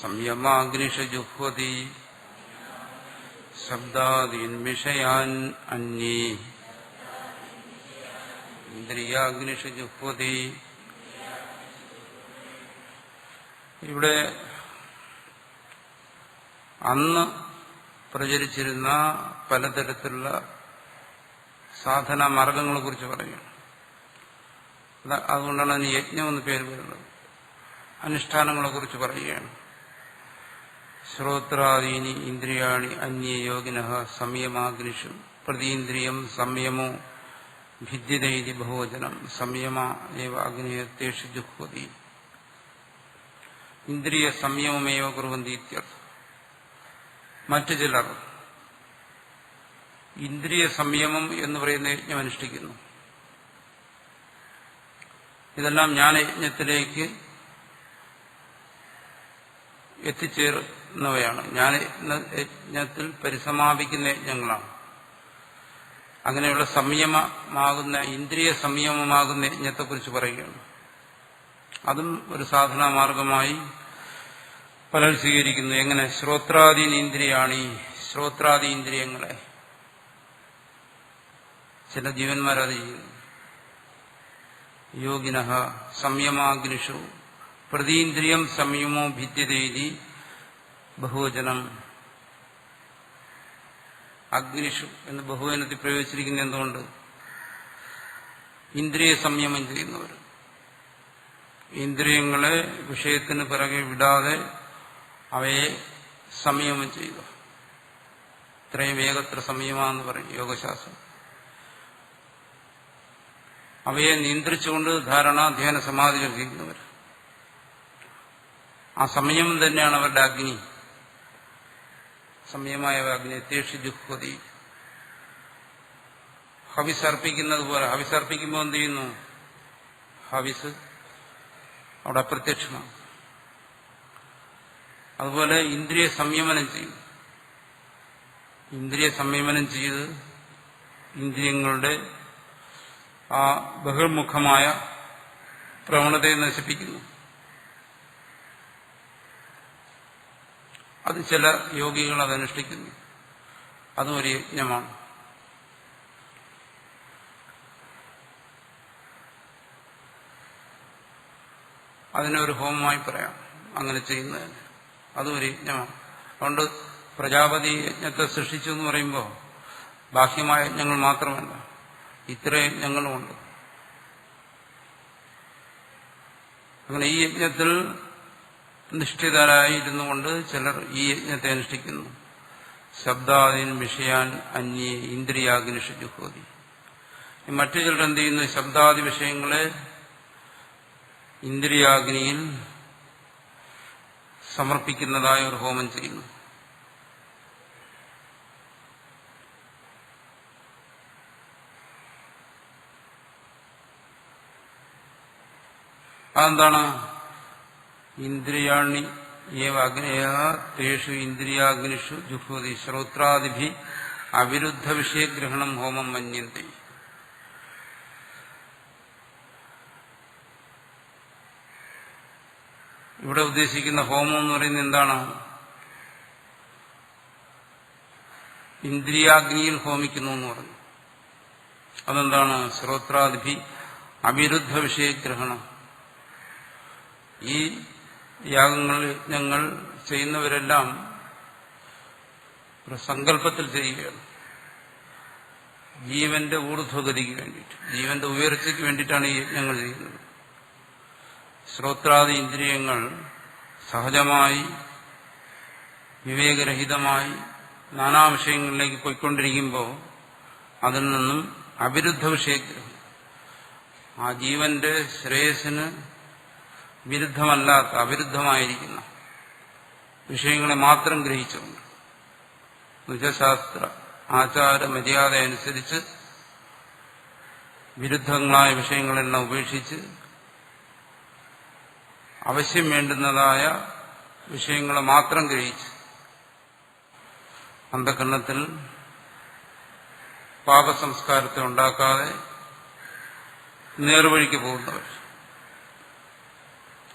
സംയമാഗ്നിഷു ജുഹ്വതി ശബ്ദാദീൻ വിഷയാൻ അന്യേ ഇന്ദ്രിയാഗ്നിഷു ജുഹ്വതി. ഇവിടെ അന്ന് പ്രചരിച്ചിരുന്ന പലതരത്തിലുള്ള സാധനാ മാർഗങ്ങളെ കുറിച്ച് പറയുകയാണ്. അതുകൊണ്ടാണ് അതിന് യജ്ഞം എന്ന് പേര് വരുന്നത്. അനുഷ്ഠാനങ്ങളെ കുറിച്ച് പറയുകയാണ്. ശ്രോത്രാദീനി ഇന്ദ്രിയാണി അന്യേ യോഗിനഃ സംയമാഗ്നിഷു പ്രതീന്ദ്രിയം സംയമോ ഭിദ്യതൈതി ബഹുവചനം സംയമ ഏവ അഗ്നിയേഷു ജുഹ്വതി. ഇന്ദ്രിയ സംയമമേവ കുർവന്തി ഇത്യർത്ഥം. മറ്റു ചിലർ ഇന്ദ്രിയ സംയമം എന്ന് പറയുന്ന യജ്ഞം അനുഷ്ഠിക്കുന്നു. ഇതെല്ലാം ജ്ഞാനയജ്ഞത്തിലേക്ക് എത്തിച്ചേരുന്നവയാണ്. ജ്ഞാനയജ്ഞത്തിൽ പരിസമാപിക്കുന്ന യജ്ഞങ്ങളാണ്. അങ്ങനെയുള്ള സംയമമാകുന്ന ഇന്ദ്രിയ സംയമമാകുന്ന യജ്ഞത്തെക്കുറിച്ച് പറയുകയാണ്. അതും ഒരു സാധനാ മാർഗമായി പലർ സ്വീകരിക്കുന്നു. എങ്ങനെ? ശ്രോത്രാദീൻ ഇന്ദ്രിയാണി, ശ്രോത്രാദി ഇന്ദ്രിയങ്ങളെ ചില ജീവന്മാരത് ചെയ്യുന്നു. യോഗിനഃ സംയമാഗ്നിഷു പ്രതീന്ദ്രിയം സംയമോ ഭിദ്യതേതി ബഹുവചനം. അഗ്നിഷു എന്ന് ബഹുവചനത്തിൽ പ്രയോഗിച്ചിരിക്കുന്ന എന്തുകൊണ്ട്? ഇന്ദ്രിയ സംയമം ചെയ്യുന്നവർ, ഇന്ദ്രിയങ്ങളെ വിഷയത്തിന് പിറകെ വിടാതെ അവയെ സംയമം ചെയ്യുക. ഇത്രയും ഏകത്ര സംയമാന്ന് പറയും യോഗശാസ്ത്രം. അവയെ നിയന്ത്രിച്ചുകൊണ്ട് ധാരണ ധ്യാന സമാധികൾ ചെയ്യുന്നവർ. ആ സംയമം തന്നെയാണ് അവരുടെ അഗ്നി. സംയമായ അഗ്നി തേഷു ജുഹ്വതി. ഹവിസ് അർപ്പിക്കുന്നത് പോലെ, ഹവിസ് അർപ്പിക്കുമ്പോൾ എന്ത് ചെയ്യുന്നു? ഹവിസ് അവിടെ അപ്രത്യക്ഷമാണ്. അതുപോലെ ഇന്ദ്രിയ സംയമനം ചെയ്യും. ഇന്ദ്രിയ സംയമനം ചെയ്ത് ഇന്ദ്രിയങ്ങളുടെ ആ ബഹിർമുഖമായ പ്രവണതയെ നശിപ്പിക്കുന്നു. അത് ചില യോഗികൾ അതനുഷ്ഠിക്കുന്നു. അതും ഒരു യജ്ഞമാണ്. അതിനൊരു ഹോമമായി പറയാം അങ്ങനെ ചെയ്യുന്നതിന്. അതും ഒരു യജ്ഞമാണ്. അതുകൊണ്ട് പ്രജാപതി യജ്ഞത്തെ സൃഷ്ടിച്ചു എന്ന് പറയുമ്പോൾ ബാഹ്യമായ യജ്ഞങ്ങൾ മാത്രമല്ല, ഇത്ര യജ്ഞങ്ങളുമുണ്ട്. അങ്ങനെ ഈ യജ്ഞത്തിൽ നിഷ്ഠിതരായിരുന്നു കൊണ്ട് ചിലർ ഈ യജ്ഞത്തെ അനുഷ്ഠിക്കുന്നു. ശബ്ദാദീൻ വിഷയാൻ അന്യേ ഇന്ദ്രിയാഗ്നിഷു ജുഹ്വതി. മറ്റു ചിലർ എന്ത് ചെയ്യുന്നു? ശബ്ദാദി വിഷയങ്ങളെ ഇന്ദ്രിയാഗ്നിയിൽ സമർപ്പിക്കുന്നതായ ഒരു ഹോമം ചെയ്യുന്നു. അതെന്താണ്? ഇന്ദ്രിയാണി ഏവ അഗ്നയ തേഷു ഇന്ദ്രിയാഗ്നിഷു ജുഹ്വതി ശ്രോത്രാദിഭി അവിരുദ്ധ വിഷയഗ്രഹണം ഹോമം മന്യന്തി. ഇവിടെ ഉദ്ദേശിക്കുന്ന ഹോമം എന്ന് പറയുന്നത് എന്താണ്? ഇന്ദ്രിയാഗ്നിയിൽ ഹോമിക്കുന്നു എന്ന് പറഞ്ഞു. അതെന്താണ്? ശ്രോത്രാദിഭി അവിരുദ്ധ വിഷയഗ്രഹണം. ഈ യാഗങ്ങൾ യജ്ഞങ്ങൾ ചെയ്യുന്നവരെല്ലാം ഒരു സങ്കല്പത്തിൽ ചെയ്യുകയാണ്. ജീവന്റെ ഊർധ്വഗതിക്ക് വേണ്ടിയിട്ട്, ജീവന്റെ ഉയർച്ചയ്ക്ക് വേണ്ടിയിട്ടാണ് ഈ യജ്ഞങ്ങൾ ചെയ്യുന്നത്. ശ്രോത്രാദി ഇന്ദ്രിയങ്ങൾ സഹജമായി വിവേകരഹിതമായി നാനാ വിഷയങ്ങളിലേക്ക് പോയിക്കൊണ്ടിരിക്കുമ്പോൾ അതിൽ നിന്നും അവിരുദ്ധ വിഷയഗ്രഹം, ആ ജീവന്റെ ശ്രേയസ്സിന് വിരുദ്ധമല്ലാത്ത അവിരുദ്ധമായിരിക്കുന്ന വിഷയങ്ങളെ മാത്രം ഗ്രഹിച്ചുകൊണ്ട് നിജശാസ്ത്ര ആചാര മര്യാദ അനുസരിച്ച് വിരുദ്ധങ്ങളായ വിഷയങ്ങളെല്ലാം ഉപേക്ഷിച്ച് അവശ്യം വേണ്ടുന്നതായ വിഷയങ്ങളെ മാത്രം ഗ്രഹിച്ച് അന്ധകരണത്തിൽ പാപസംസ്കാരത്തെ ഉണ്ടാക്കാതെ നേർവഴിക്ക് പോകുന്നവർ.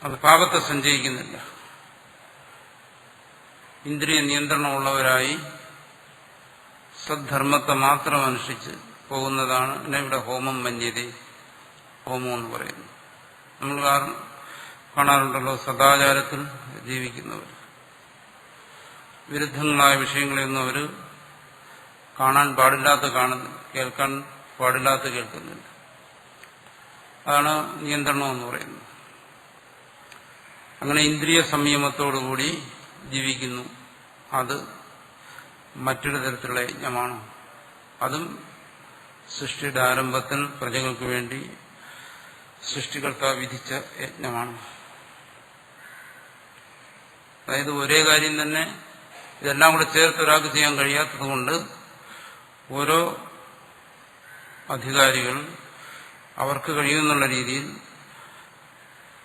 അത് പാപത്തെ സഞ്ചയിക്കുന്നില്ല. ഇന്ദ്രിയ നിയന്ത്രണമുള്ളവരായി സദ്ധർമ്മത്തെ മാത്രം അനുഷ്ഠിച്ച് പോകുന്നതാണ് ഇവിടെ ഹോമം മന്യത, ഹോമം എന്ന് പറയുന്നു. നമ്മൾ കാണാറുണ്ടല്ലോ സദാചാരത്തിൽ ജീവിക്കുന്നവർ, വിരുദ്ധങ്ങളായ വിഷയങ്ങളെയൊന്നും അവർ കാണാൻ പാടില്ലാത്ത കാണുന്നില്ല, കേൾക്കാൻ പാടില്ലാത്ത കേൾക്കുന്നില്ല. അതാണ് നിയന്ത്രണം എന്ന് പറയുന്നത്. അങ്ങനെ ഇന്ദ്രിയ സംയമത്തോടുകൂടി ജീവിക്കുന്നു. അത് മറ്റൊരു തരത്തിലുള്ള യജ്ഞമാണ്. അതും സൃഷ്ടിയുടെ ആരംഭത്തിൽ പ്രജകൾക്ക് വേണ്ടി സൃഷ്ടികർത്താവ് വിധിച്ച യജ്ഞമാണ്. അതായത് ഒരേ കാര്യം തന്നെ ഇതെല്ലാം കൂടെ ചേർത്ത് ഒരാൾക്ക് ചെയ്യാൻ കഴിയാത്തതുകൊണ്ട് ഓരോ അധികാരികൾ അവർക്ക് കഴിയുമെന്നുള്ള രീതിയിൽ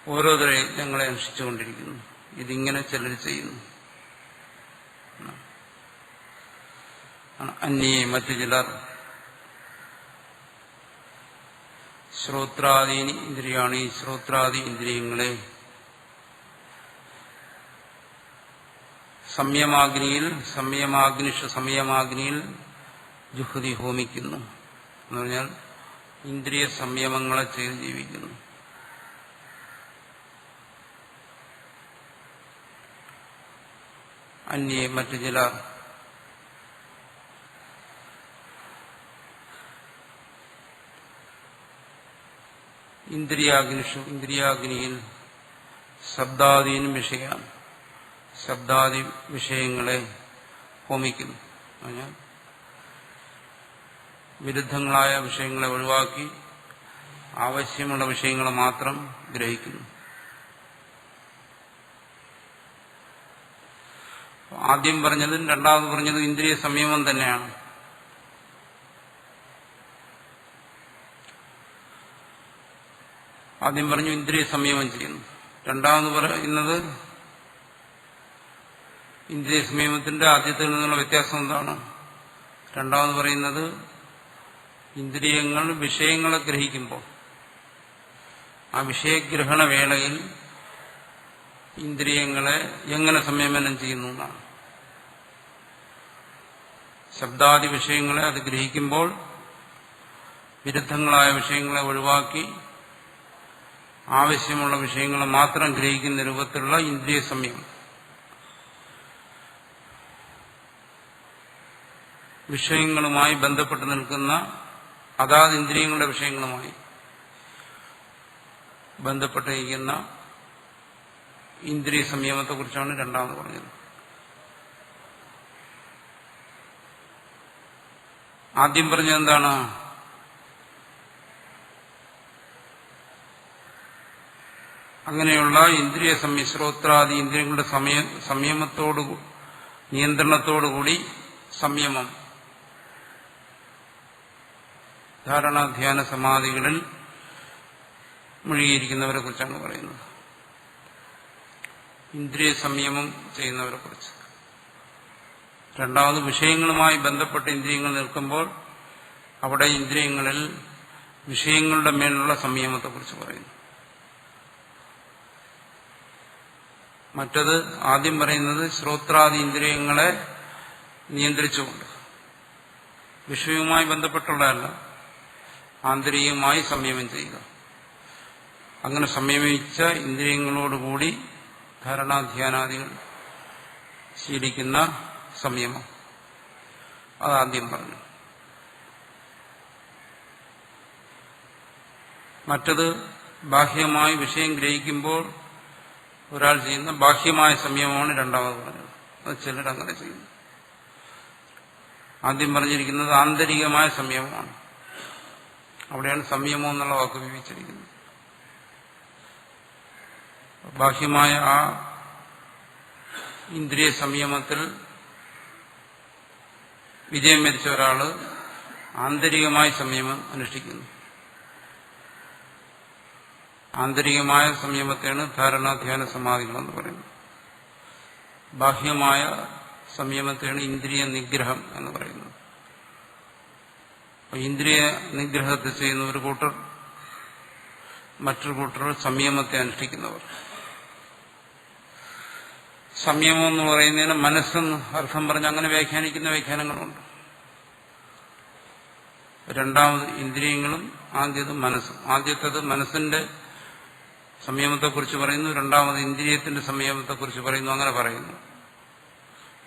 ഓരോരുത്തരെ യജ്ഞങ്ങളെ അനുഷ്ഠിച്ചുകൊണ്ടിരിക്കുന്നു. ഇതിങ്ങനെ ചിലർ ചെയ്യുന്നു. അന്യേ മറ്റു ചിലർ ശ്രോത്രാദീനി ഇന്ദ്രിയാണി, ശ്രോത്രാദി ഇന്ദ്രിയങ്ങളെ സംയമാഗ്നിയിൽ ജുഹുതി ഹോമിക്കുന്നു എന്ന് പറഞ്ഞാൽ ഇന്ദ്രിയ സംയമങ്ങളെ ചെയ്ത് ജീവിക്കുന്നു. അന്യേ മറ്റു ചിലർ ഇന്ദ്രിയാഗ്നിയിൽ ശബ്ദാദീനും വിഷയം, ശബ്ദാദി വിഷയങ്ങളെ ഹോമിക്കുന്നു. പറഞ്ഞാൽ വിരുദ്ധങ്ങളായ വിഷയങ്ങളെ ഒഴിവാക്കി ആവശ്യമുള്ള വിഷയങ്ങളെ മാത്രം ഗ്രഹിക്കുന്നു. ആദ്യം പറഞ്ഞതും രണ്ടാമത് പറഞ്ഞതും ഇന്ദ്രിയ സംയമം തന്നെയാണ്. ആദ്യം പറഞ്ഞു ഇന്ദ്രിയ സംയമം ചെയ്യുന്നു, രണ്ടാമത് പറയുന്നത് ഇന്ദ്രിയ സംയമത്തിന്റെ ആദ്യത്തിൽ നിന്നുള്ള വ്യത്യാസം എന്താണ്? രണ്ടാമത് പറയുന്നത് ഇന്ദ്രിയങ്ങൾ വിഷയങ്ങളെ ഗ്രഹിക്കുമ്പോൾ ആ വിഷയഗ്രഹണ വേളയിൽ ഇന്ദ്രിയങ്ങളെ എങ്ങനെ സംയമനം ചെയ്യുന്നു എന്നാണ്. ശബ്ദാദി വിഷയങ്ങളെ അത് ഗ്രഹിക്കുമ്പോൾ വിരുദ്ധങ്ങളായ വിഷയങ്ങളെ ഒഴിവാക്കി ആവശ്യമുള്ള വിഷയങ്ങളെ മാത്രം ഗ്രഹിക്കുന്ന രൂപത്തിലുള്ള ഇന്ദ്രിയ സംയമം. വിഷയങ്ങളുമായി ബന്ധപ്പെട്ട് നിൽക്കുന്ന അതാത് ഇന്ദ്രിയങ്ങളുടെ വിഷയങ്ങളുമായി ബന്ധപ്പെട്ടിരിക്കുന്ന ഇന്ദ്രിയ സംയമത്തെക്കുറിച്ചാണ് രണ്ടാമത് പറഞ്ഞത്. ആദ്യം പറഞ്ഞത് എന്താണ്? അങ്ങനെയുള്ള ഇന്ദ്രിയ ശ്രോത്രാദി ഇന്ദ്രിയങ്ങളുടെ സംയമത്തോടു നിയന്ത്രണത്തോടുകൂടി സംയമം ധാരണ ധ്യാന സമാധികളിൽ മുഴുകിയിരിക്കുന്നവരെ കുറിച്ചാണ് പറയുന്നത്. ഇന്ദ്രിയ സംയമം ചെയ്യുന്നവരെ കുറിച്ച്. രണ്ടാമത് വിഷയങ്ങളുമായി ബന്ധപ്പെട്ട് ഇന്ദ്രിയങ്ങൾ നിൽക്കുമ്പോൾ അവിടെ ഇന്ദ്രിയങ്ങളിൽ വിഷയങ്ങളുടെ മേലുള്ള സംയമത്തെക്കുറിച്ച് പറയുന്നു. മറ്റത് ആദ്യം പറയുന്നത് ശ്രോത്രാദി ഇന്ദ്രിയങ്ങളെ നിയന്ത്രിച്ചുകൊണ്ട്, വിഷയവുമായി ബന്ധപ്പെട്ടുള്ളതല്ല, ആന്തരികമായി സംയമം ചെയ്യുക. അങ്ങനെ സംയമിച്ച ഇന്ദ്രിയങ്ങളോടുകൂടി ധാരണാധ്യാനാദികൾ ശീലിക്കുന്ന സംയമം അതാദ്യം പറഞ്ഞു. മറ്റത് ബാഹ്യമായി വിഷയം ഗ്രഹിക്കുമ്പോൾ ഒരാൾ ചെയ്യുന്ന ബാഹ്യമായ സംയമമാണ് രണ്ടാമത് പറഞ്ഞത്. അത് ചിലരങ്ങനെ ചെയ്യുന്നു. ആദ്യം പറഞ്ഞിരിക്കുന്നത് ആന്തരികമായ സംയമമാണ്. അവിടെയാണ് സംയമം എന്നുള്ള വാക്ക് ഉപയോഗിച്ചിരിക്കുന്നത്. ബാഹ്യമായ ആ ഇന്ദ്രിയ സംയമത്തിൽ വിജയം വരിച്ച ഒരാള് ആന്തരികമായ സംയമം അനുഷ്ഠിക്കുന്നു. ആന്തരികമായ സംയമത്തെയാണ് ധാരണാധ്യാന സമാധികളെന്ന് പറയുന്നത്. ബാഹ്യമായ സംയമത്തെയാണ് ഇന്ദ്രിയ നിഗ്രഹം എന്ന് പറയുന്നത്. ഇന്ദ്രിയ നിഗ്രഹത്തെ ചെയ്യുന്ന ഒരു കൂട്ടർ, മറ്റൊരു കൂട്ടർ സംയമത്തെ അനുഷ്ഠിക്കുന്നവർ. സംയമം എന്ന് പറയുന്നതിന് മനസ്സെന്ന് അർത്ഥം പറഞ്ഞ് അങ്ങനെ വ്യാഖ്യാനിക്കുന്ന വ്യാഖ്യാനങ്ങളുണ്ട്. രണ്ടാമത് ഇന്ദ്രിയങ്ങളും ആദ്യത് മനസ്സും. ആദ്യത്തേത് മനസ്സിന്റെ സംയമത്തെക്കുറിച്ച് പറയുന്നു, രണ്ടാമത് ഇന്ദ്രിയത്തിന്റെ സംയമത്തെക്കുറിച്ച് പറയുന്നു. അങ്ങനെ പറയുന്നു.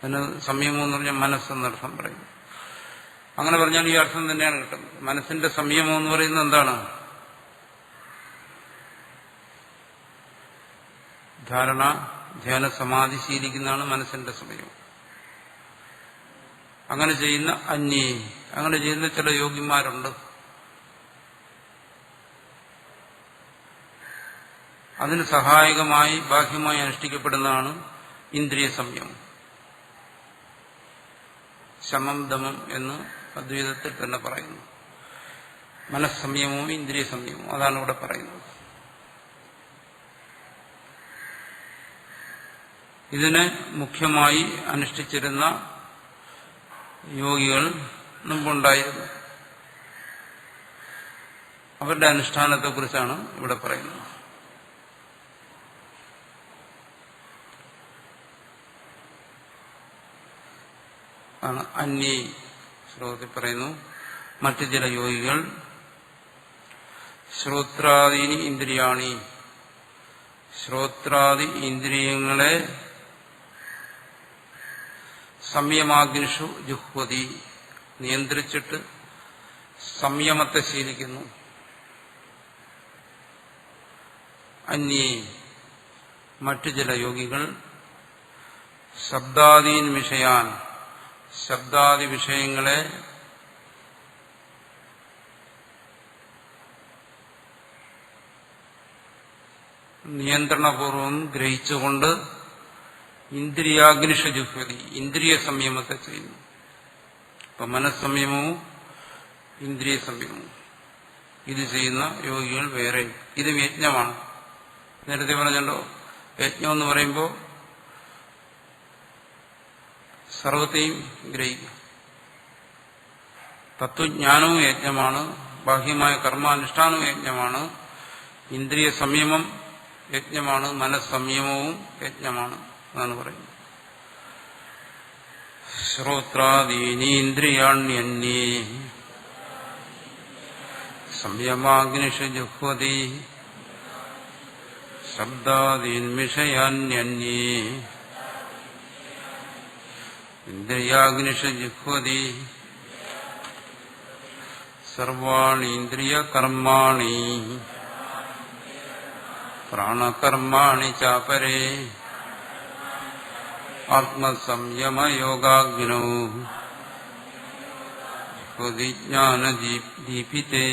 അതിന് സംയമം എന്ന് പറഞ്ഞാൽ മനസ്സെന്നർത്ഥം പറയുന്നു. അങ്ങനെ പറഞ്ഞാൽ ഈ അർത്ഥം തന്നെയാണ് കിട്ടുന്നത്. മനസ്സിന്റെ സംയമം എന്ന് പറയുന്നത് എന്താണ്? ധാരണ, ധ്യാന, സമാധി ശീലിക്കുന്നതാണ് മനസ്സിന്റെ സംയമം. അങ്ങനെ ചെയ്യുന്ന അങ്ങനെ ചെയ്യുന്ന ചില യോഗിമാരുണ്ട്. അതിന് സഹായകമായി ബാഹ്യമായി അനുഷ്ഠിക്കപ്പെടുന്നതാണ് ഇന്ദ്രിയ സംയമം. ശമം ദമം എന്ന് അദ്വൈതത്തിൽ തന്നെ പറയുന്നു. മനസ്സംയമവും ഇന്ദ്രിയ സംയമവും അതാണ് ഇവിടെ പറയുന്നത്. ഇതിനെ മുഖ്യമായി അനുഷ്ഠിച്ചിരുന്ന യോഗികൾ മുമ്പുണ്ടായിരുന്നു. അവരുടെ അനുഷ്ഠാനത്തെക്കുറിച്ചാണ് ഇവിടെ പറയുന്നത്. ആണ് അന്യേ ശ്ലോകത്തിൽ പറയുന്നു. മറ്റു ചില യോഗികൾ ശ്രോത്രാദീനി ഇന്ദ്രിയാണി, ശ്രോത്രാദി ഇന്ദ്രിയങ്ങളെ സംയമാഗ്നിഷു ജുഹ്വതി, നിയന്ത്രിച്ചിട്ട് സംയമത്തെ ശീലിക്കുന്നു. അന്യേ മറ്റു ചില യോഗികൾ ശബ്ദാദീൻ വിഷയാൻ, ശബ്ദാദി വിഷയങ്ങളെ നിയന്ത്രണപൂർവം ഗ്രഹിച്ചുകൊണ്ട് ഇന്ദ്രിയാഗ്നിഷ ജുഹ്വതി, ഇന്ദ്രിയ സംയമത്തെ ചെയ്യുന്നു. ഇപ്പൊ മനസ്സംയമവും ഇന്ദ്രിയ സംയമവും ഇത് ചെയ്യുന്ന യോഗികൾ വേറെ. ഇത് യജ്ഞമാണ്. നേരത്തെ പറഞ്ഞല്ലോ, യജ്ഞം എന്ന് പറയുമ്പോൾ സർവത്തെയും ഗ്രഹിക്കും. തത്വജ്ഞാനവും യജ്ഞമാണ്, ബാഹ്യമായ കർമാനുഷ്ഠാനവും യജ്ഞമാണ്, ഇന്ദ്രിയ സംയമം യജ്ഞമാണ്, മനസ്സംയമവും യജ്ഞമാണ് എന്നാണ് പറയുന്നത്. ശ്രോത്രാദീനി ഇന്ദ്രിയാണ്യന്യേ സംയമാഗ്നിഷു ജുഹ്വതി ശബ്ദാദീൻ വിഷയാന്യന്യേ ഇന്ദ്രിയാഗ്നിഷു ജുഹ്വതി സർവാണി ഇന്ദ്രിയ കർമാണി പ്രാണകർമാണി ചാപരേ ആത്മസംയമയോഗാഗ്നോ ജ്ഞാനദീപിതേ.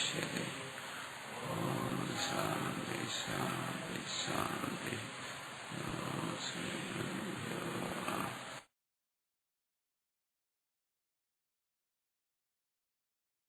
ശരി.